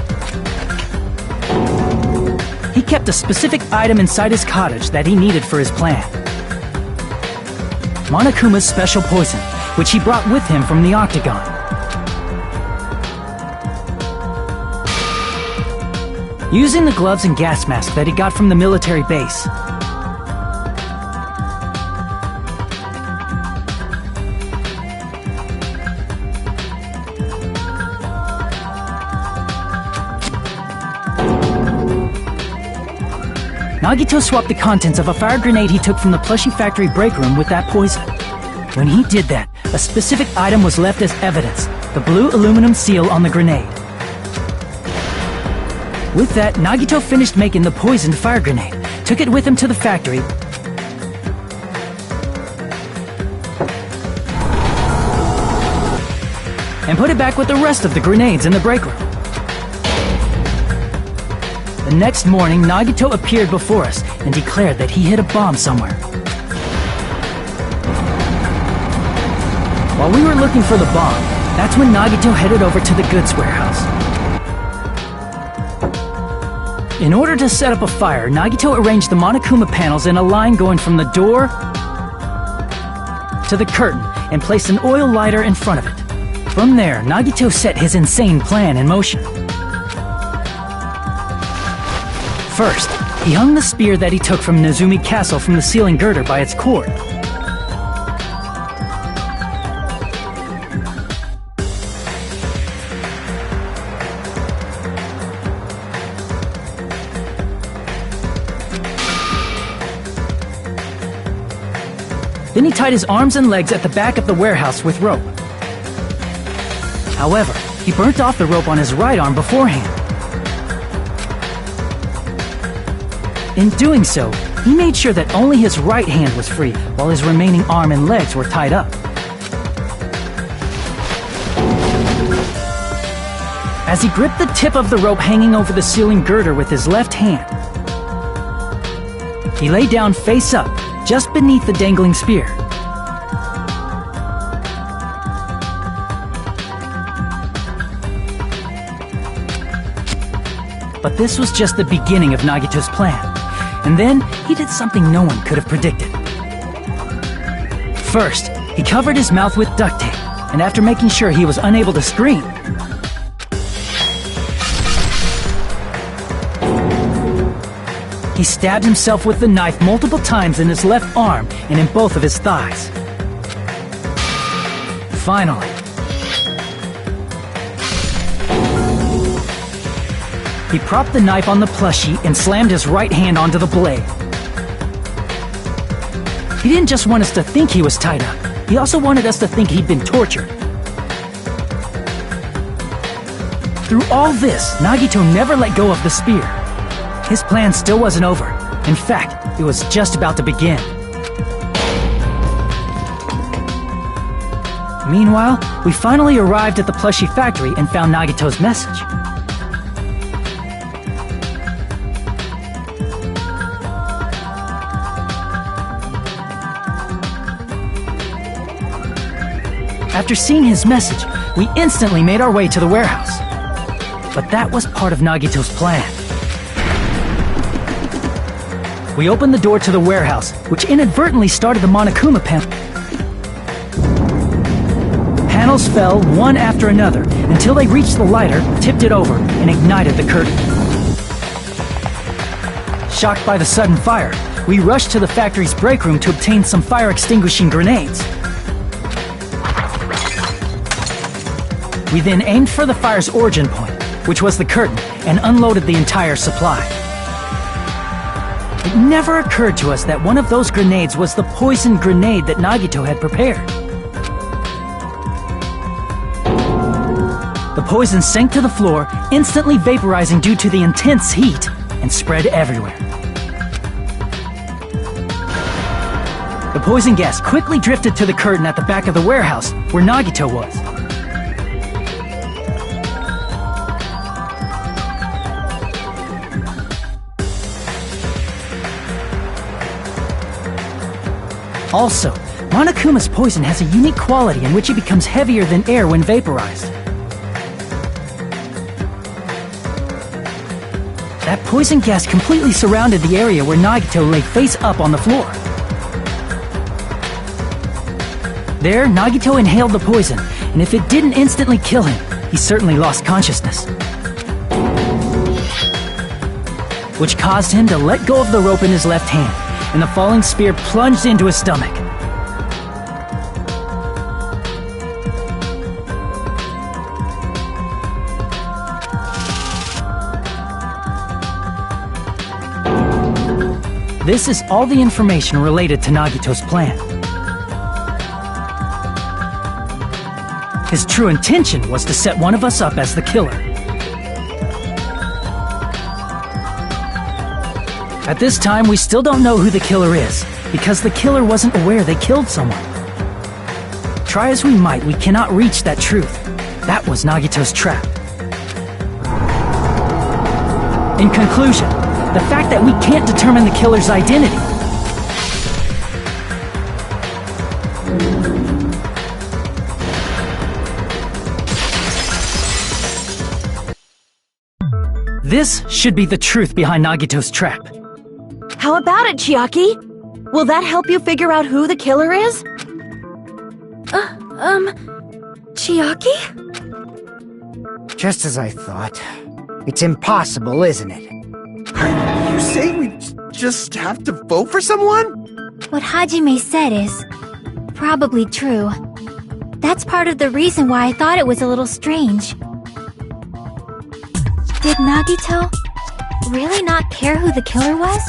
He kept a specific item inside his cottage that he needed for his plan. Monokuma's special poison, which he brought with him from the Octagon. Using the gloves and gas mask that he got from the military base, Nagito swapped the contents of a fire grenade he took from the plushie factory break room with that poison. When he did that, a specific item was left as evidence, the blue aluminum seal on the grenade. With that, Nagito finished making the poisoned fire grenade, took it with him to the factory, and put it back with the rest of the grenades in the break room. The next morning, Nagito appeared before us and declared that he hid a bomb somewhere. While we were looking for the bomb, that's when Nagito headed over to the goods warehouse. In order to set up a fire, Nagito arranged the Monokuma panels in a line going from the door to the curtain and placed an oil lighter in front of it. From there, Nagito set his insane plan in motion. First, he hung the spear that he took from Nezumi Castle from the ceiling girder by its cord. Then he tied his arms and legs at the back of the warehouse with rope. However, he burnt off the rope on his right arm beforehand. In doing so, he made sure that only his right hand was free, while his remaining arm and legs were tied up. As he gripped the tip of the rope hanging over the ceiling girder with his left hand, he lay down face up, just beneath the dangling spear. But this was just the beginning of Nagito's plan. And then, he did something no one could have predicted. First, he covered his mouth with duct tape, and after making sure he was unable to scream, he stabbed himself with the knife multiple times in his left arm and in both of his thighs. Finally, he propped the knife on the plushie and slammed his right hand onto the blade. He didn't just want us to think he was tied up, he also wanted us to think he'd been tortured. Through all this, Nagito never let go of the spear. His plan still wasn't over. In fact, it was just about to begin. Meanwhile, we finally arrived at the plushie factory and found Nagito's message. After seeing his message, we instantly made our way to the warehouse. But that was part of Nagito's plan. We opened the door to the warehouse, which inadvertently started the Monokuma panel. Panels fell one after another until they reached the lighter, tipped it over, and ignited the curtain. Shocked by the sudden fire, we rushed to the factory's break room to obtain some fire-extinguishing grenades. We then aimed for the fire's origin point, which was the curtain, and unloaded the entire supply. It never occurred to us that one of those grenades was the poison grenade that Nagito had prepared. The poison sank to the floor, instantly vaporizing due to the intense heat, and spread everywhere. The poison gas quickly drifted to the curtain at the back of the warehouse, where Nagito was. Also, Monokuma's poison has a unique quality in which it becomes heavier than air when vaporized. That poison gas completely surrounded the area where Nagito lay face up on the floor. There, Nagito inhaled the poison, and if it didn't instantly kill him, he certainly lost consciousness. Which caused him to let go of the rope in his left hand, and the falling spear plunged into his stomach. This is all the information related to Nagito's plan. His true intention was to set one of us up as the killer. At this time, we still don't know who the killer is, because the killer wasn't aware they killed someone. Try as we might, we cannot reach that truth. That was Nagito's trap. In conclusion, the fact that we can't determine the killer's identity. This should be the truth behind Nagito's trap. How about it, Chiaki? Will that help you figure out who the killer is? Chiaki? Just as I thought. It's impossible, isn't it? You say we just have to vote for someone? What Hajime said is probably true. That's part of the reason why I thought it was a little strange. Did Nagito really not care who the killer was?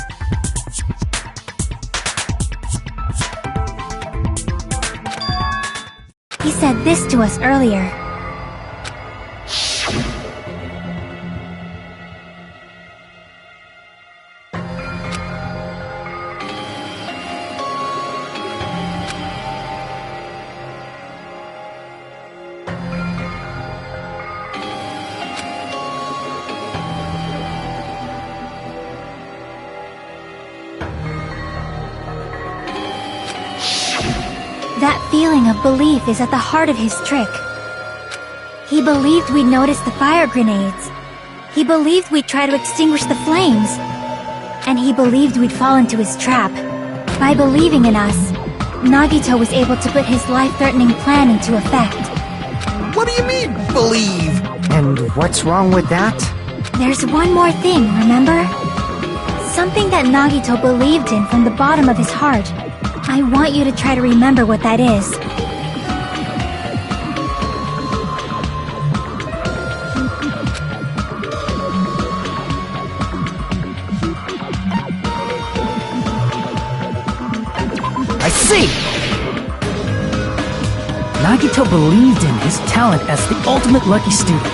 He said this to us earlier. That feeling of belief is at the heart of his trick. He believed we'd notice the fire grenades. He believed we'd try to extinguish the flames. And he believed we'd fall into his trap. By believing in us, Nagito was able to put his life-threatening plan into effect. What do you mean, believe? And what's wrong with that? There's one more thing, remember? Something that Nagito believed in from the bottom of his heart. I want you to try to remember what that is. I see! Nagito believed in his talent as the ultimate lucky student.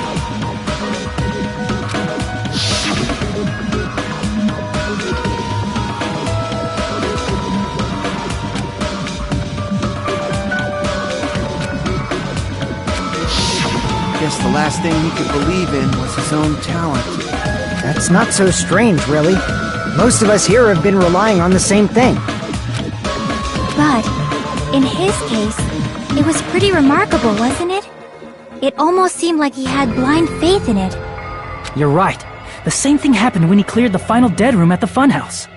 Guess the last thing he could believe in was his own talent. That's not so strange, really. Most of us here have been relying on the same thing. But, in his case, it was pretty remarkable, wasn't it? It almost seemed like he had blind faith in it. You're right. The same thing happened when he cleared the final dead room at the funhouse.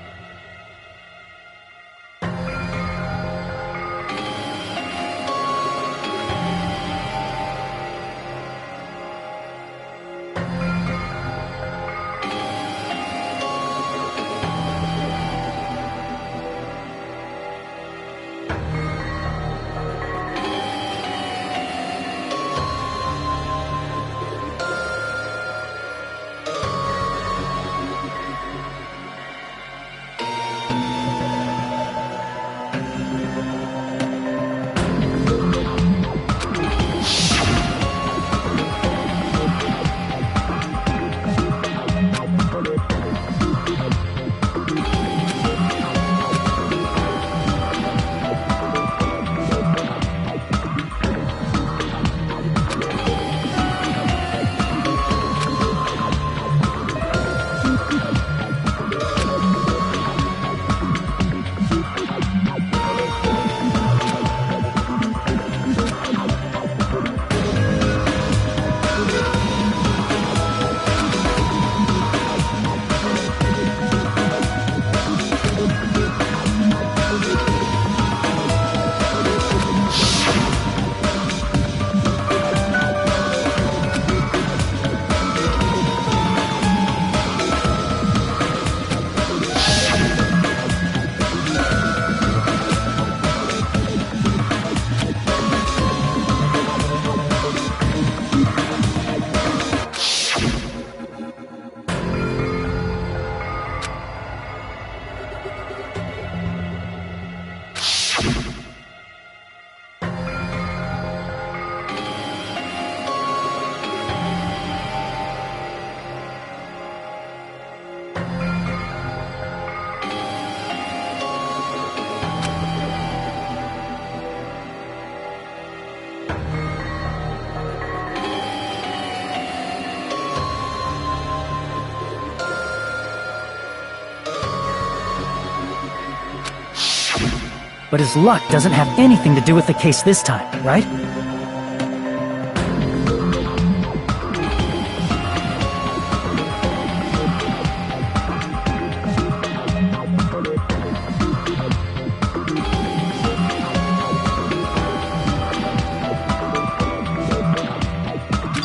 But his luck doesn't have anything to do with the case this time, right?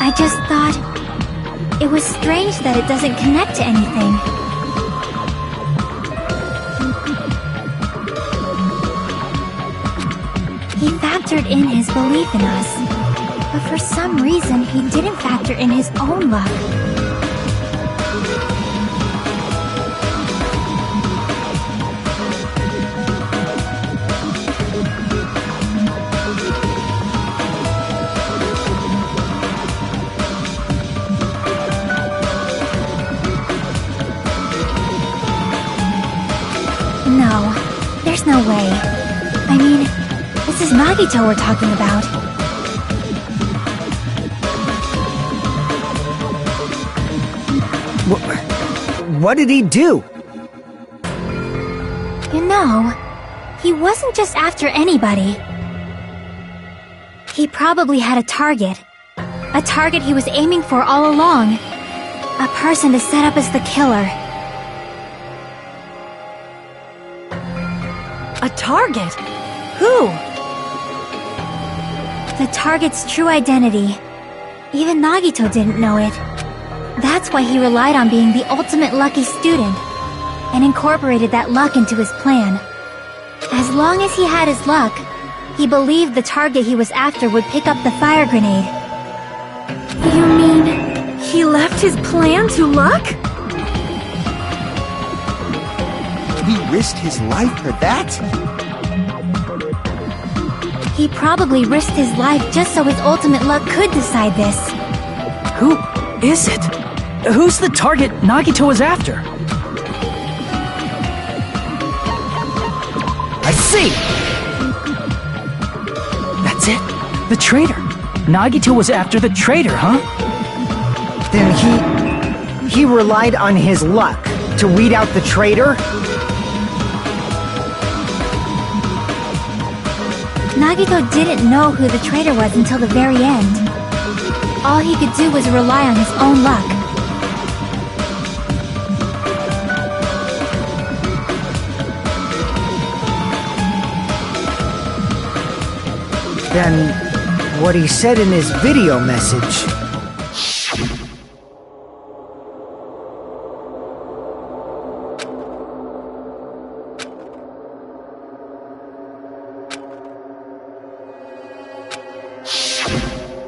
I just thought it was strange that it doesn't connect to anything. He factored in his belief in us, but for some reason he didn't factor in his own luck. No, there's no way. I mean, this is Nagito we're talking about. What did he do? You know, he wasn't just after anybody. He probably had a target. A target he was aiming for all along. A person to set up as the killer. A target? Who? The target's true identity. Even Nagito didn't know it. That's why he relied on being the ultimate lucky student, and incorporated that luck into his plan. As long as he had his luck, he believed the target he was after would pick up the fire grenade. You mean he left his plan to luck? He risked his life for that? He probably risked his life just so his ultimate luck could decide this. Who is it? Who's the target Nagito was after? I see! That's it. The traitor. Nagito was after the traitor, huh? Then he relied on his luck to weed out the traitor? Nagito didn't know who the traitor was until the very end. All he could do was rely on his own luck. Then what he said in his video message.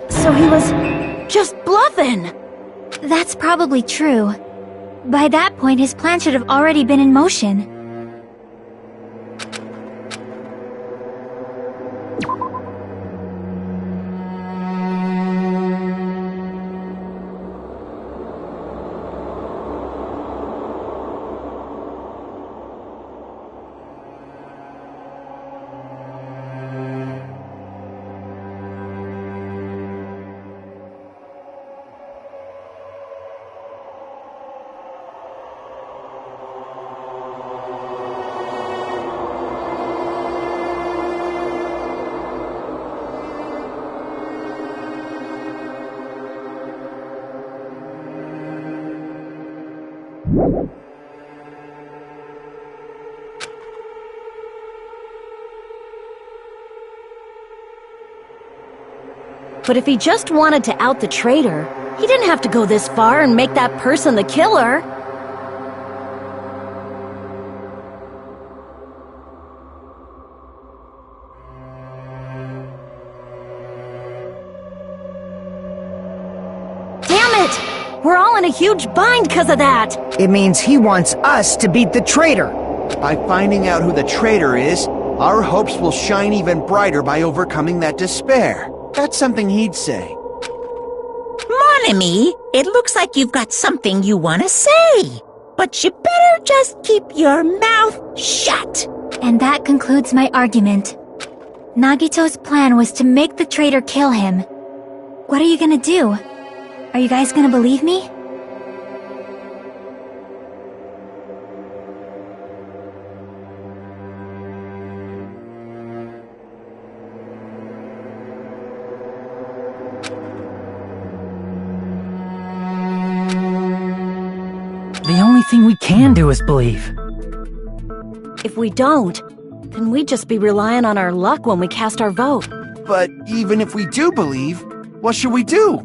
So he was just bluffing. That's probably true. By that point, his plan should have already been in motion. But if he just wanted to out the traitor, he didn't have to go this far and make that person the killer. Damn it! We're all in a huge bind because of that! It means he wants us to beat the traitor. By finding out who the traitor is, our hopes will shine even brighter by overcoming that despair. That's something he'd say. Mon ami, it looks like you've got something you want to say. But you better just keep your mouth shut. And that concludes my argument. Nagito's plan was to make the traitor kill him. What are you gonna do? Are you guys gonna believe me? The only thing we can do is believe. If we don't, then we'd just be relying on our luck when we cast our vote. But even if we do believe, what should we do?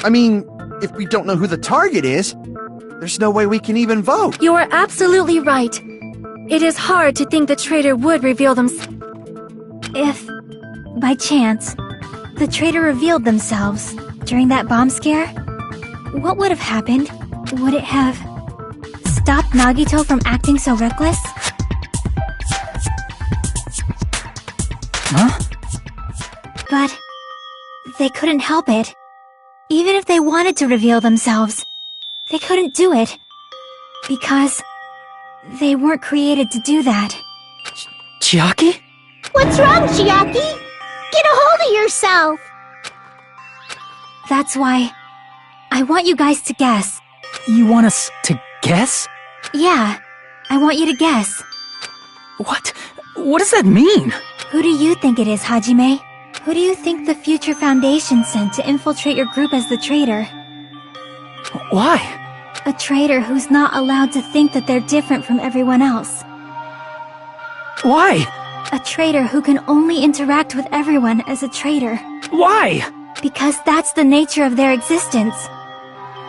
I mean, if we don't know who the target is, there's no way we can even vote. You are absolutely right. It is hard to think the traitor would reveal themselves. If, by chance, the traitor revealed themselves during that bomb scare, what would have happened? Would it have stopped Nagito from acting so reckless? Huh? But they couldn't help it. Even if they wanted to reveal themselves, they couldn't do it. Because they weren't created to do that. Chiaki? What's wrong, Chiaki? Get a hold of yourself! That's why I want you guys to guess. You want us to guess? Yeah, I want you to guess. What? What does that mean? Who do you think it is, Hajime? Who do you think the Future Foundation sent to infiltrate your group as the traitor? Why? A traitor who's not allowed to think that they're different from everyone else. Why? A traitor who can only interact with everyone as a traitor. Why? Because that's the nature of their existence.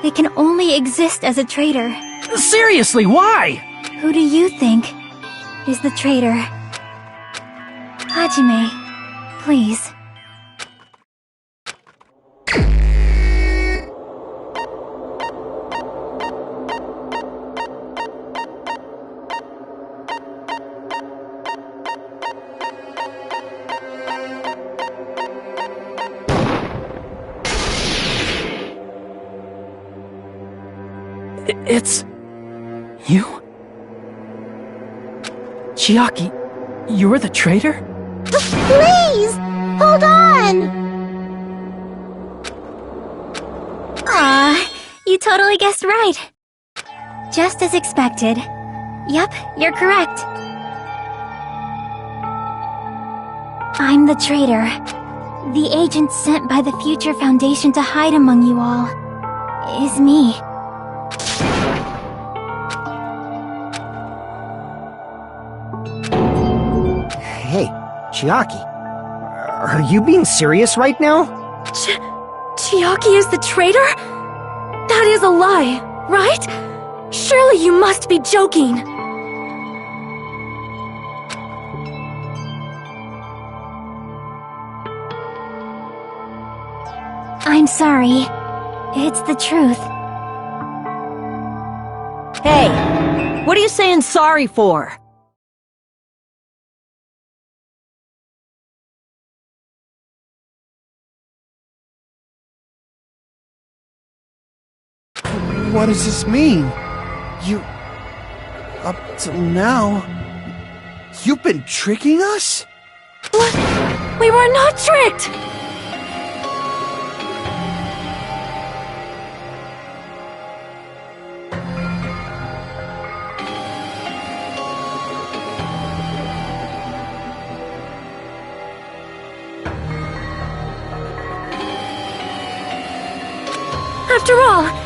They can only exist as a traitor. Seriously, why? Who do you think is the traitor? Hajime, please. It's... you? Chiaki, you're the traitor? Please! Hold on! Ah, you totally guessed right. Just as expected. Yep, you're correct. I'm the traitor. The agent sent by the Future Foundation to hide among you all is me. Hey, Chiaki. Are you being serious right now? Chiaki is the traitor? That is a lie, right? Surely you must be joking. I'm sorry. It's the truth. Hey, what are you saying sorry for? What does this mean? You... up till now... you've been tricking us? What? We were not tricked! After all,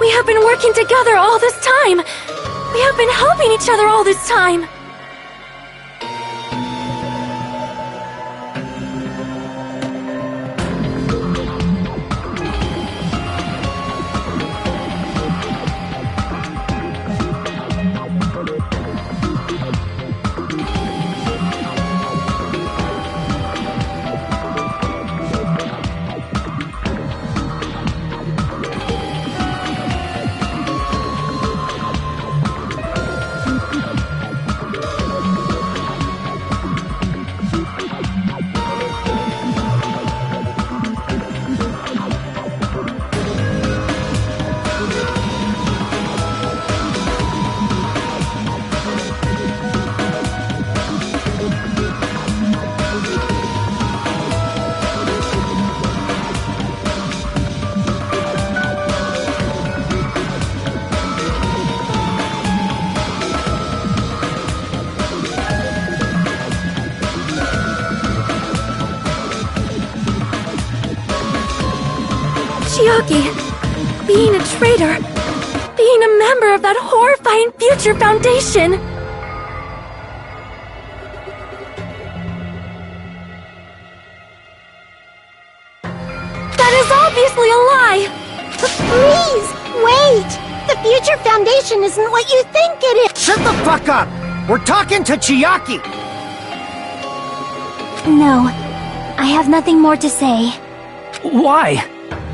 we have been working together all this time! We have been helping each other all this time! Chiaki, being a traitor, being a member of that horrifying Future Foundation. That is obviously a lie! Please, wait! The Future Foundation isn't what you think it is! Shut the fuck up! We're talking to Chiaki! No, I have nothing more to say. Why?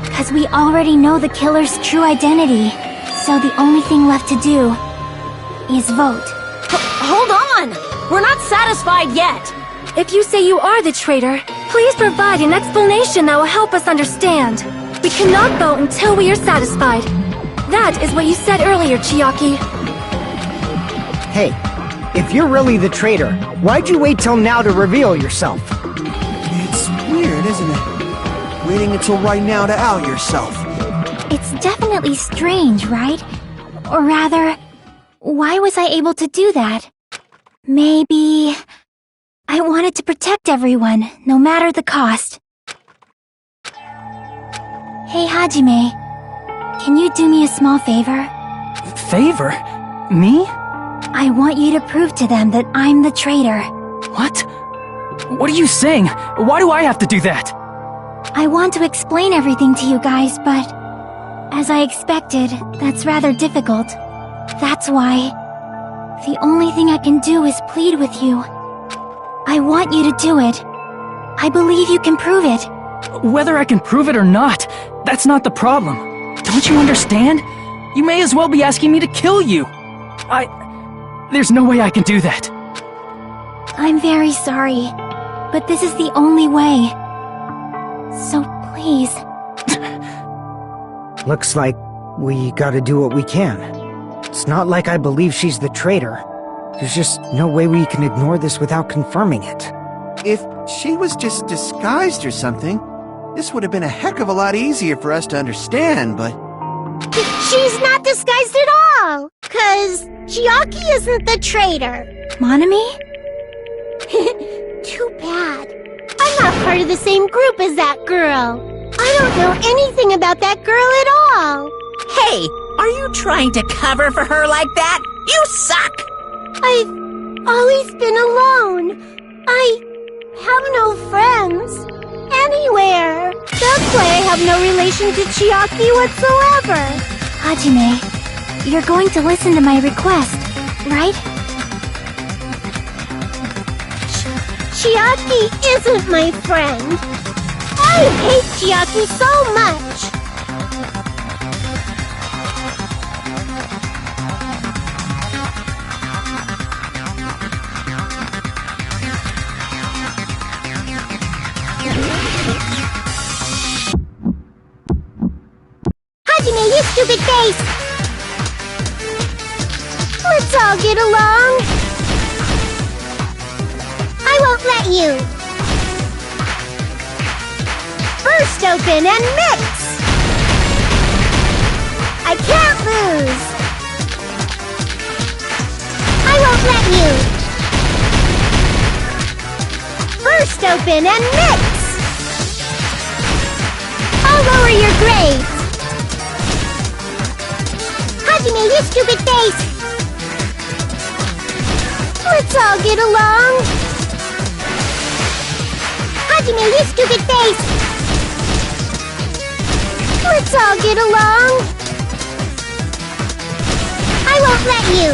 Because we already know the killer's true identity. So the only thing left to do is vote. Hold on! We're not satisfied yet! If you say you are the traitor, please provide an explanation that will help us understand. We cannot vote until we are satisfied. That is what you said earlier, Chiaki. Hey, if you're really the traitor, why'd you wait till now to reveal yourself? It's weird, isn't it? Waiting until right now to out yourself. It's definitely strange, right? Or rather, why was I able to do that? Maybe I wanted to protect everyone, no matter the cost. Hey, Hajime, can you do me a small favor? Favor? Me? I want you to prove to them that I'm the traitor. What? What are you saying? Why do I have to do that? I want to explain everything to you guys, but as I expected, that's rather difficult. That's why the only thing I can do is plead with you. I want you to do it. I believe you can prove it. Whether I can prove it or not, that's not the problem. Don't you understand? You may as well be asking me to kill you. There's no way I can do that. I'm very sorry, but this is the only way. So please. Looks like we gotta do what we can. It's not like I believe she's the traitor. There's just no way we can ignore this without confirming it. If she was just disguised or something, this would have been a heck of a lot easier for us to understand, but... She's not disguised at all! 'Cause Chiaki isn't the traitor! Monami? Too bad. I'm not part of the same group as that girl. I don't know anything about that girl at all. Hey, are you trying to cover for her like that? You suck! I've always been alone. I have no friends. Anywhere. That's why I have no relation to Chiaki whatsoever. Hajime, you're going to listen to my request, right? Chiaki isn't my friend. I hate Chiaki so much. Hajime, you stupid face! Let's all get along. I won't let you. First open and mix! I can't lose. I won't let you. First open and mix! I'll lower your grades. Hajime, you stupid face! Let's all get along. Hajime, you stupid face! Let's all get along. I won't let you.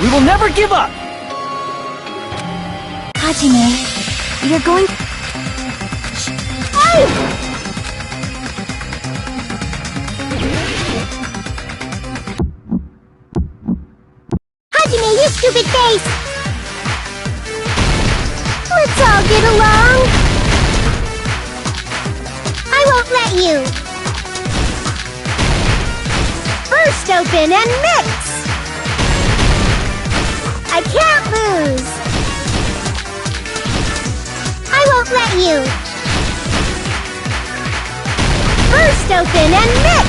We will never give up! Hajime, you're going... Hajime, you stupid face! Let's all get along. I won't let you. First open and mix! I can't lose. I won't let you. First open and mix!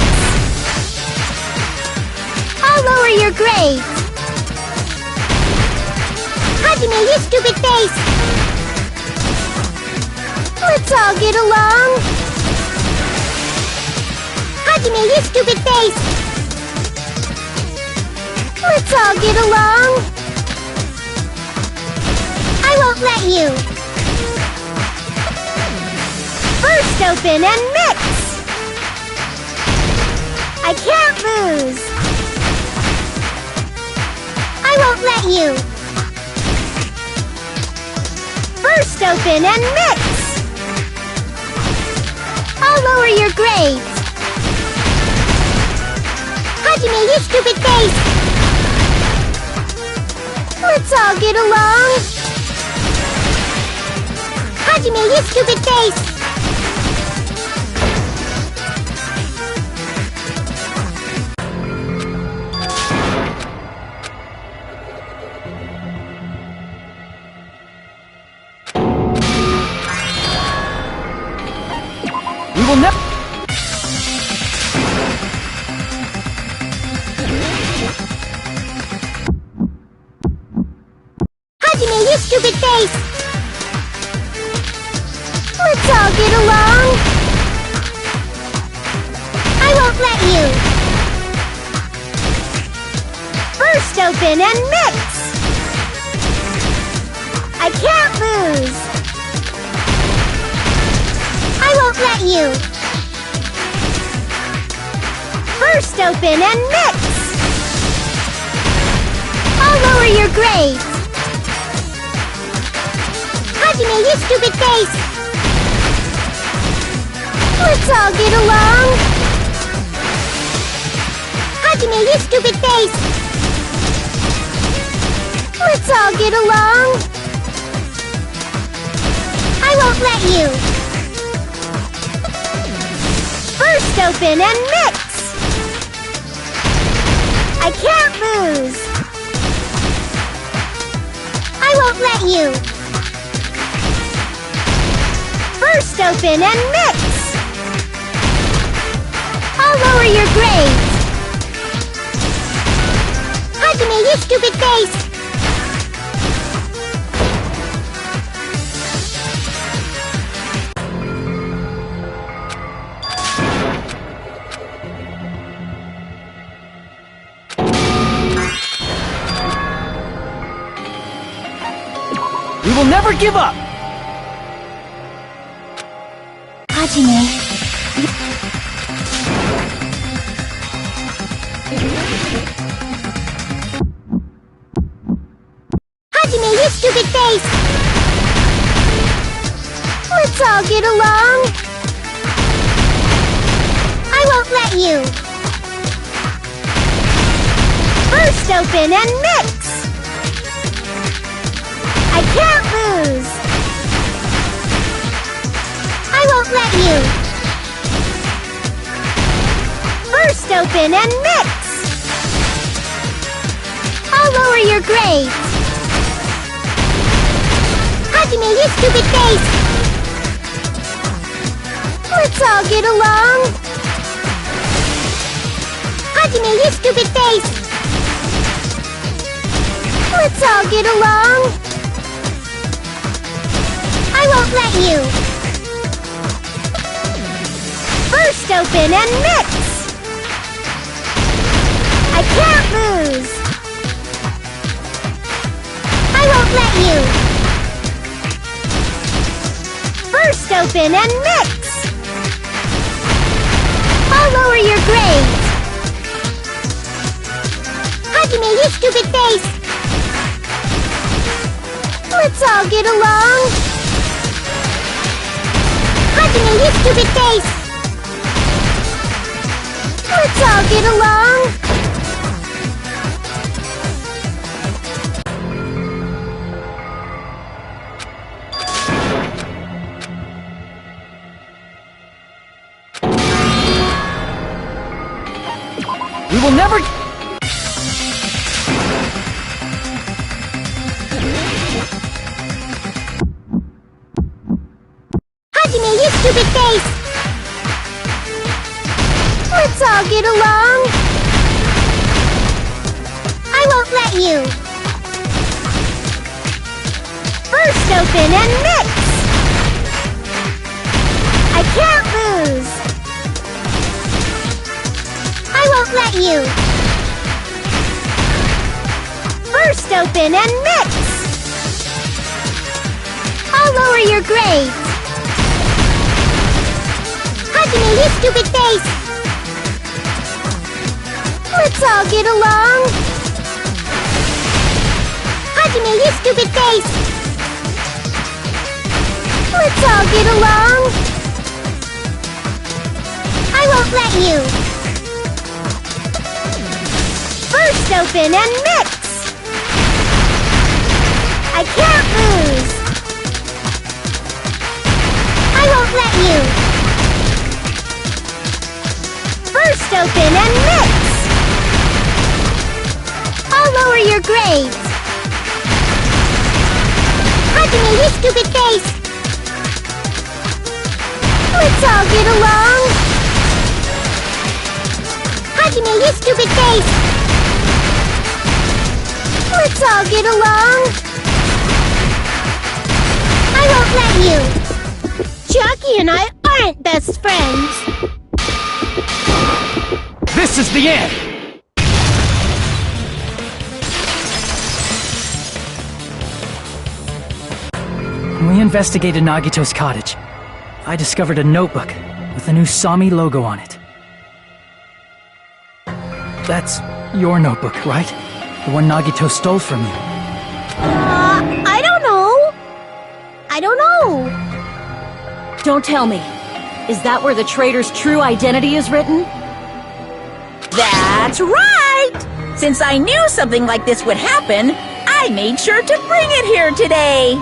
I'll I'll lower your grades. Hajime, you stupid face! Let's all get along. Hajime, you stupid face! Let's all get along. I won't let you. First open and mix. I can't lose. I won't let you. First open and mix. I'll lower your grades. Hajime, you stupid face! Let's all get along. Hajime, you stupid face! We will never... Hajime, you stupid face! Let's all get along. I won't let you. First open and mix. I can't lose. I won't let you. First open and mix. I'll lower your grades. Hajime, you stupid face! Let's all get along. Hajime, you stupid face! Let's all get along. I won't let you. First open and mix. I can't lose. I won't let you. First open and mix. I'll lower your grades. Hajime, you stupid face! We will never give up! Hajime, Hajime, you stupid face! Let's all get along. I won't let you. First open and mix. I can't lose. I won't let you. First open and mix. I'll lower your grades. Hajime, you stupid face! Let's all get along. Hajime, you stupid face! Let's all get along. I won't let you. First open and mix. I can't lose. I won't let you. First open and mix. I'll lower your grades. Hajime, you stupid face! Let's all get along. Hajime, you stupid face! Let's all get along. We will never... Hajime, you stupid face! Let's all get along. you. First open and mix. I can't lose. I won't let you. First open and mix. I'll lower your grades. Hajime, you stupid face. Let's all get along. Hajime, you stupid face. Let's all get along. I won't let you. First open and mix. I can't lose. I won't let you. First open and mix. I'll lower your grades. Hajime, you stupid face. Let's all get along. Hajime, you stupid face. Let's all get along. I won't let you. Chiaki and I aren't best friends. This is the end! When we investigated Nagito's cottage, I discovered a notebook with a new Sami logo on it. That's your notebook, right? The one Nagito stole from you. I don't know. I don't know. Don't tell me. Is that where the traitor's true identity is written? That's right! Since I knew something like this would happen, I made sure to bring it here today.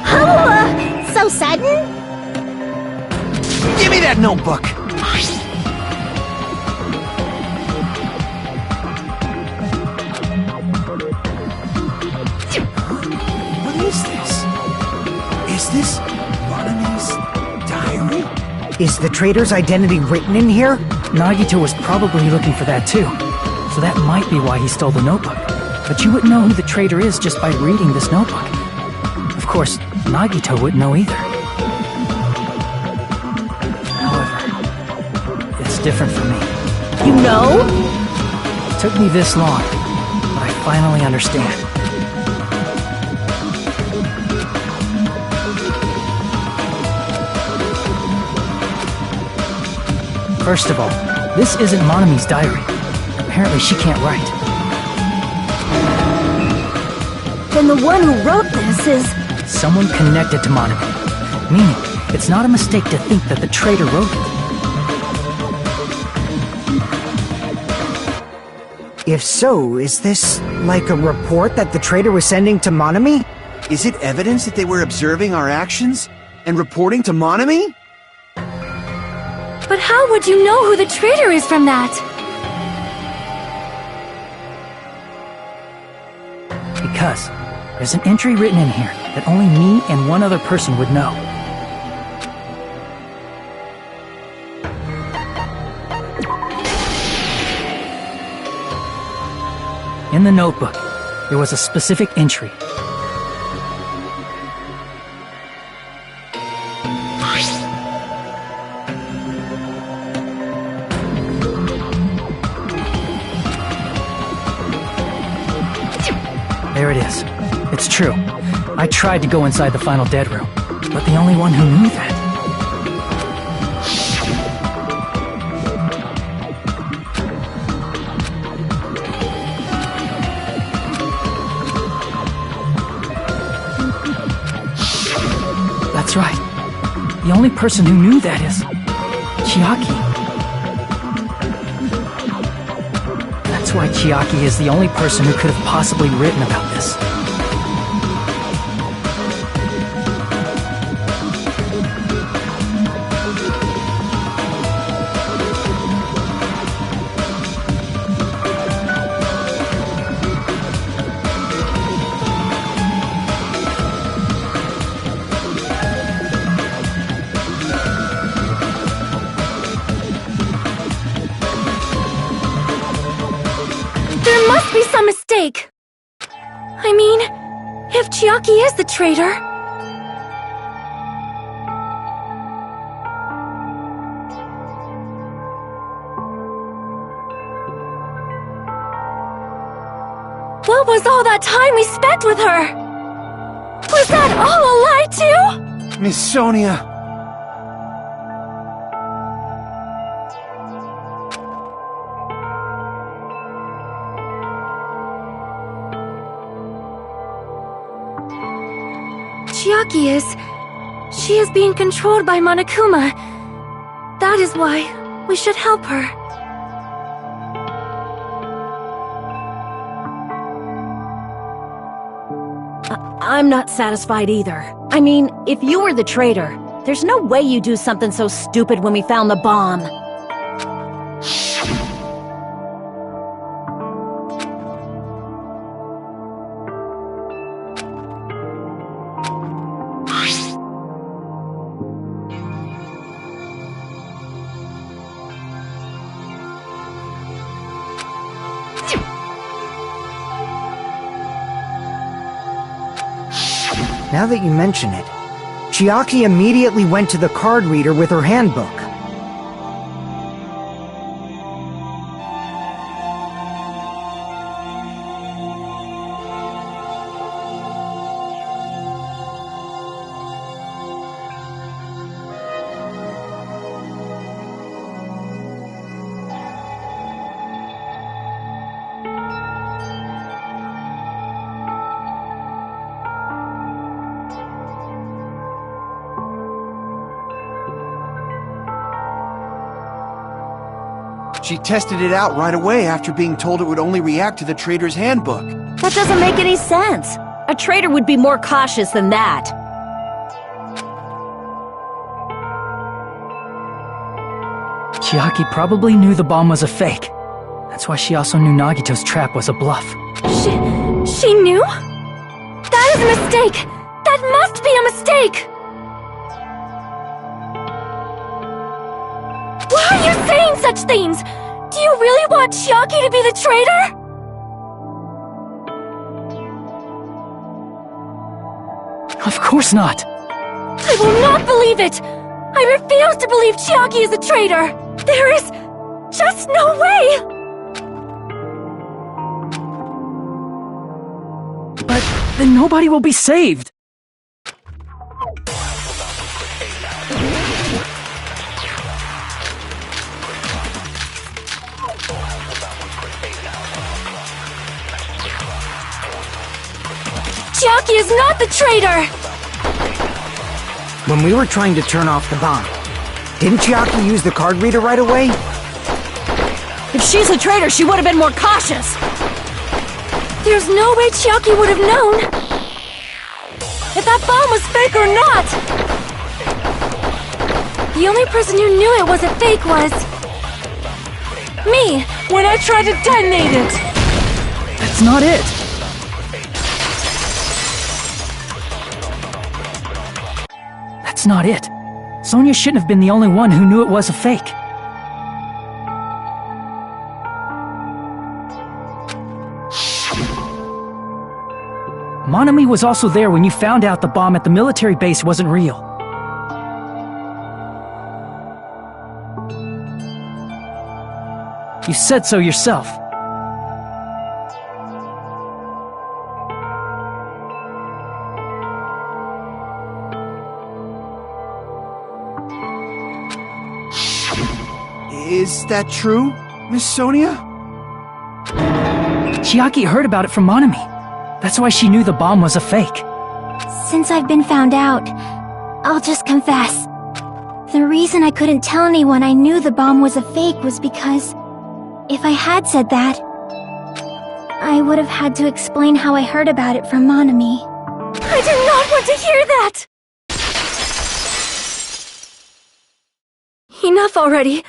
Oh, so sudden? Give me that notebook! What is this? Is this Monomi's diary? Is the traitor's identity written in here? Nagito was probably looking for that too, so that might be why he stole the notebook. But you wouldn't know who the traitor is just by reading this notebook. Of course, Nagito wouldn't know either. However, it's different for me. You know? It took me this long, but I finally understand. First of all, this isn't Monomi's diary. Apparently she can't write. Then the one who wrote this is... Someone connected to Monomi. Meaning, it's not a mistake to think that the traitor wrote it. If so, is this like a report that the traitor was sending to Monomi? Is it evidence that they were observing our actions and reporting to Monomi? But how would you know who the traitor is from that? Because there's an entry written in here that only me and one other person would know. In the notebook, there was a specific entry. There it is. It's true. I tried to go inside the final dead room, but the only one who knew that. That's right. The only person who knew that is... Chiaki. That's why Chiaki is the only person who could have possibly written about this. be some mistake. I mean, if Chiaki is the traitor... What was all that time we spent with her? Was that all a lie too? Miss Sonia. She is being controlled by Monokuma. That is why we should help her. I'm not satisfied either. I mean, if you were the traitor, there's no way you'd do something so stupid when we found the bomb. Now that you mention it, Chiaki immediately went to the card reader with her handbook. She tested it out right away after being told it would only react to the traitor's handbook. That doesn't make any sense. A traitor would be more cautious than that. Chiaki probably knew the bomb was a fake. That's why she also knew Nagito's trap was a bluff. She knew? That is a mistake! That must be a mistake! Why are you saying such things? Do you really want Chiaki to be the traitor? Of course not. I will not believe it! I refuse to believe Chiaki is a traitor! There is just no way! But then nobody will be saved. Chiaki is not the traitor! When we were trying to turn off the bomb, didn't Chiaki use the card reader right away? If she's a traitor, she would have been more cautious. There's no way Chiaki would have known if that bomb was fake or not! The only person who knew it was a fake was... me, when I tried to detonate it! That's not it. That's not it. Sonia shouldn't have been the only one who knew it was a fake. Monami was also there when you found out the bomb at the military base wasn't real. You said so yourself. Is that true, Miss Sonia? Chiaki heard about it from Monami. That's why she knew the bomb was a fake. Since I've been found out, I'll just confess. The reason I couldn't tell anyone I knew the bomb was a fake was because if I had said that, I would have had to explain how I heard about it from Monami. I do not want to hear that! Enough already.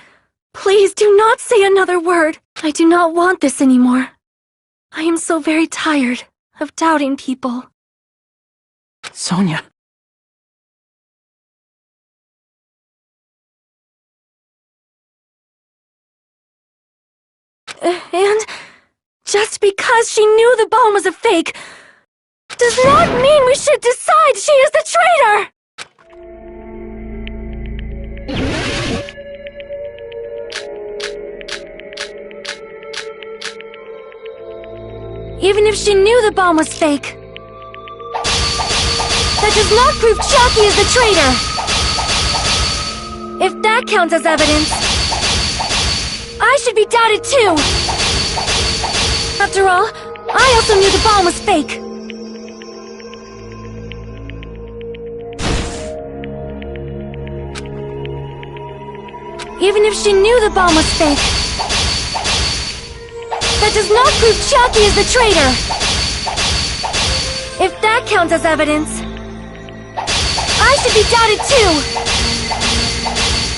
Please do not say another word. I do not want this anymore. I am so very tired of doubting people. Sonia. And Just because she knew the bomb was a fake does not mean we should decide she is the traitor! Even if she knew the bomb was fake, that does not prove Chiaki is the traitor! If that counts as evidence, I should be doubted too! After all, I also knew the bomb was fake! Even if she knew the bomb was fake, that does not prove Chiaki is the traitor! If that counts as evidence, I should be doubted too!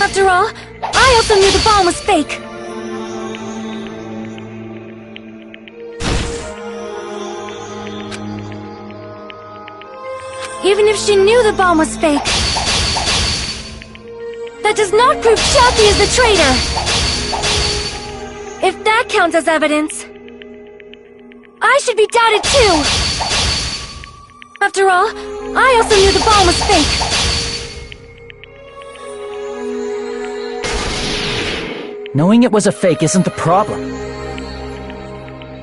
After all, I also knew the bomb was fake! Even if she knew the bomb was fake, that does not prove Chiaki is the traitor! If that counts as evidence, I should be doubted too! After all, I also knew the bomb was fake! Knowing it was a fake isn't the problem.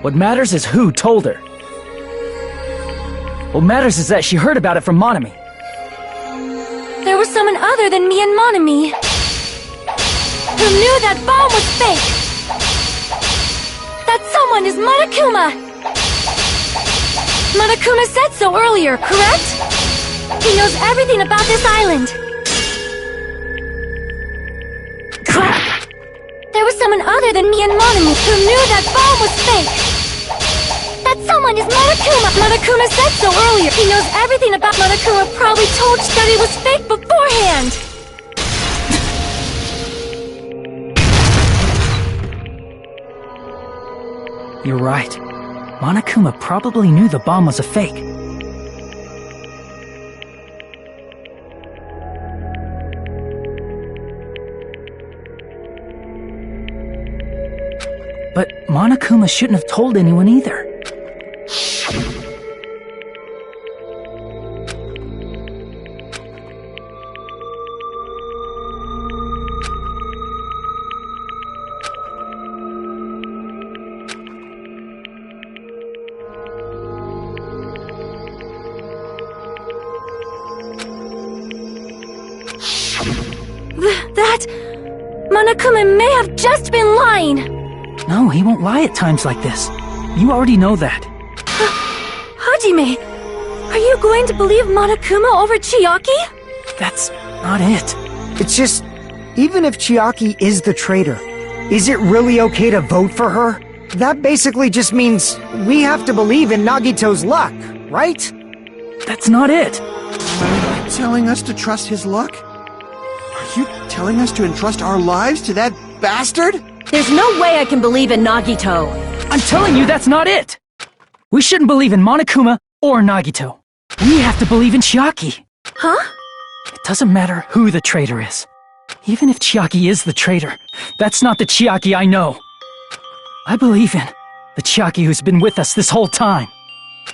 What matters is who told her. What matters is that she heard about it from Monami. There was someone other than me and Monami who knew that bomb was fake! That someone is Monokuma! Monokuma said so earlier, correct? He knows everything about this island! Crap! There was someone other than me and Monami who knew that bomb was fake! That someone is Monokuma! Monokuma said so earlier! He knows everything about Monokuma probably told you that it was fake beforehand! You're right. Monokuma probably knew the bomb was a fake. But Monokuma shouldn't have told anyone either. Monokuma may have just been lying! No, he won't lie at times like this. You already know that. Hajime, are you going to believe Monokuma over Chiaki? That's not it. It's just, even if Chiaki is the traitor, is it really okay to vote for her? That basically just means we have to believe in Nagito's luck, right? That's not it. Are you telling us to trust his luck? Are you telling us to entrust our lives to that bastard? There's no way I can believe in Nagito. I'm telling you that's not it! We shouldn't believe in Monokuma or Nagito. We have to believe in Chiaki. Huh? It doesn't matter who the traitor is. Even if Chiaki is the traitor, that's not the Chiaki I know. I believe in the Chiaki who's been with us this whole time.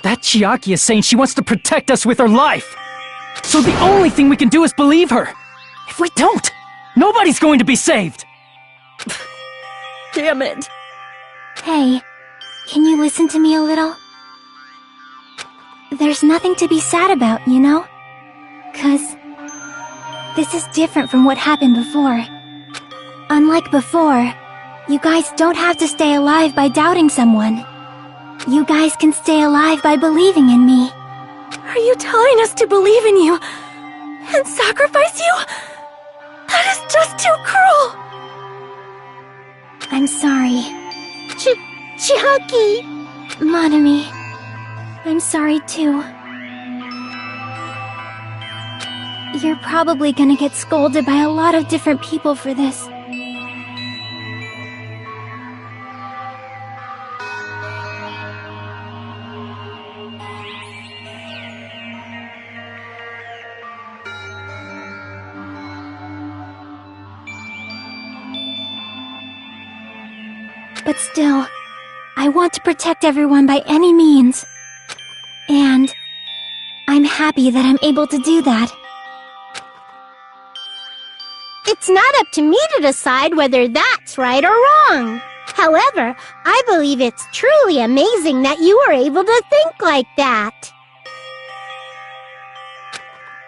That Chiaki is saying she wants to protect us with her life. So the only thing we can do is believe her. If we don't, nobody's going to be saved. Damn it. Hey, can you listen to me a little? There's nothing to be sad about, you know? 'Cause this is different from what happened before. Unlike before, you guys don't have to stay alive by doubting someone. You guys can stay alive by believing in me. Are you telling us to believe in you and sacrifice you? That is just too cruel! I'm sorry. Chiaki! Monami, I'm sorry too. You're probably gonna get scolded by a lot of different people for this. But still, I want to protect everyone by any means. And I'm happy that I'm able to do that. It's not up to me to decide whether that's right or wrong. However, I believe it's truly amazing that you were able to think like that.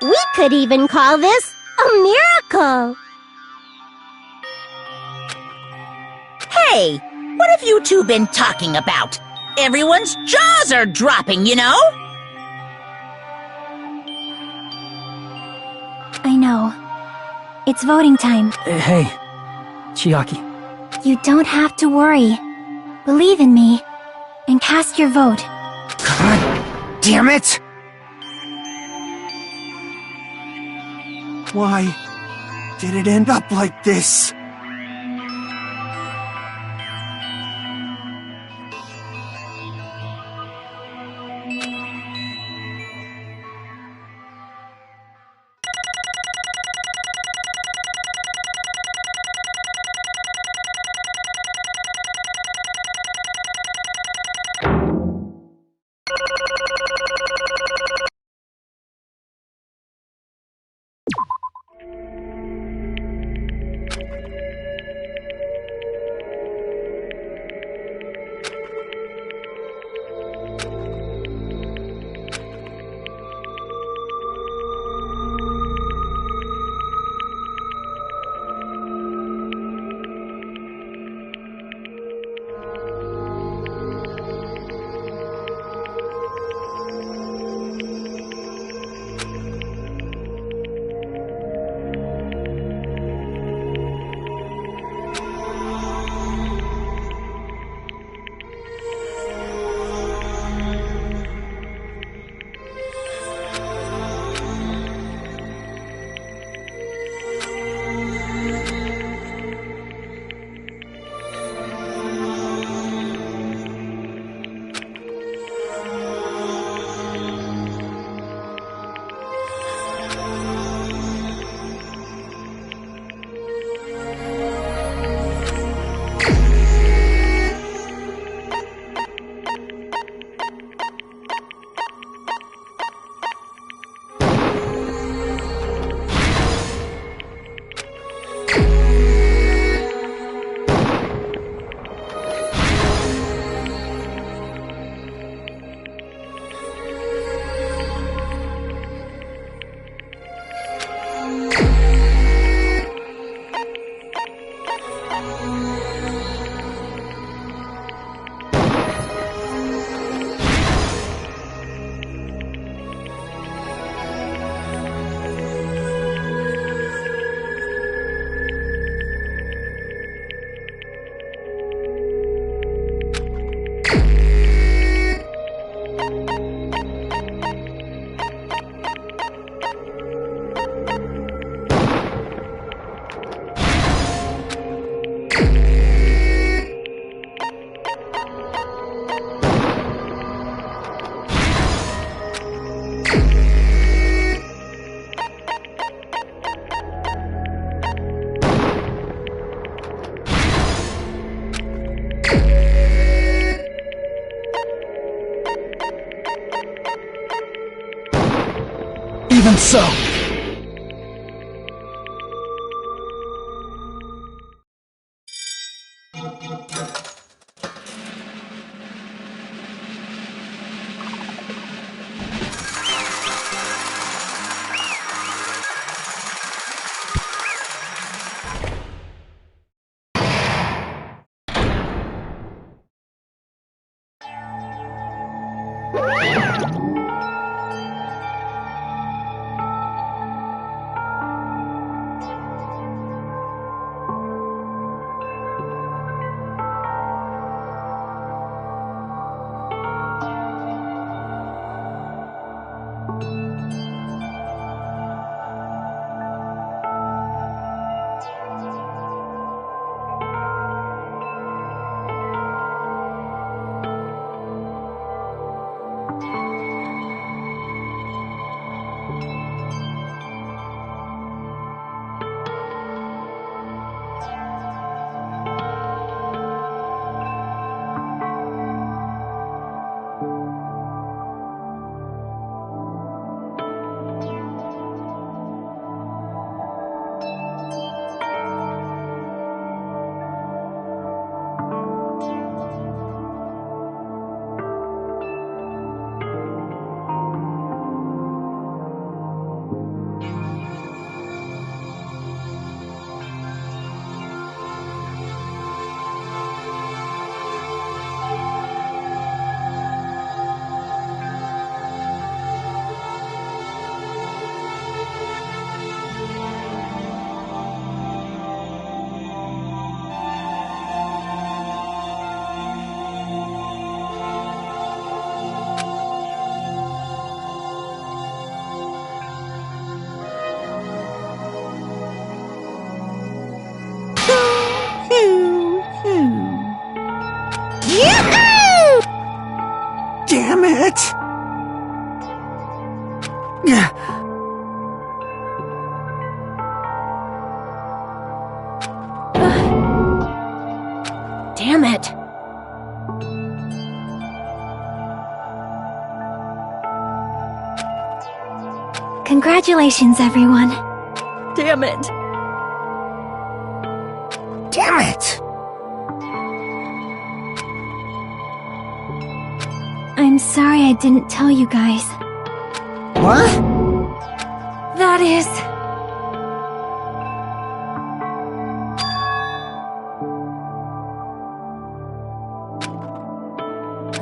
We could even call this a miracle. Hey, what have you two been talking about? Everyone's jaws are dropping, you know? I know. It's voting time. Hey, Chiaki. You don't have to worry. Believe in me, and cast your vote. God damn it! Why did it end up like this? Even so. Damn it! Damn it. Congratulations, everyone. Damn it. Damn it! I'm sorry I didn't tell you guys. What? That is...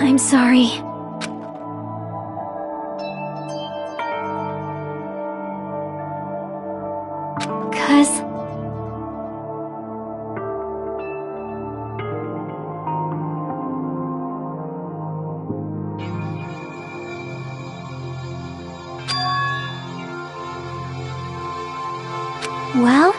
I'm sorry. Well?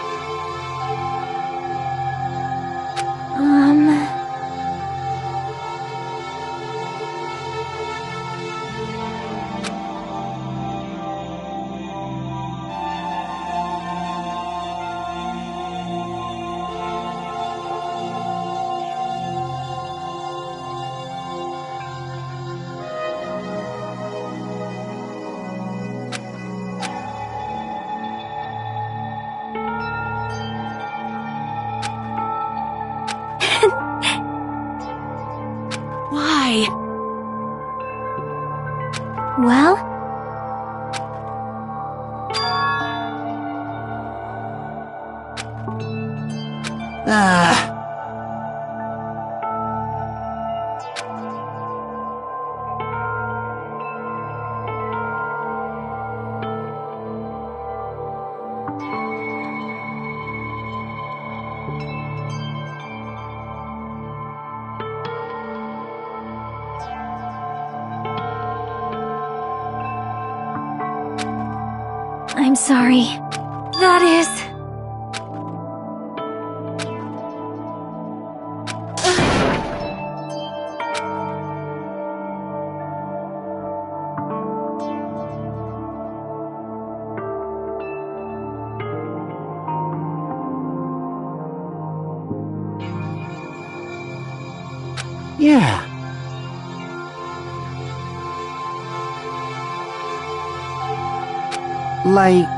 Why? Well? I'm sorry. That is... Yeah. Like...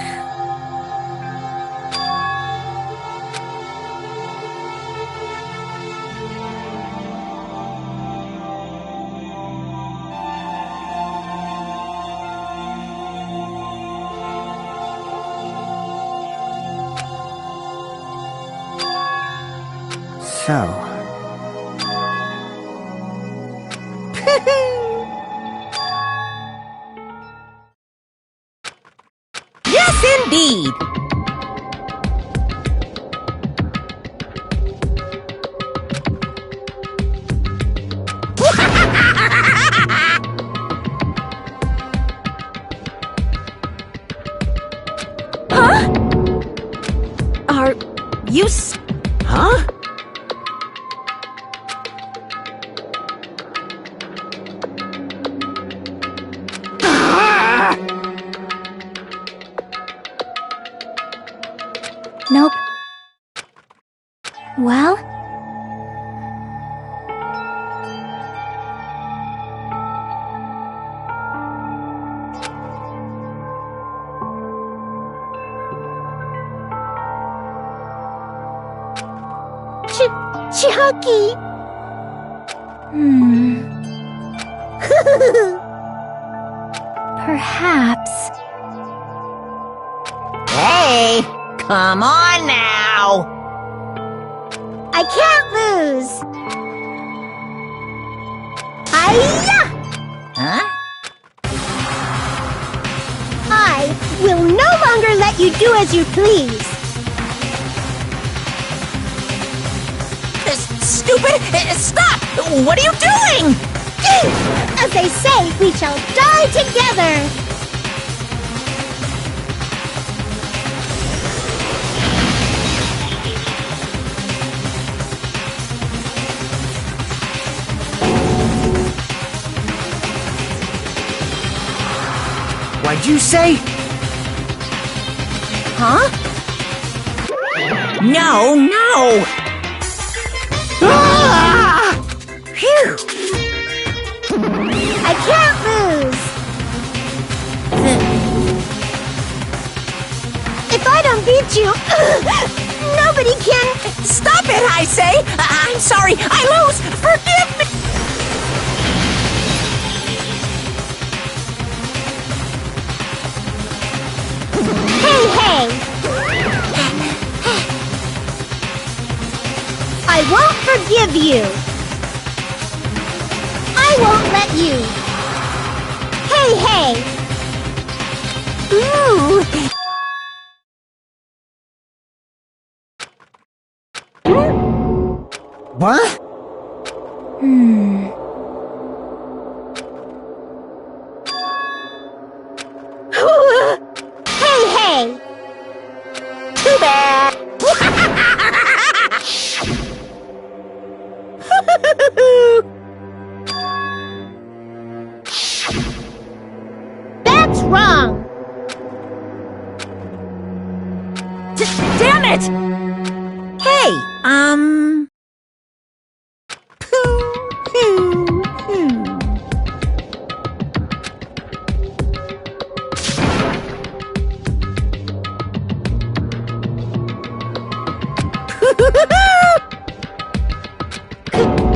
So... Yes, indeed. Are you Huh? Nope. Well? Chucky! Perhaps. Hey, come on now. I can't lose! Hiya! Huh? I will no longer let you do as you please! Stupid! Stop! What are you doing? As they say, we shall die together! you say? Huh? No, no! Ah! Phew! I can't lose! If I don't beat you, nobody can... Stop it, I say! I'm sorry, I lose! Forgive me! Hey! I won't forgive you! I won't let you! Hey! Ooh! What? Hey! Too bad! That's wrong! Damn it! Hey,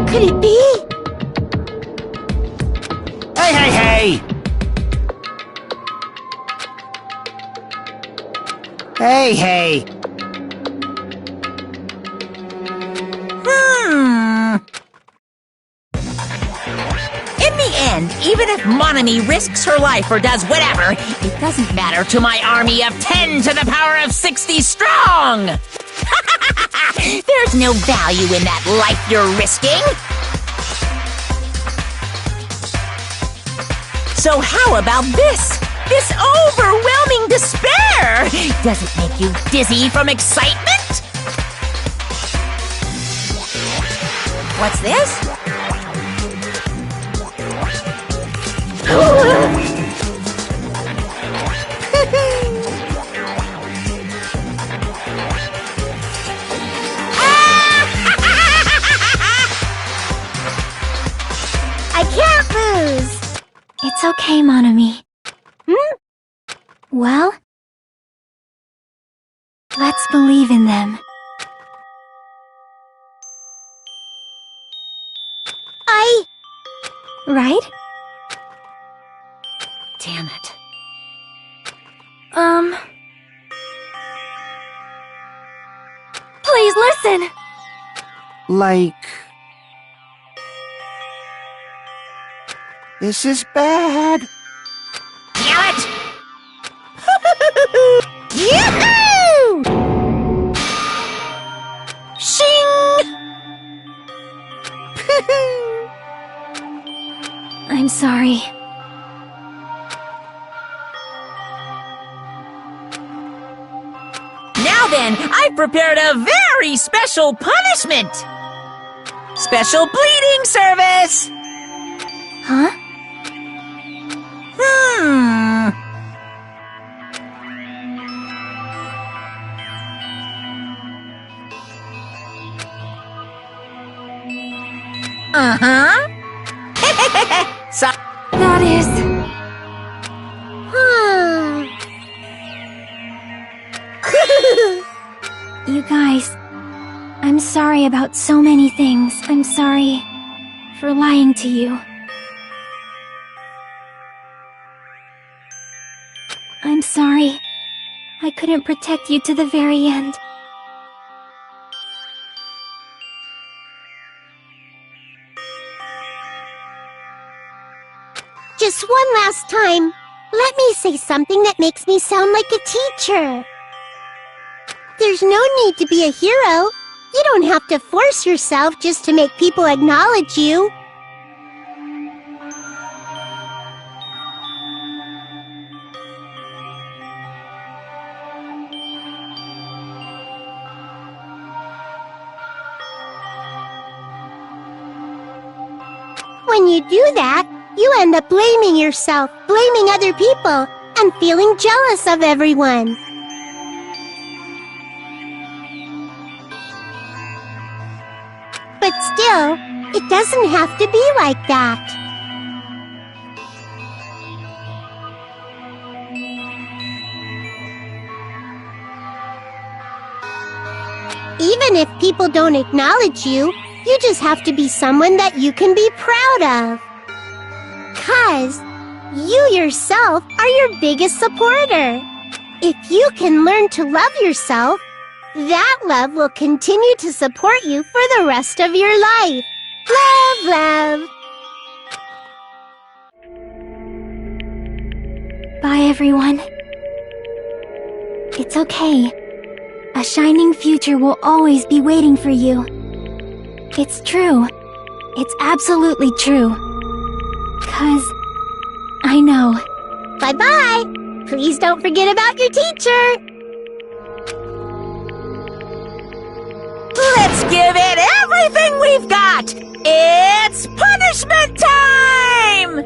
Could it be? Hey! Hey! In the end, even if Monami risks her life or does whatever, it doesn't matter to my army of 10 to the power of 60 strong! There's no value in that life you're risking! So how about this? This overwhelming despair! Does it make you dizzy from excitement? What's this? I can't lose! It's okay, Monami. Well, let's believe in them. Right? Damn it. Please listen! Like... This is bad. Damn it! Yoo-hoo! Shing! I'm sorry. Now then, I've prepared a very special punishment! Special bleeding service! Huh? Uh-huh. So That is... You guys, I'm sorry about so many things. I'm sorry for lying to you. I'm sorry I couldn't protect you to the very end. Just one last time, let me say something that makes me sound like a teacher. There's no need to be a hero. You don't have to force yourself just to make people acknowledge you. When you do that, you end up blaming yourself, blaming other people, and feeling jealous of everyone. But still, it doesn't have to be like that. Even if people don't acknowledge you, you just have to be someone that you can be proud of. 'Cause you yourself are your biggest supporter. If you can learn to love yourself, that love will continue to support you for the rest of your life. Love, love. Bye, everyone. It's okay. A shining future will always be waiting for you. It's true. It's absolutely true. 'Cause I know. Bye-bye. Please don't forget about your teacher. Let's give it everything we've got! It's punishment time!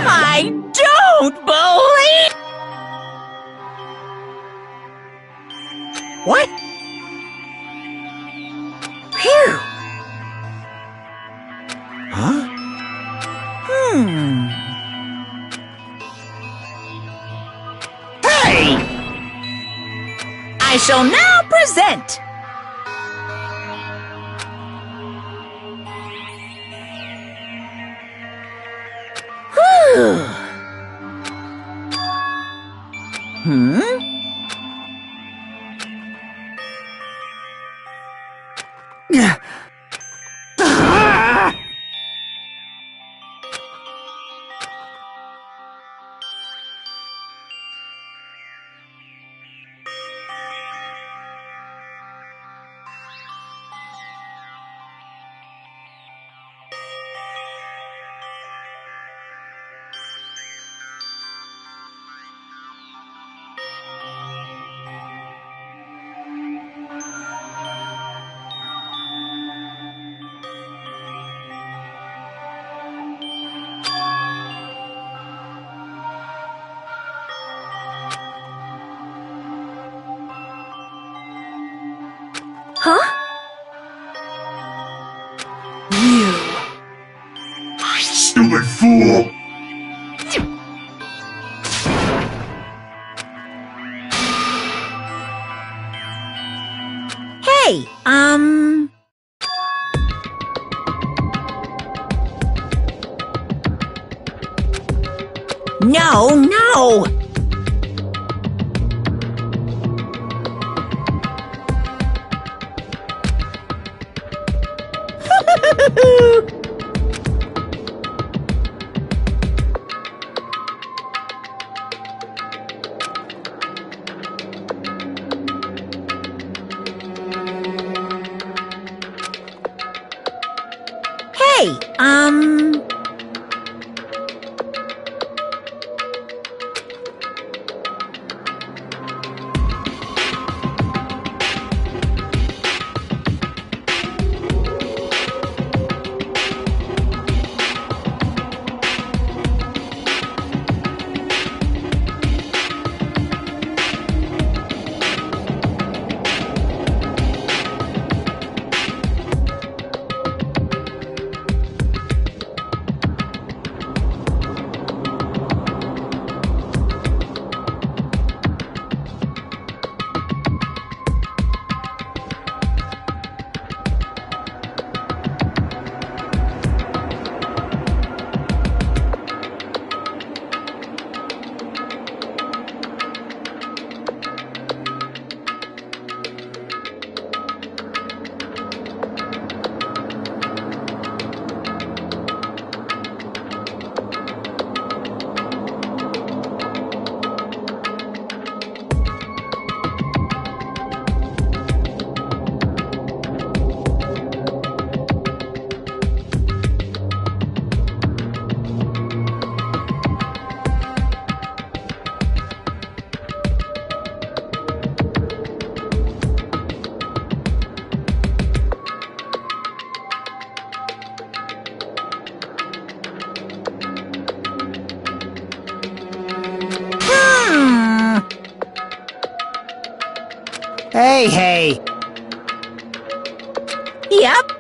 I don't believe... What? Phew! Huh? Hey! I shall now present... Whew! Huh? You. Stupid fool! Hey, No, no! Hey, Hey. yep.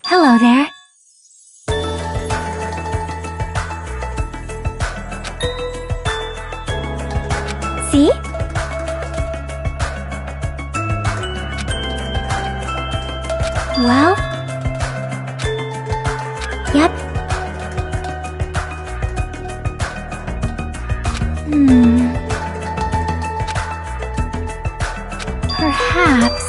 Hello there. See? Well? Yep. Perhaps...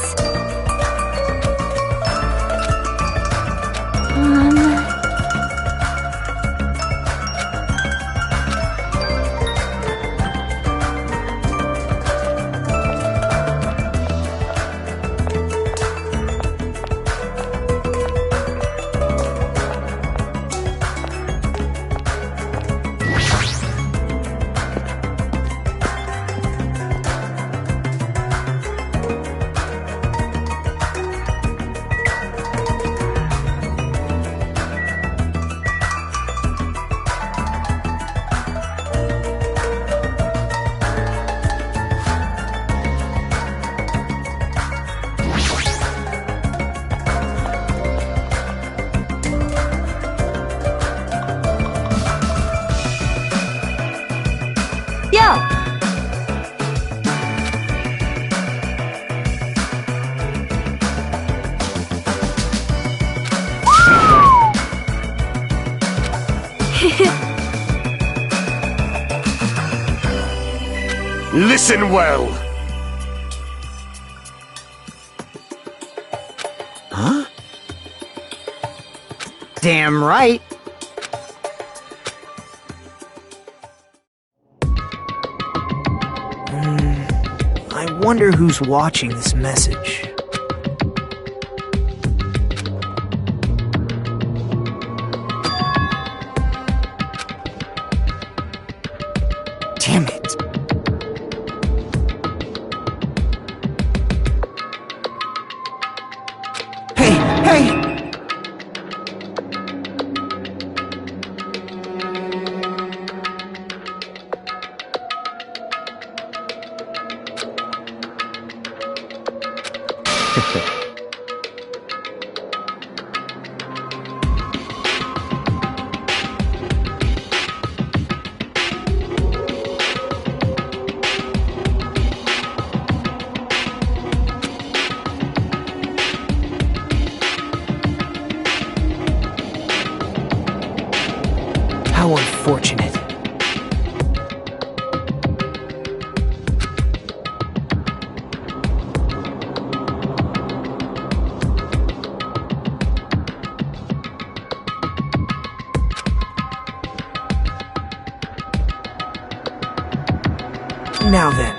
Listen well! Huh? Damn right. I wonder who's watching this message. Damn it. Hey! How unfortunate. Now then.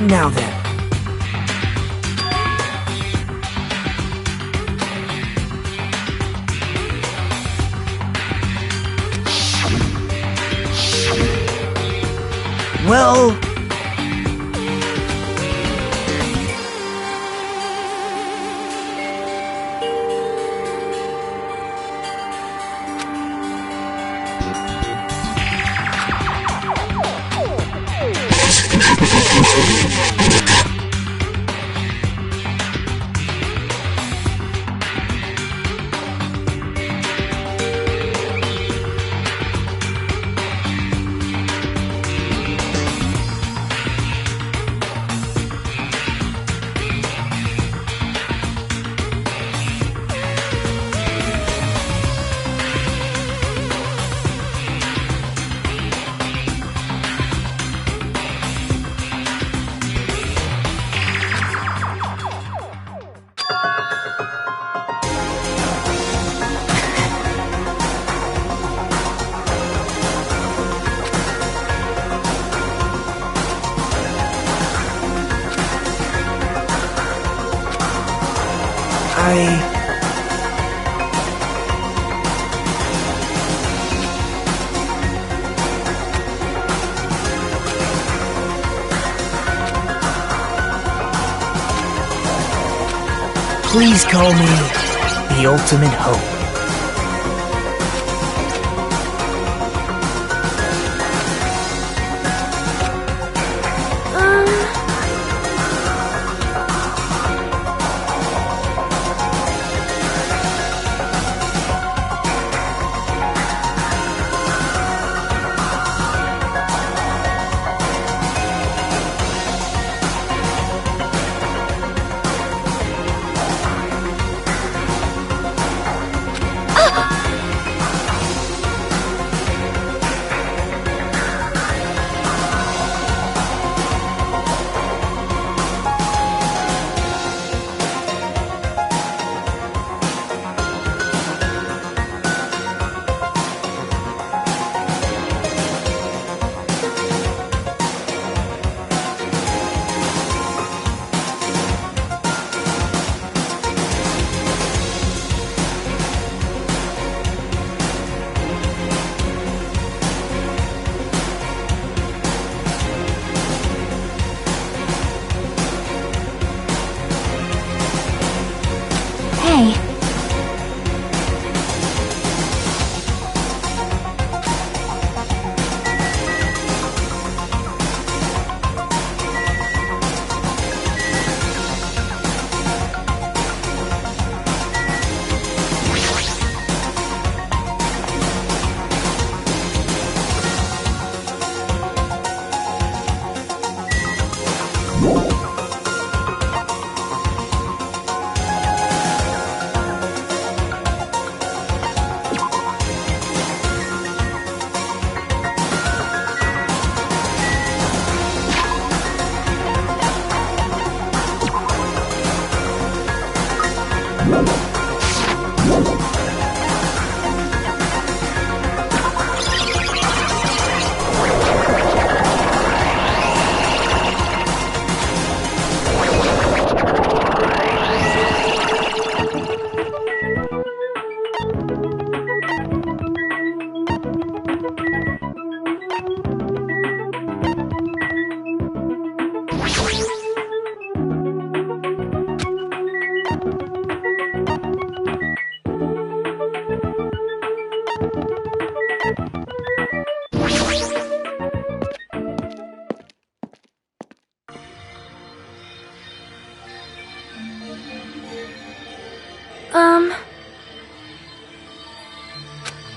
Now then. Well... Please call me the ultimate hope.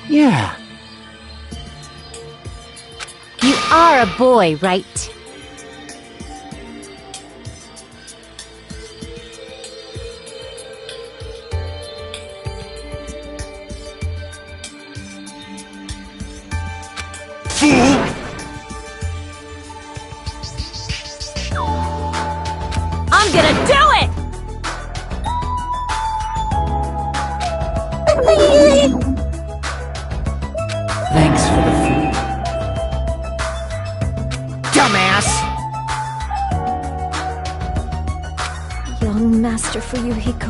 Yeah. You are a boy, right? I'm gonna do it! Thanks for the food. Dumbass! Master Fuyuhiko.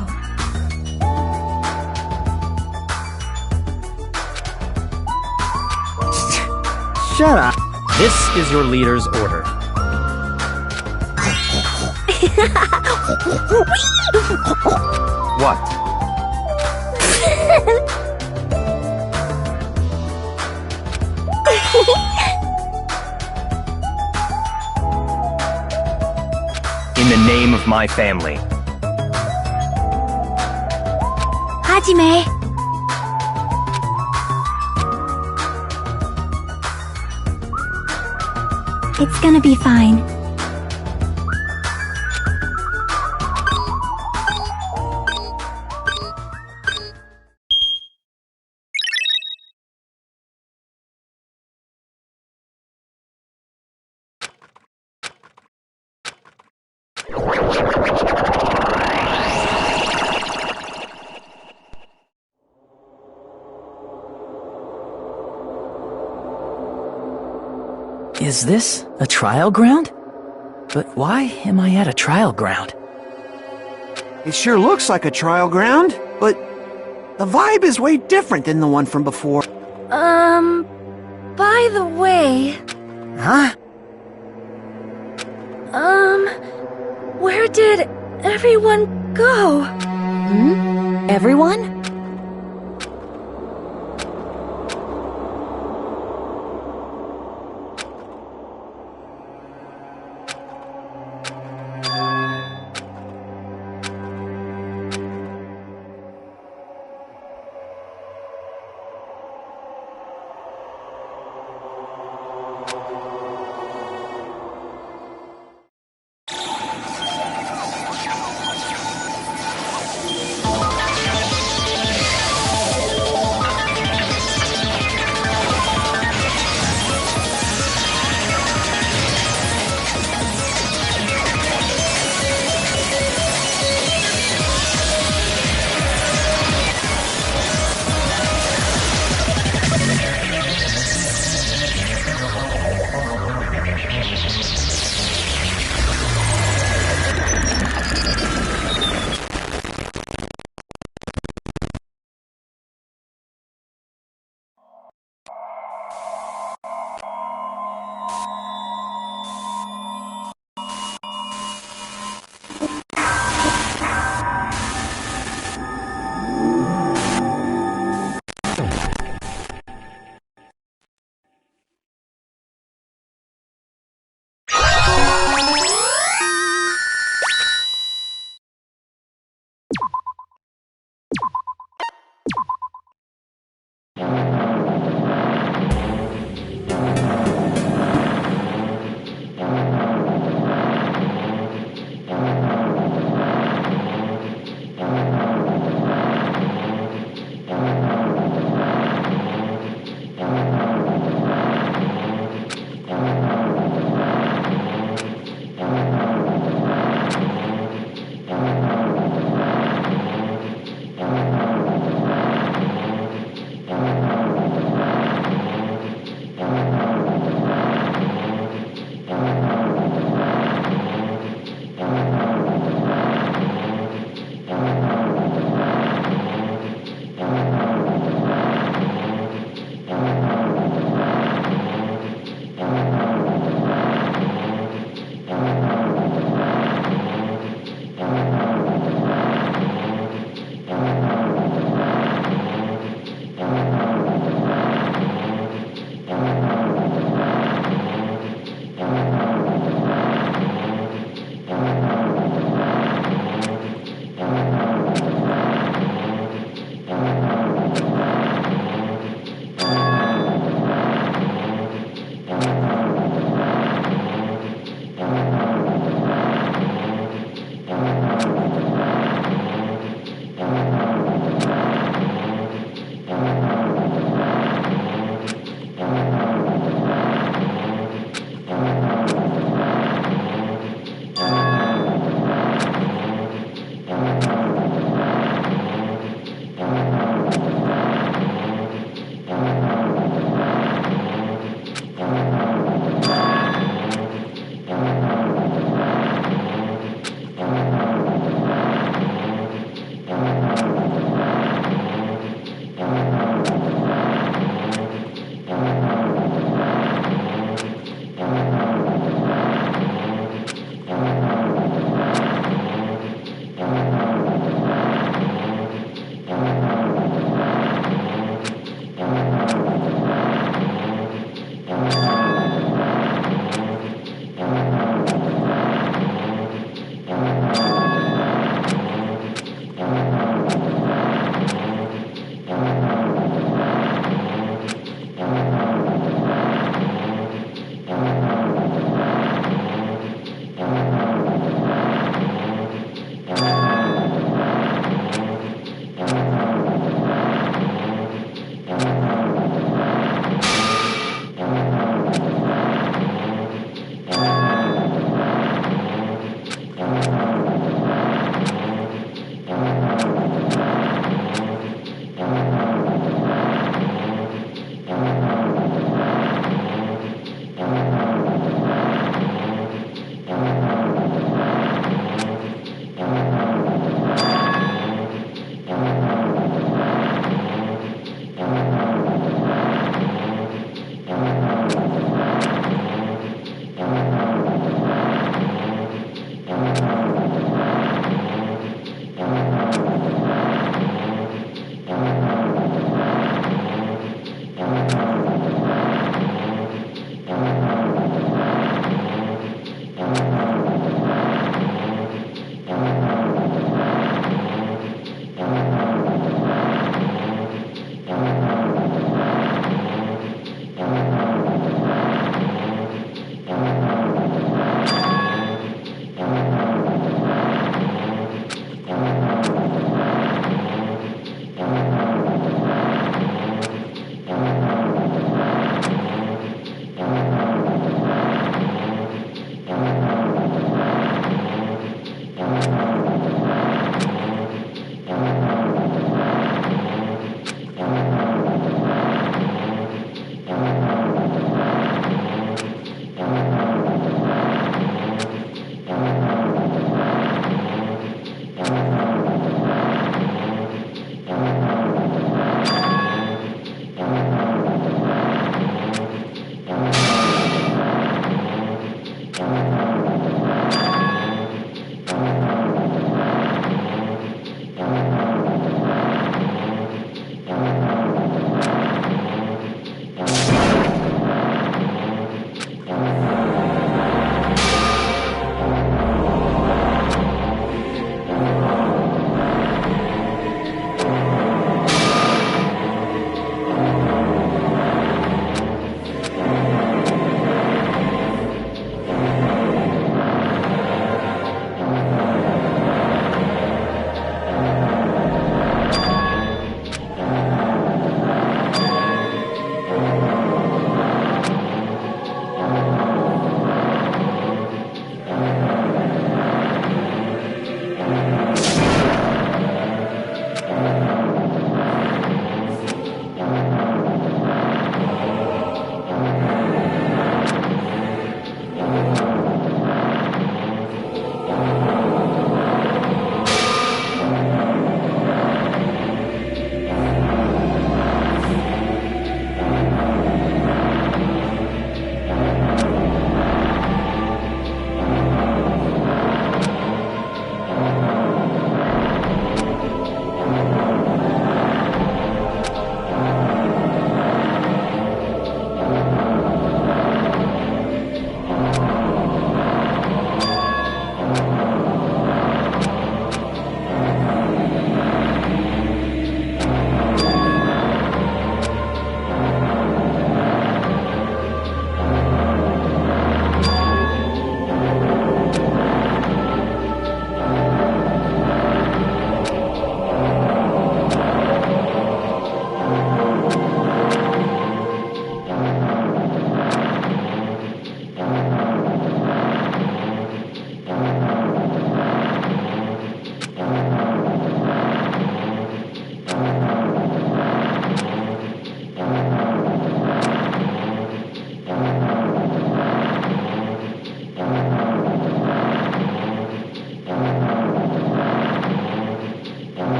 Shut up. This is your leader's order. What? In the name of my family. Hajime! It's gonna be fine. Is this a trial ground? But why am I at a trial ground? It sure looks like a trial ground, but the vibe is way different than the one from before. By the way, Huh? where did everyone go? Everyone?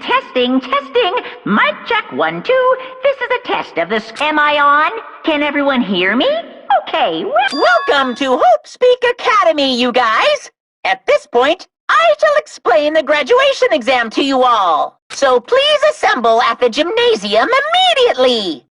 Testing, testing. Mic check, 1, 2. This is a test of this. Am I on? Can everyone hear me? Okay, welcome to Hope Speak Academy, you guys. At this point, I shall explain the graduation exam to you all. So please assemble at the gymnasium immediately.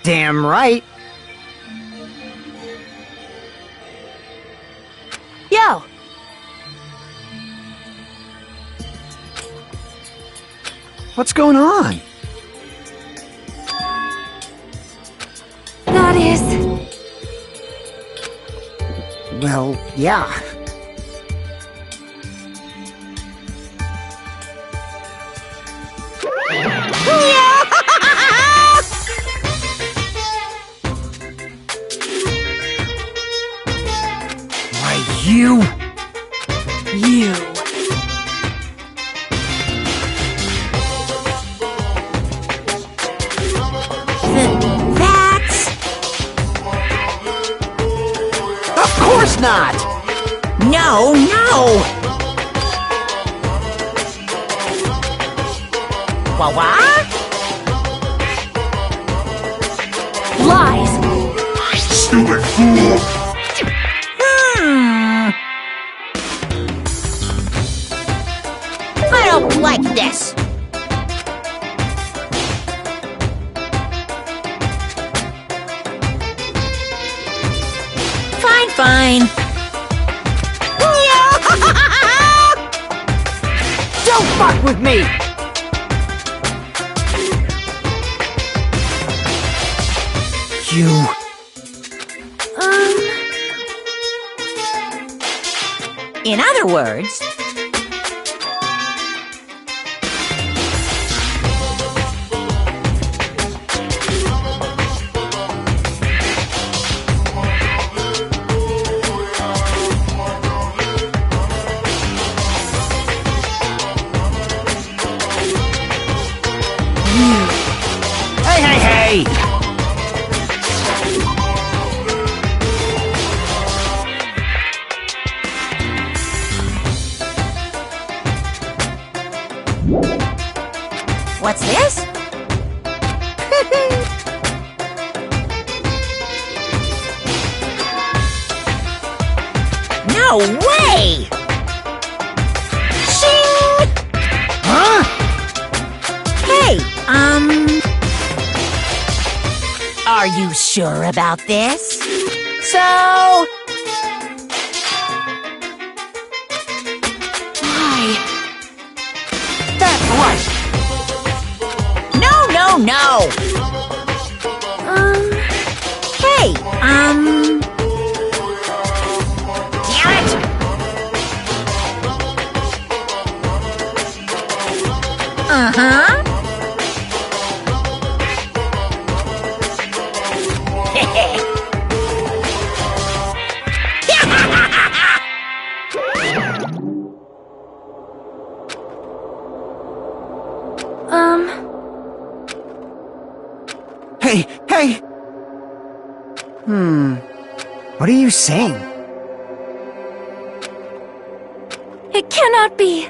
Damn right. Yo! What's going on? That is... Well, yeah. Why, you... You... That's... Of course not! No, no! What? lies! Stupid fool! I don't like this. Fine. Don't fuck with me! You... In other words... Hey! What's this? No way! Shing! Huh? Hey, are you sure about this? So... Why? That's right! No! Hey, damn it! Uh-huh. Hey! What are you saying? It cannot be!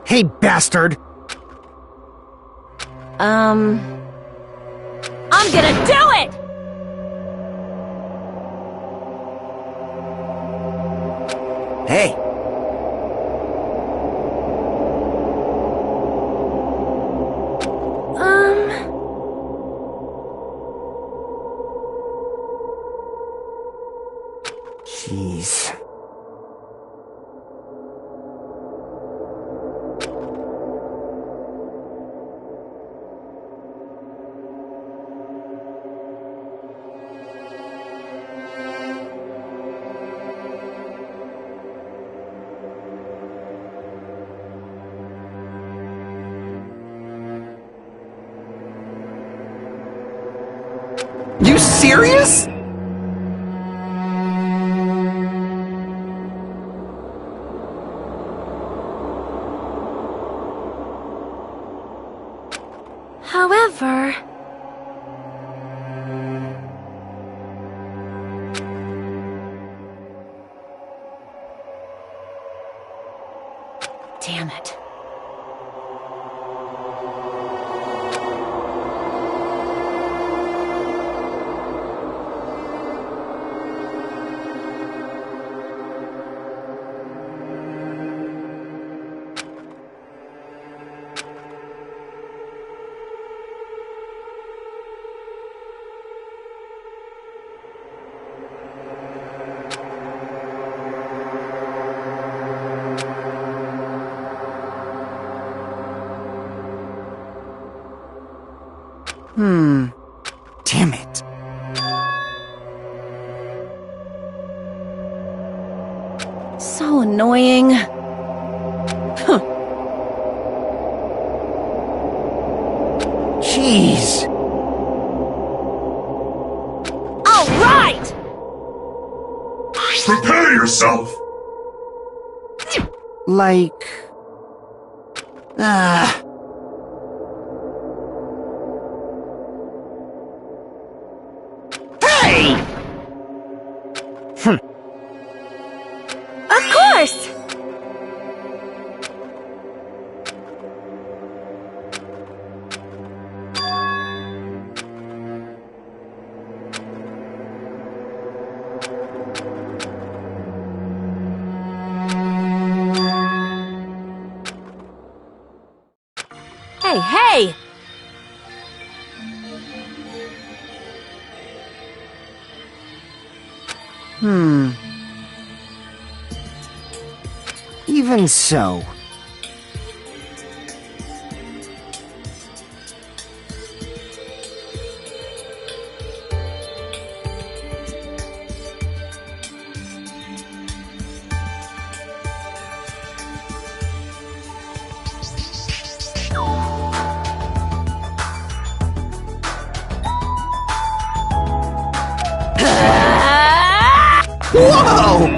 Hey, bastard! I'm gonna do it! Hey! Jeez. serious? However... Damn it. Damn it. So annoying. Jeez. All right! Prepare yourself! Like... Hey! Of course! Hey, hey! Even so. Whoa!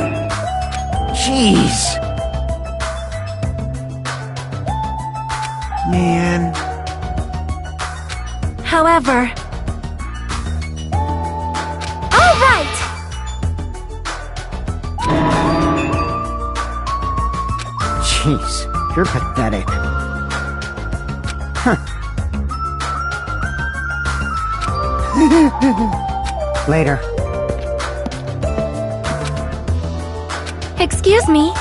Jeez. Man. However... All right! Jeez, you're pathetic. Huh. Later. Excuse me.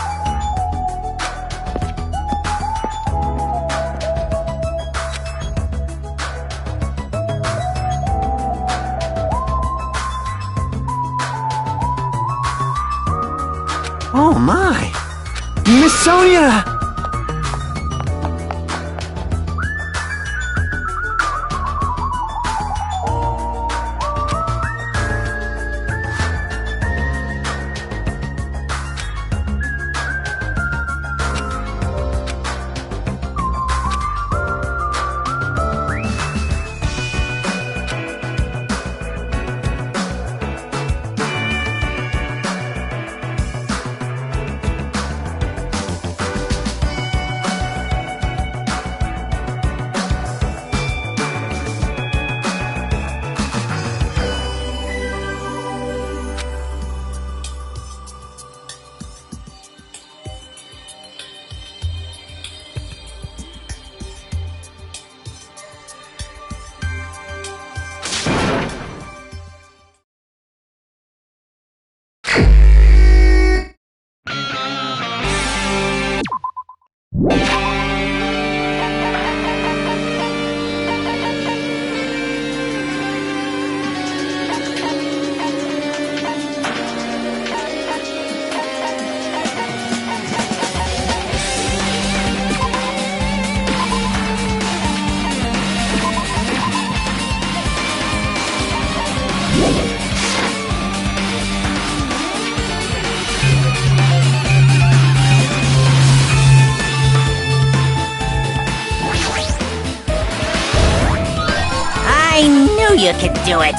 Oh my! Miss Sonia! I knew you could do it.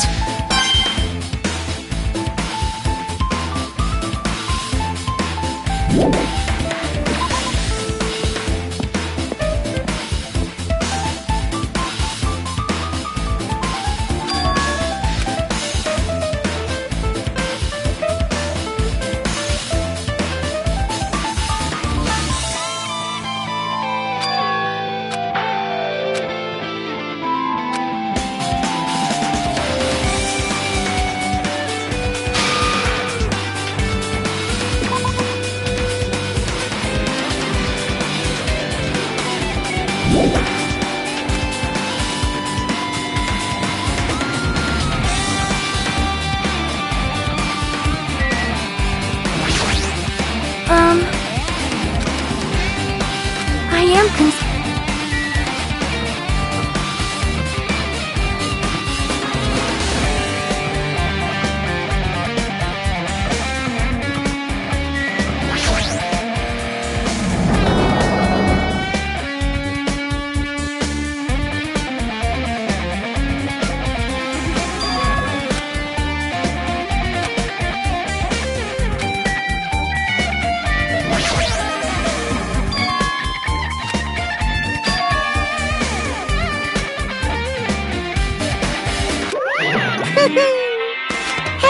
I am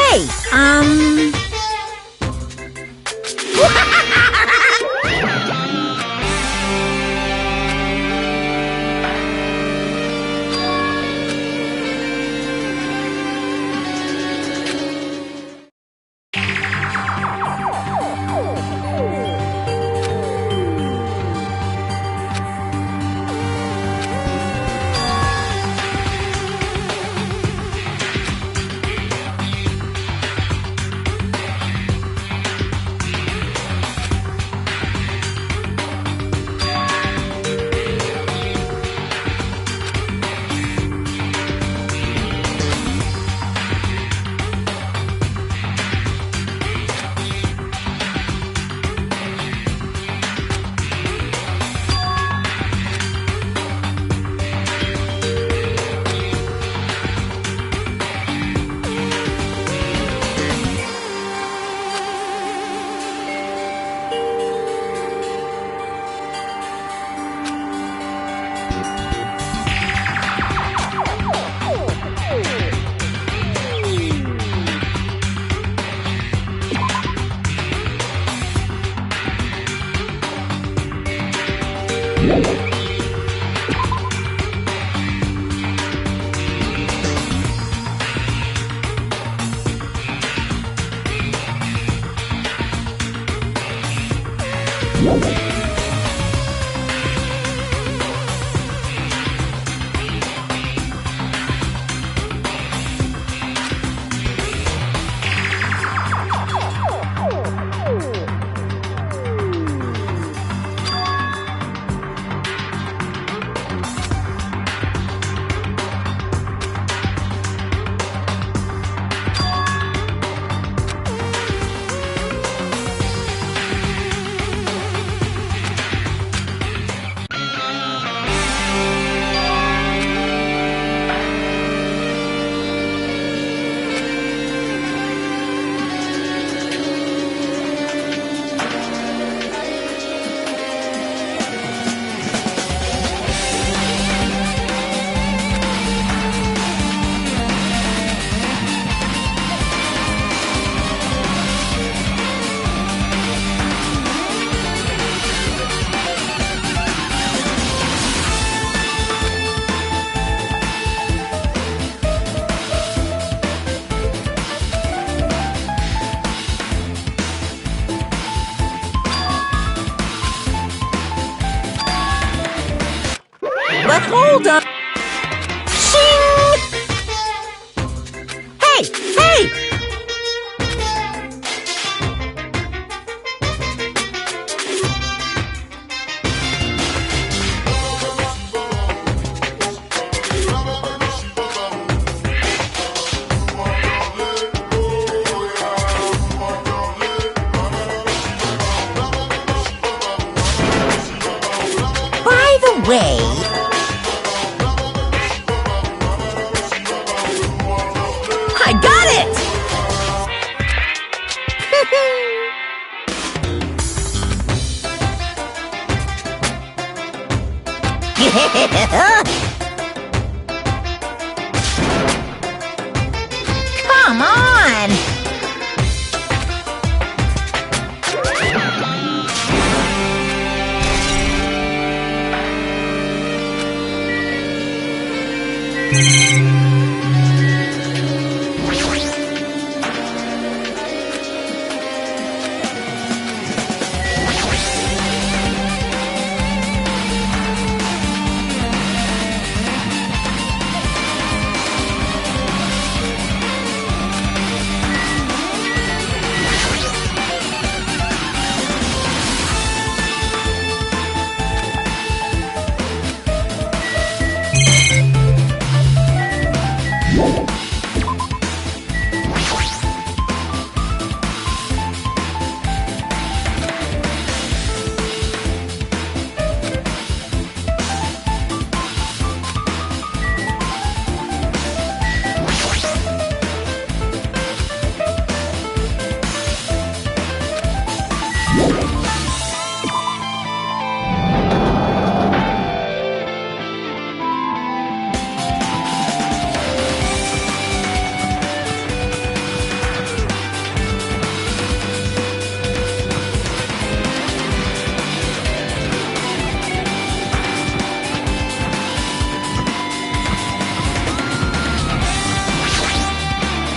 Hey, but hold on. Shing! Hey, hey! By the way, I got it!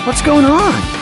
What's going on?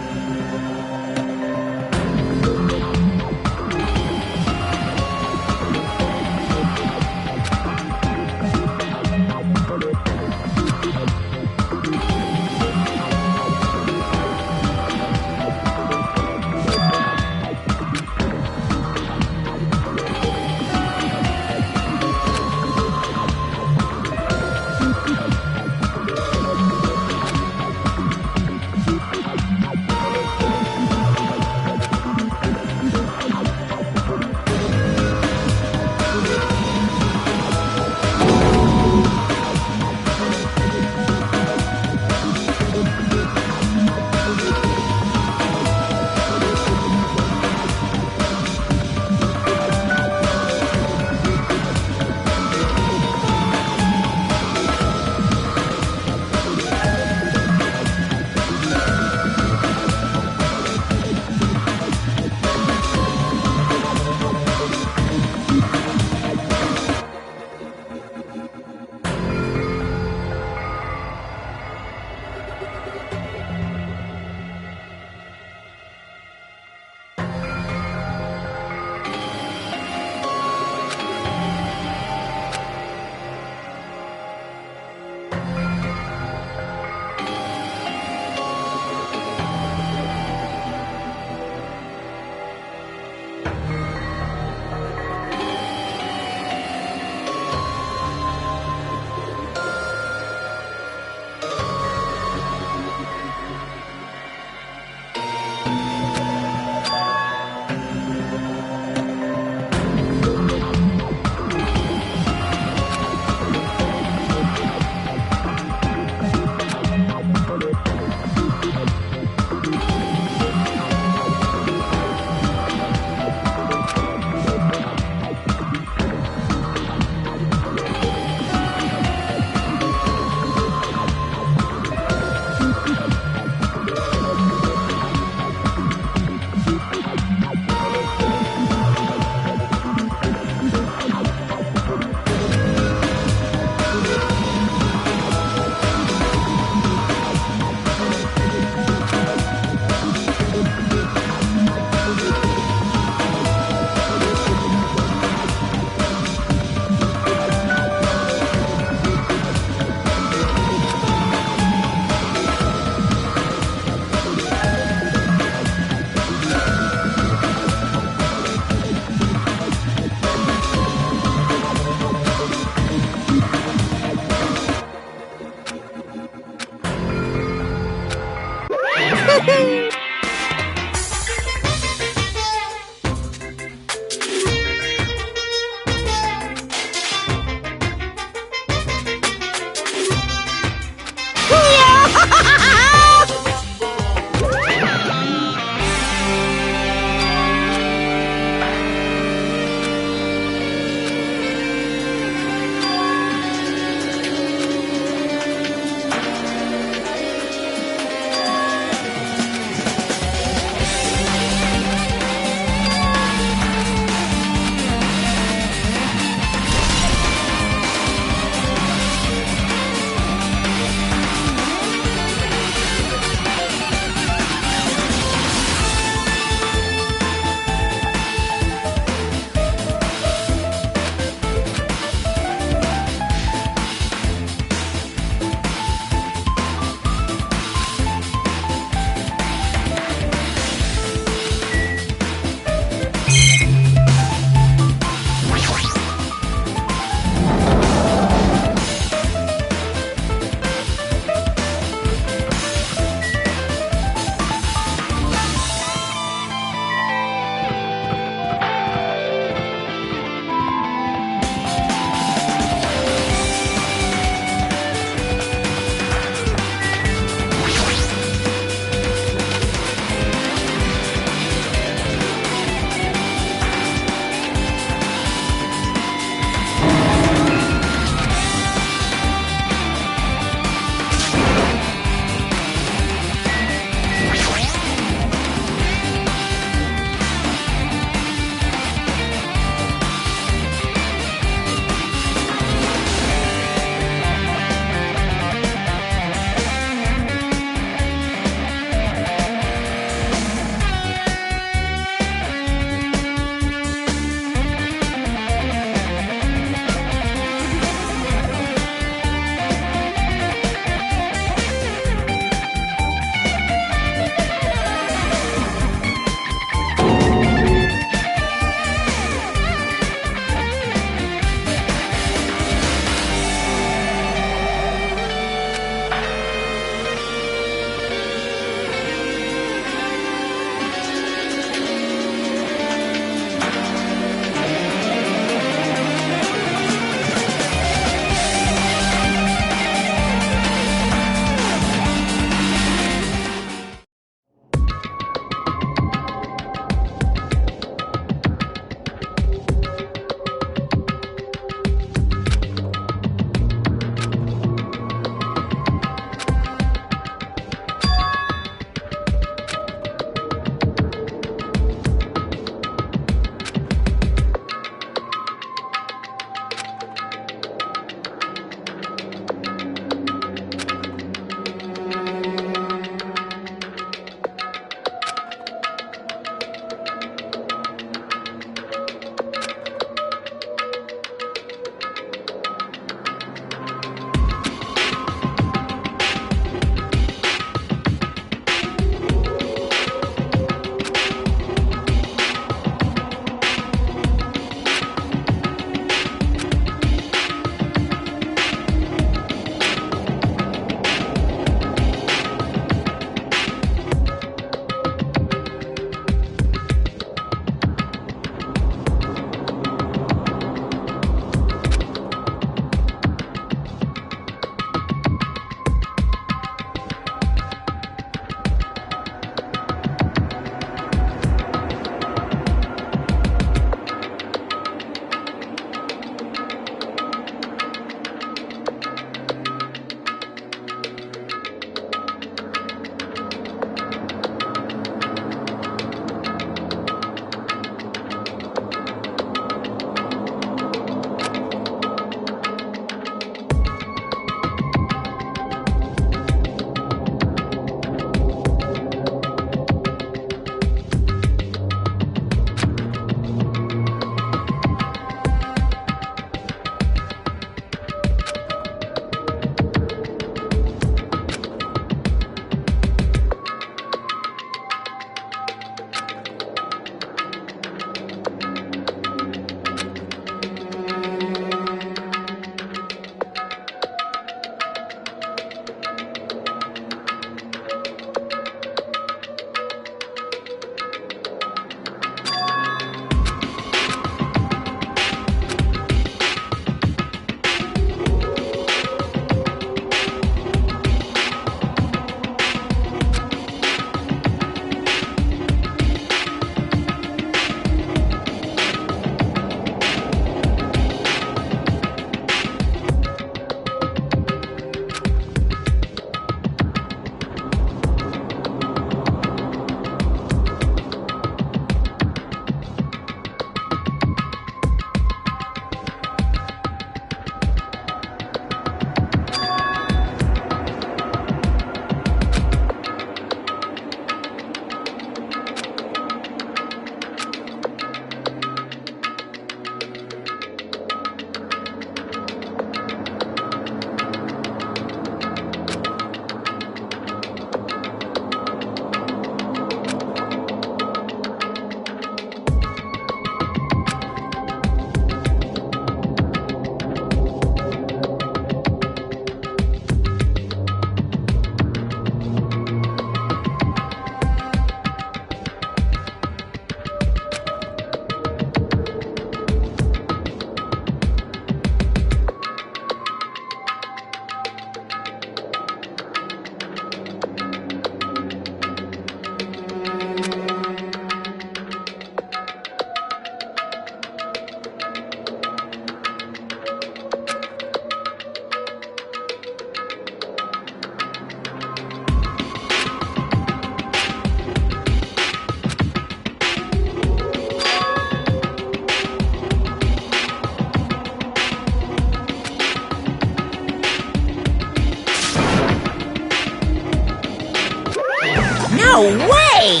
No way!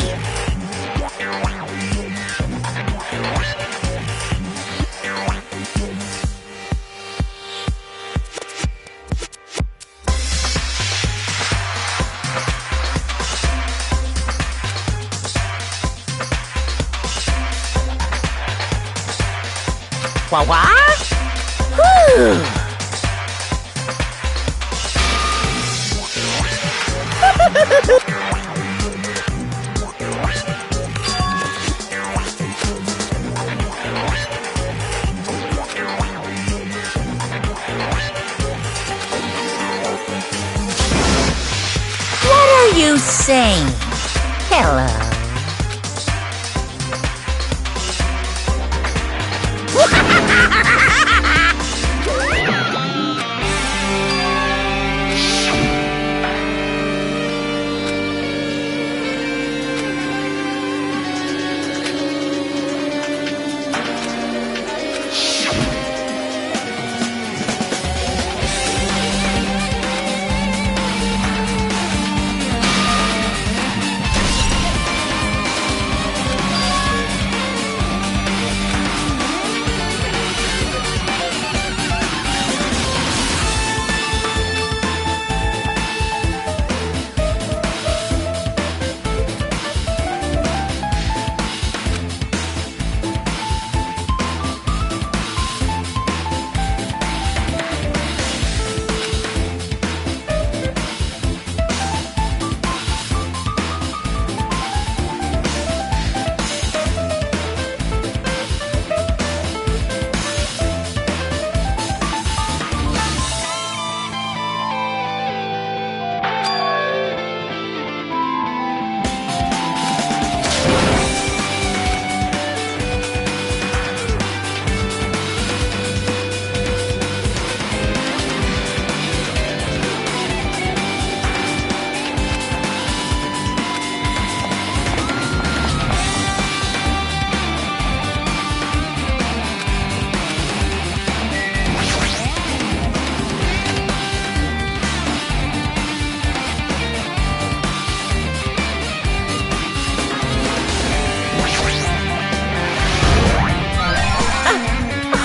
Wah-wah? Whew! What are you saying? Hello.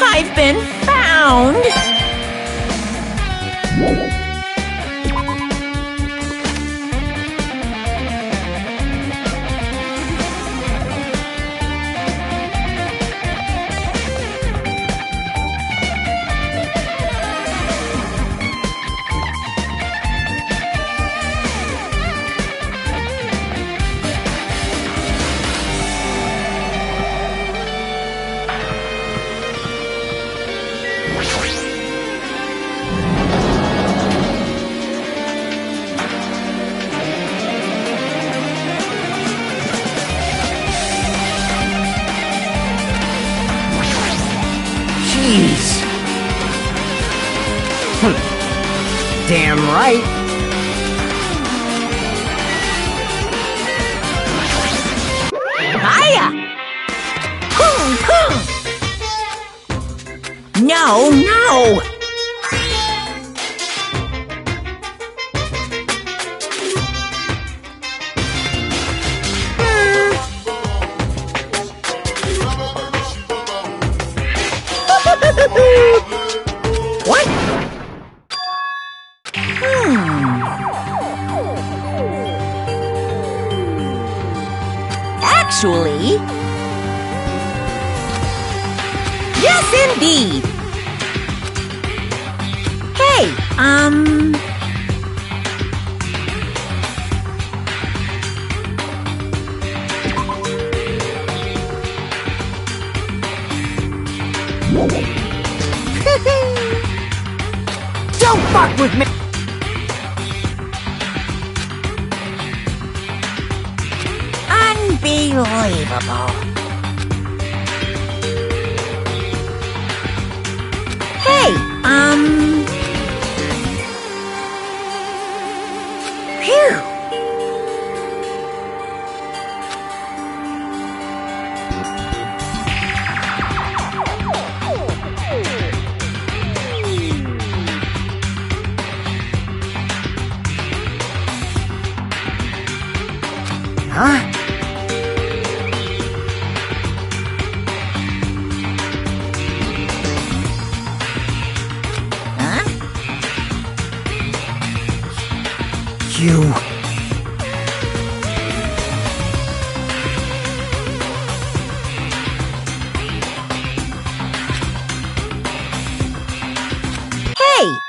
I've been found! Jeez. Damn right. Hiya! Boom, boom! No, no! What? Actually... yes, indeed! Hey, Don't fuck with me! Unbelievable. Hey, phew. Huh? You... Hey,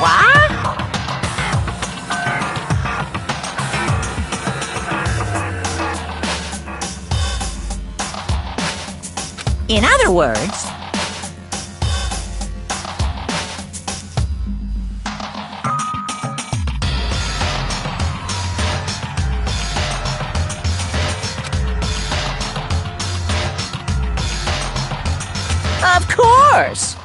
what? In other words, of course.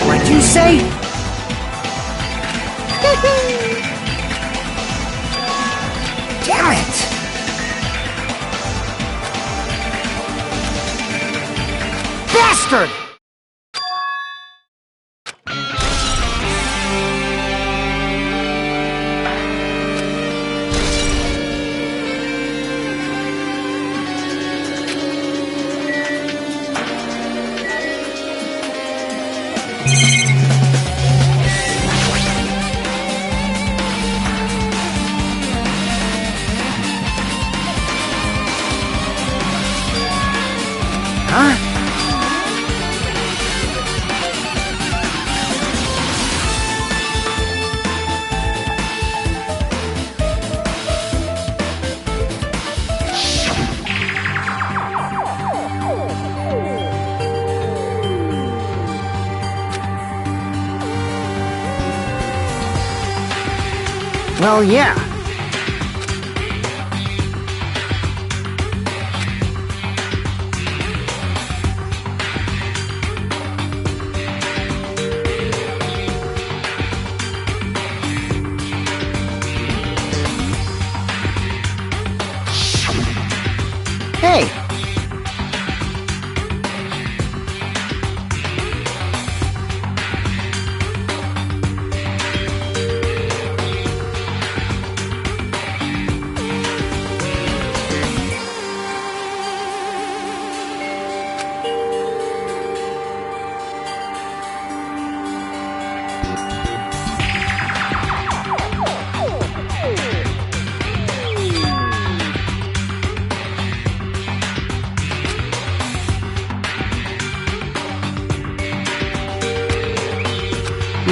What'd you say? Damn it! Bastard! Huh? Well, yeah. Hey!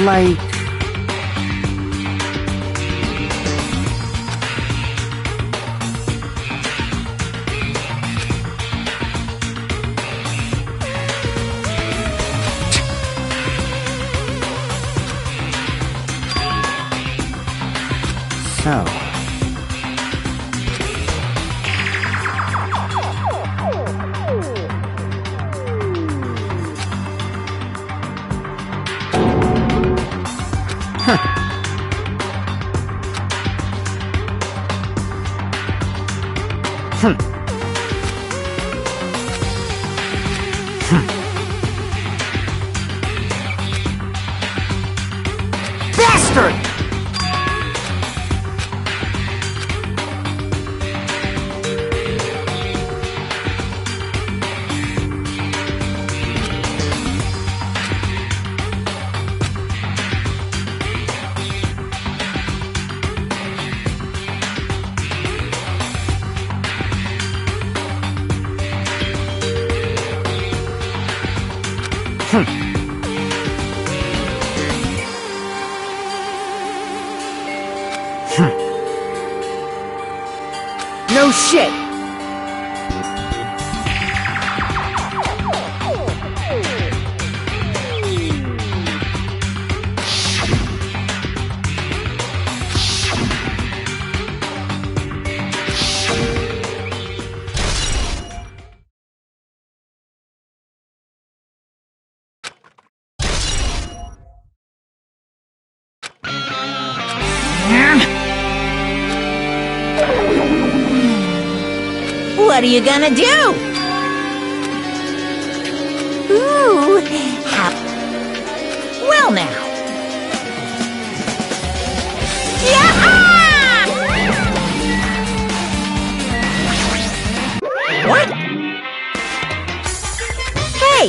Like... So... Bastard! No shit! What are you gonna do? Ooh, how... Well now. Yeah! What? Hey,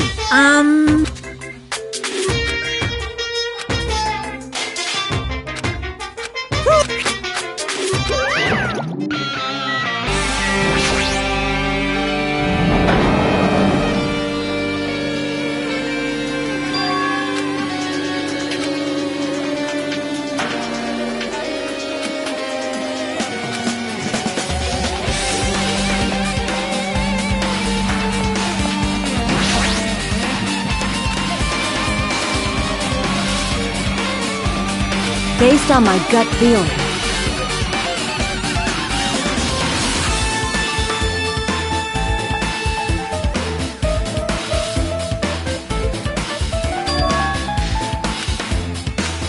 Based on my gut feeling.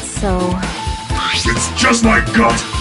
So... It's just my gut!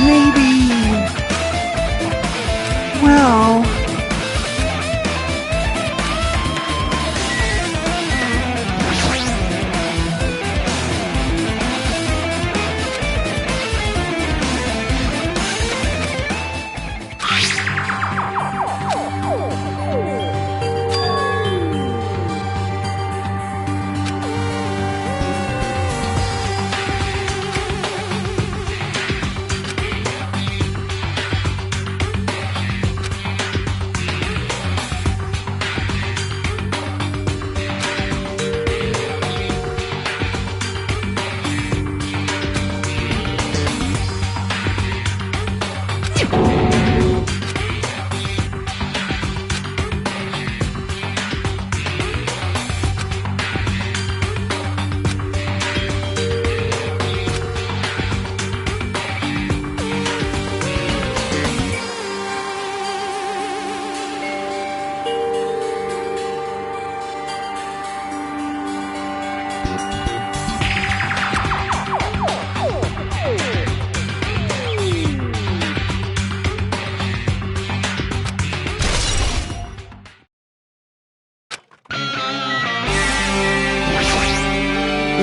Maybe... Well...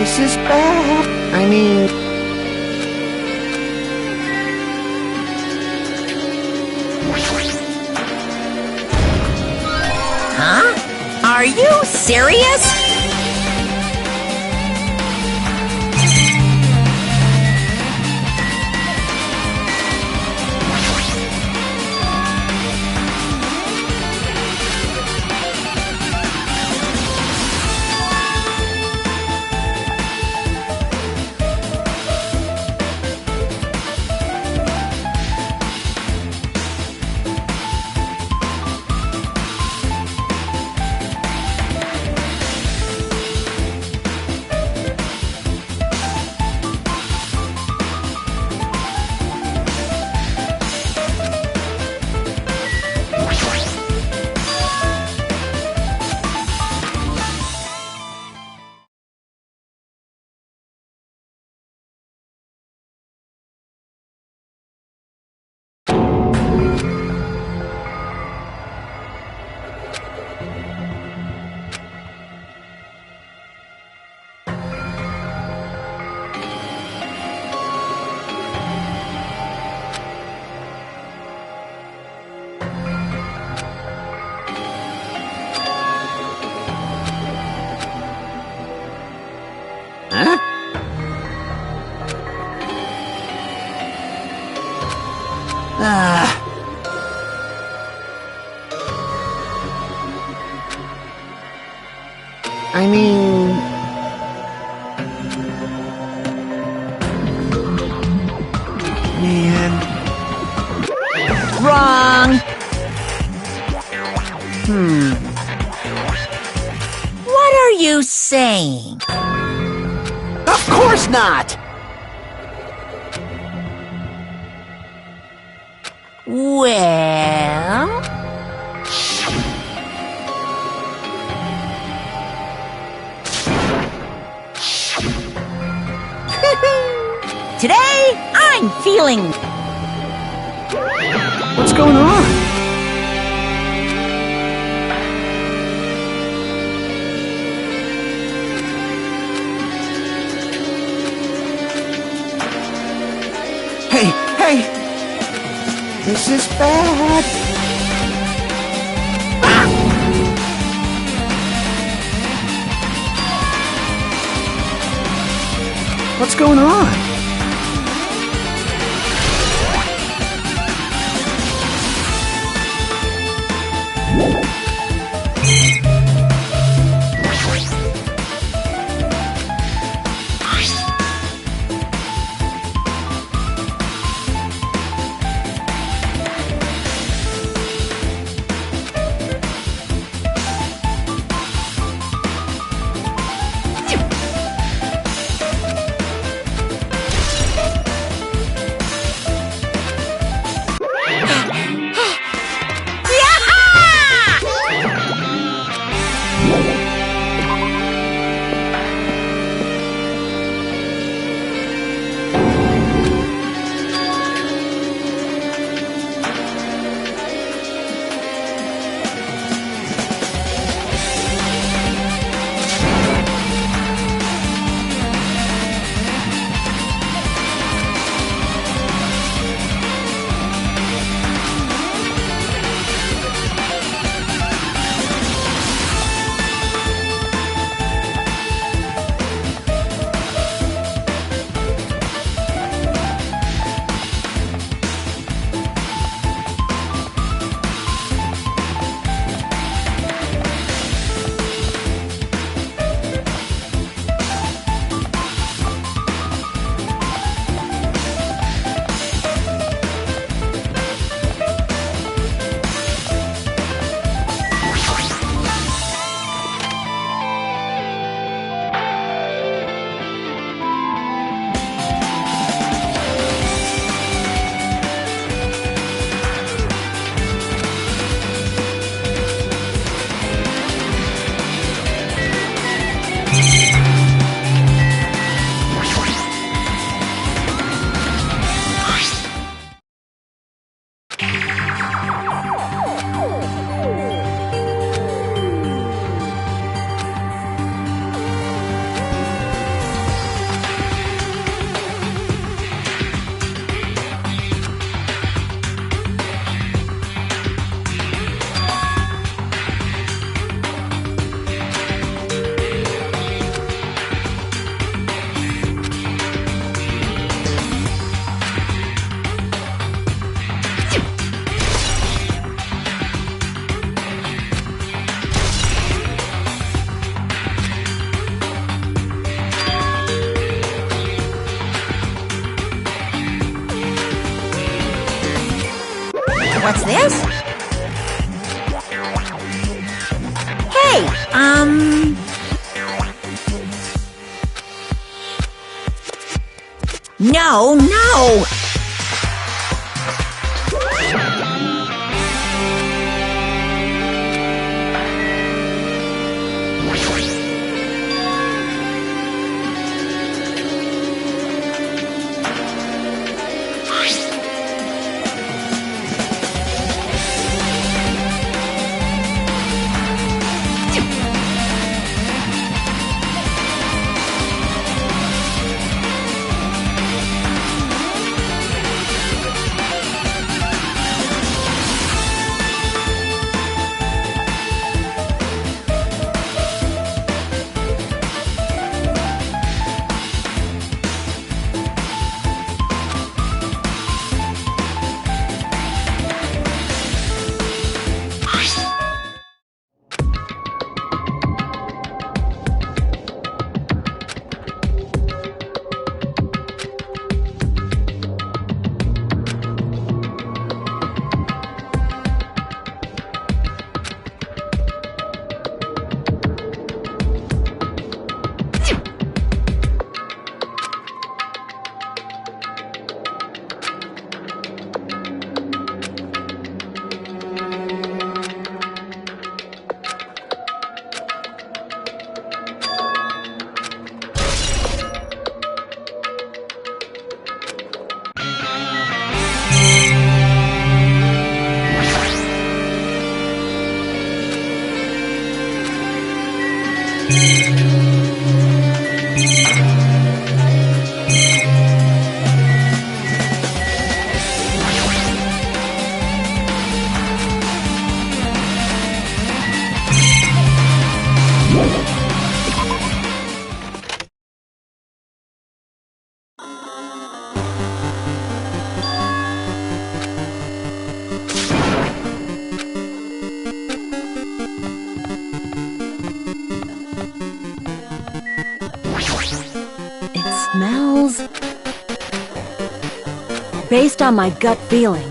This is bad. I mean... Huh? Are you serious? Wrong. What are you saying? Of course not! Well... Today, I'm feeling... What's going on? Hey! This is bad! What's going on? What's this? Hey, No! smells... based on my gut feeling.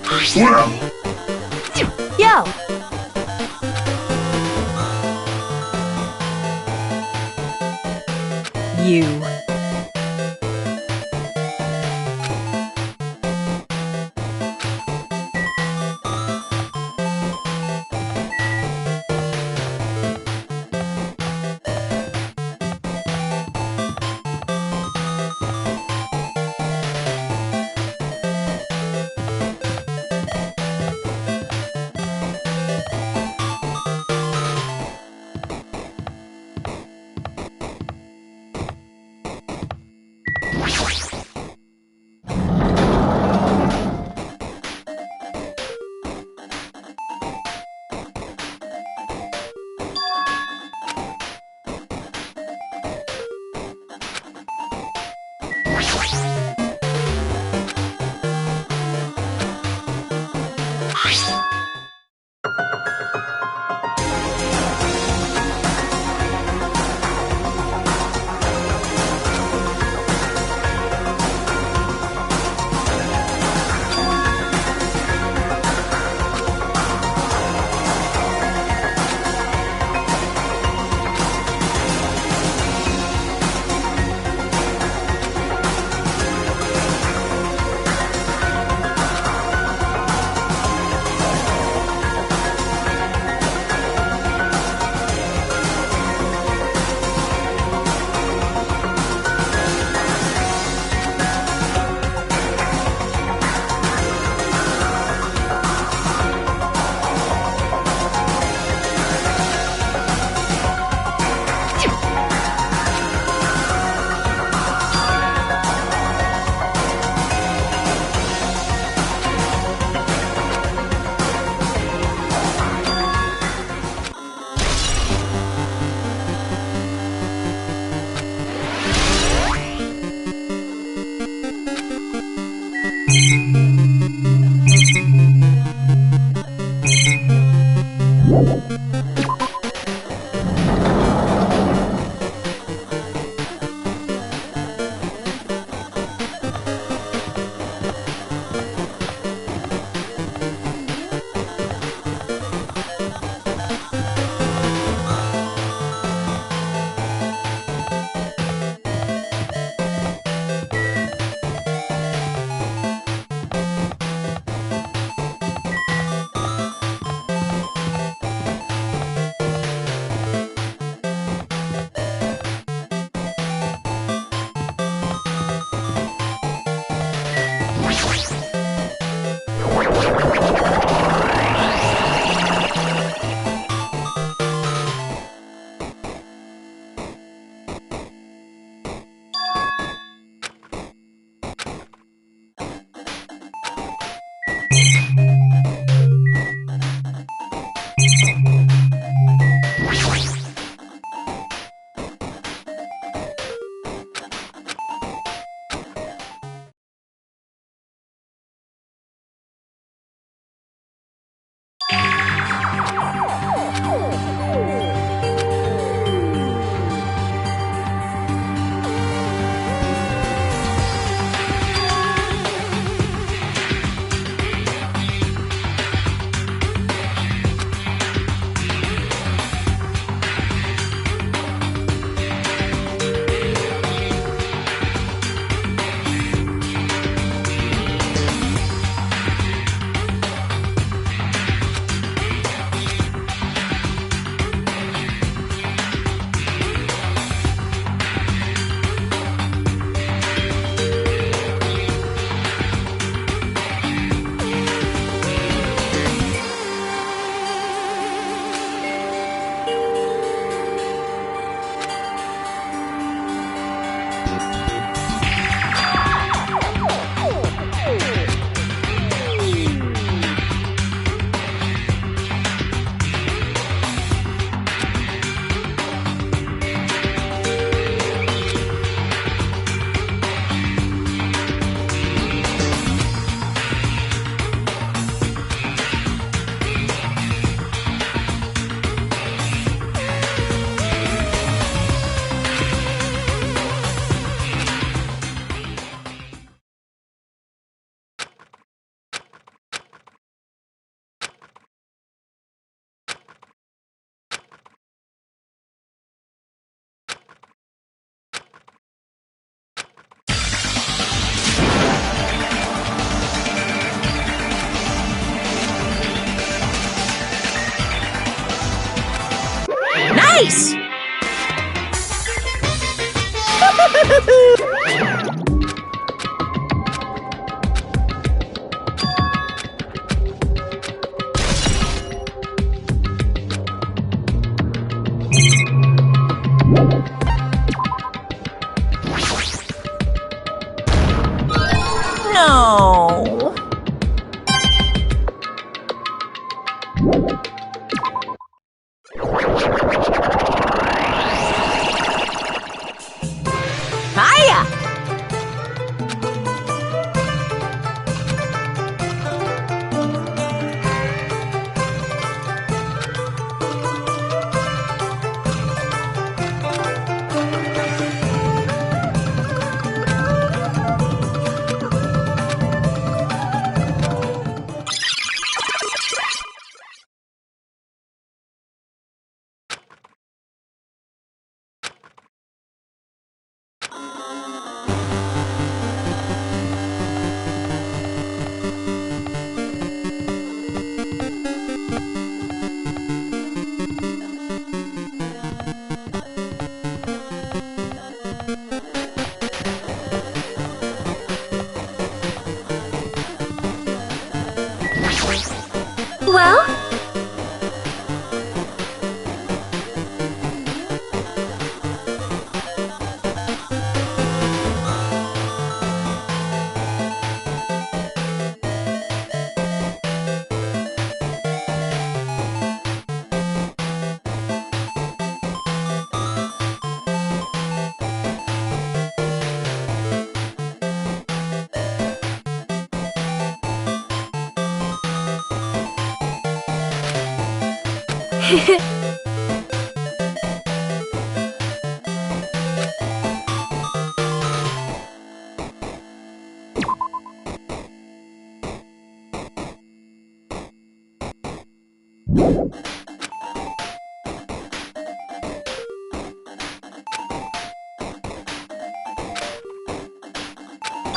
Well, Yo! You. face! No. Hiya! Well?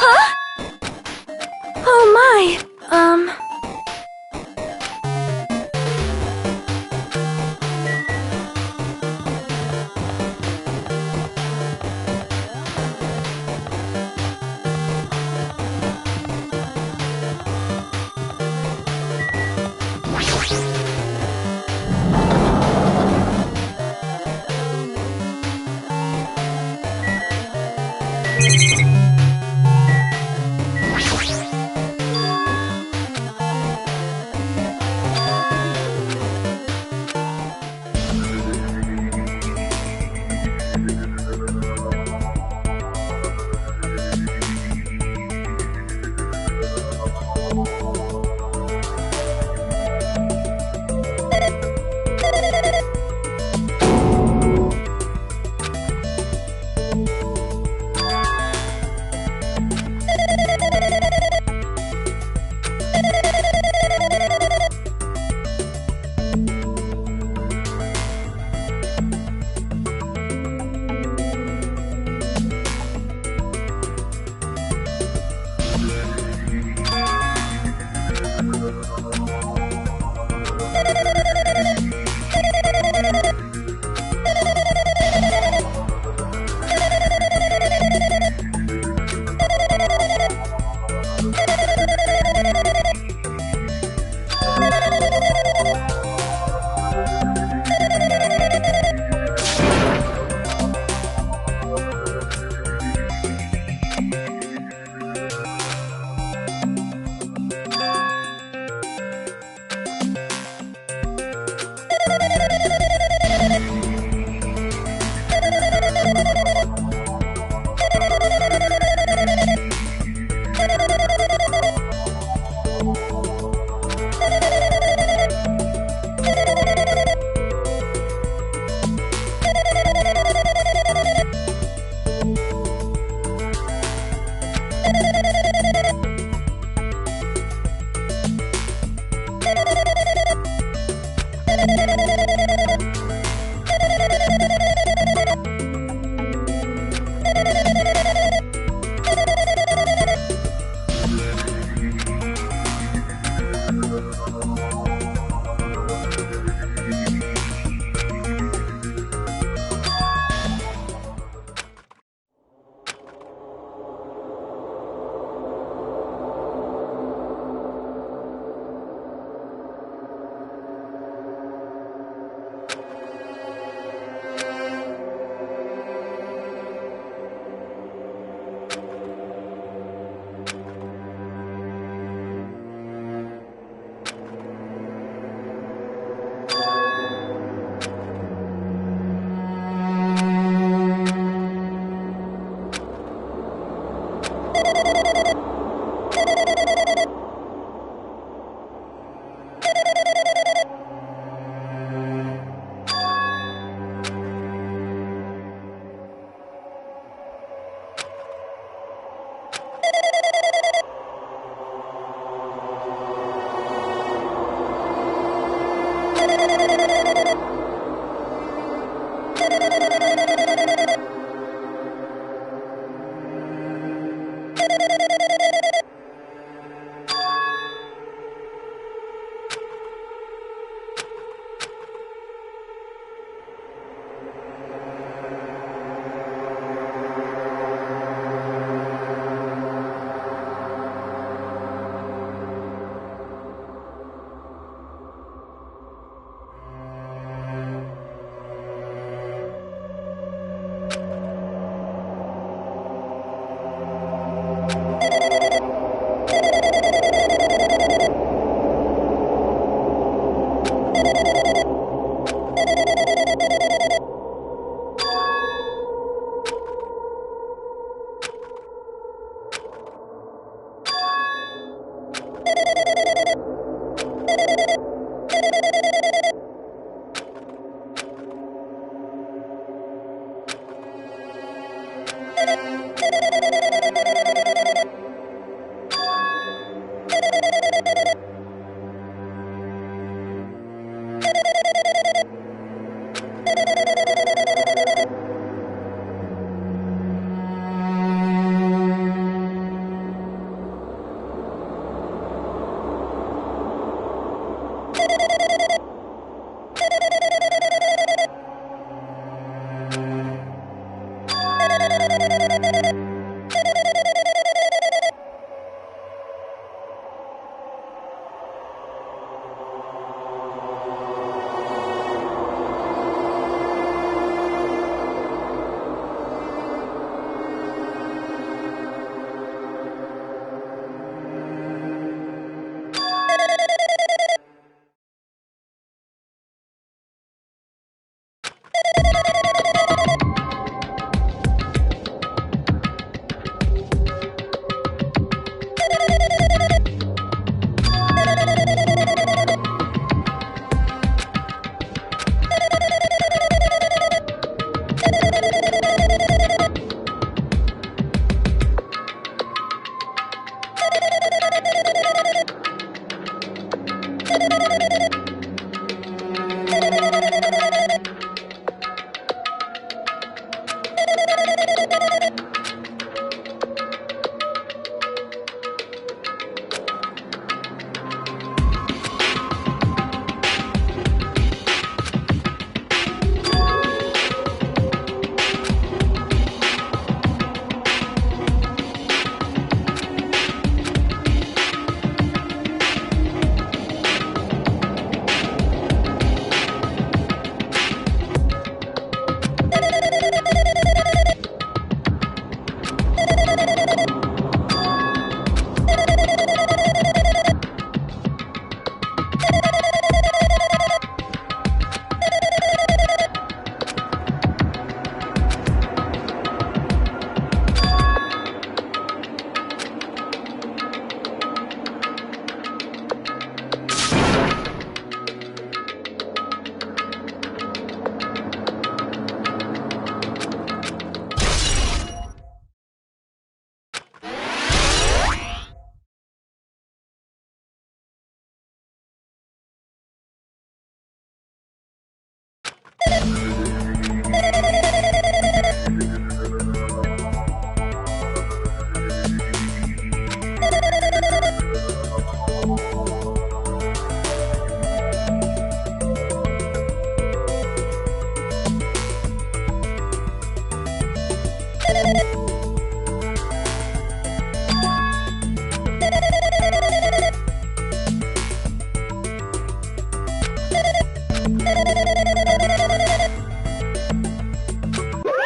Huh? Oh my,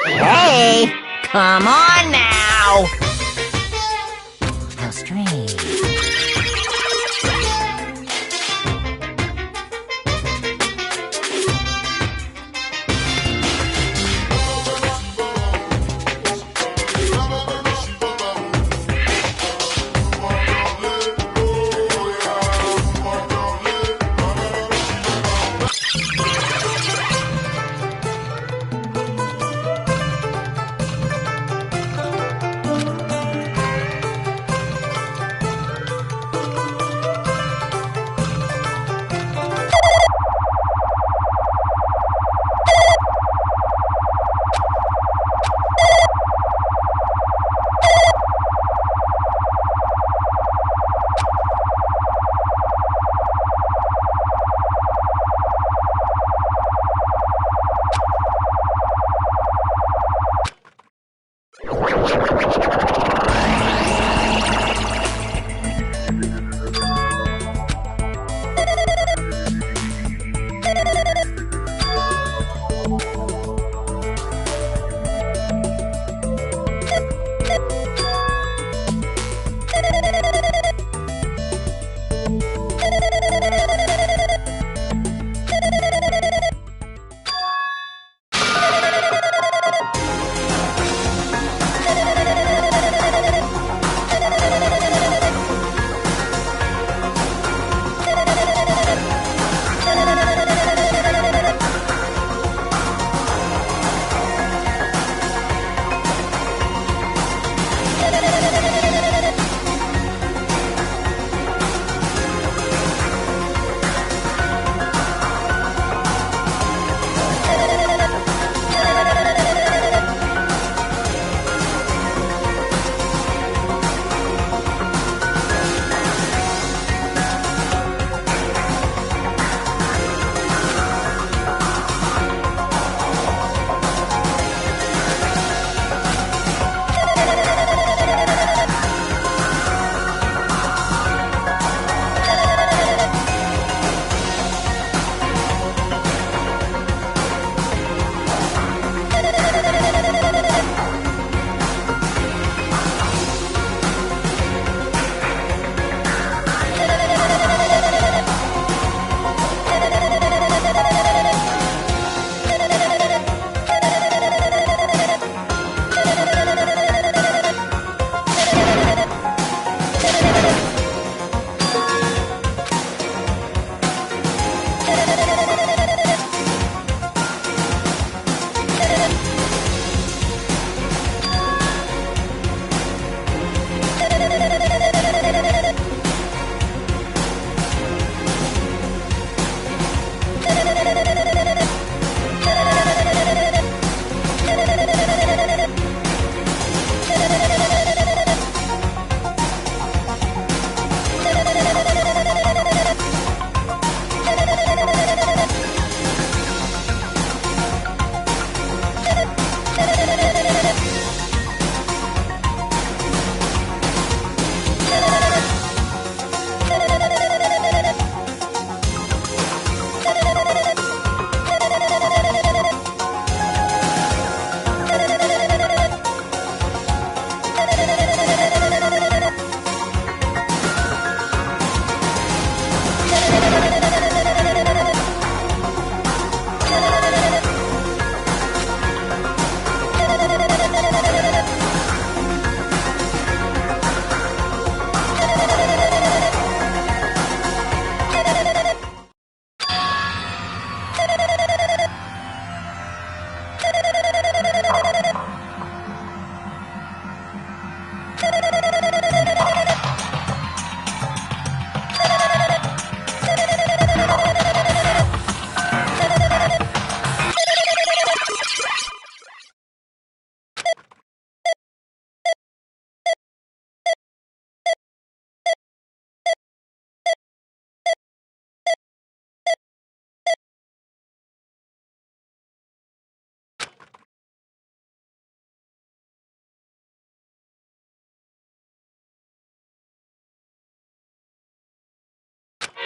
Hey, come on now! How strange.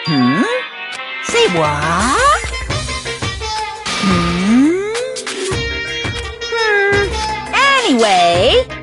Say what? Anyway.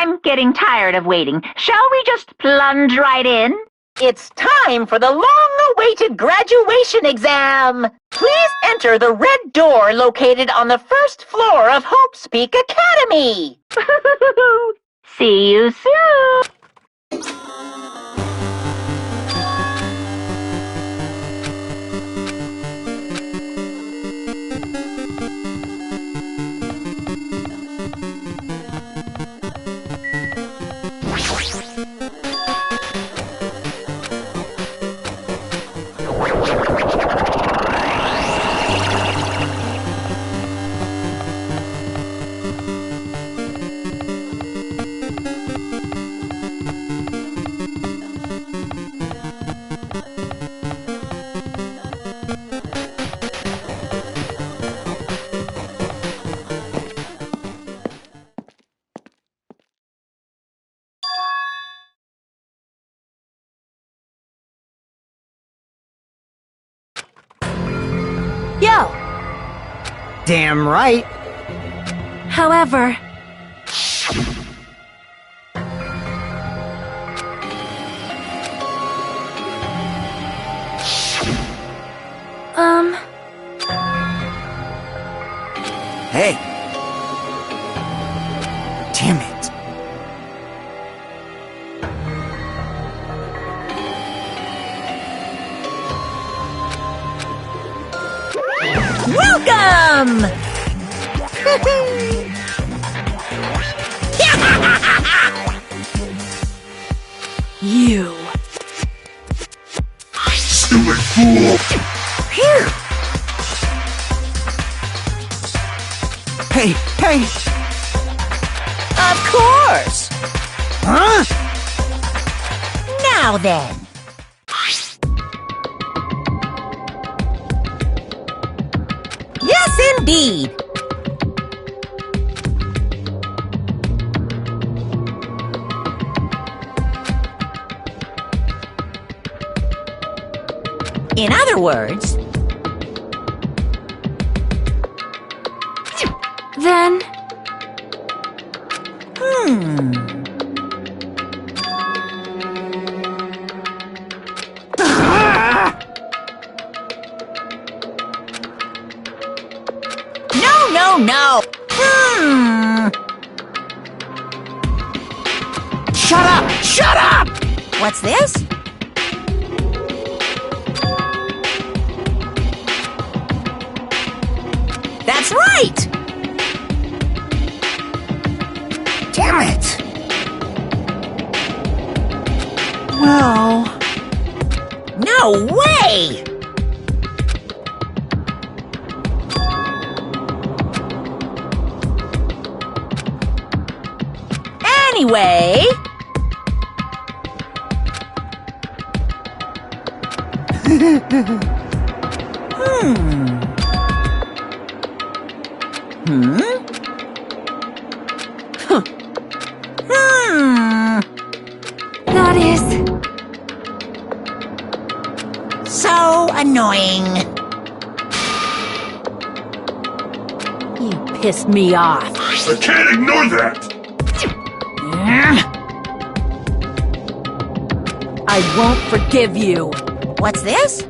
I'm getting tired of waiting. Shall we just plunge right in? It's time for the long-awaited graduation exam! Please enter the red door located on the first floor of Hope's Peak Academy! See you soon! Yo! Damn right. However, Hey. Damn it. Welcome! you. Stupid fool! Here. Hey, hey. Of course! Huh? Now then. Yes, indeed. In other words, Then, no. Shut up! Shut up! What's this? That's right! Damn it! well, No way! Anyway... That is... So annoying. You pissed me off. I can't ignore that! I won't forgive you. What's this?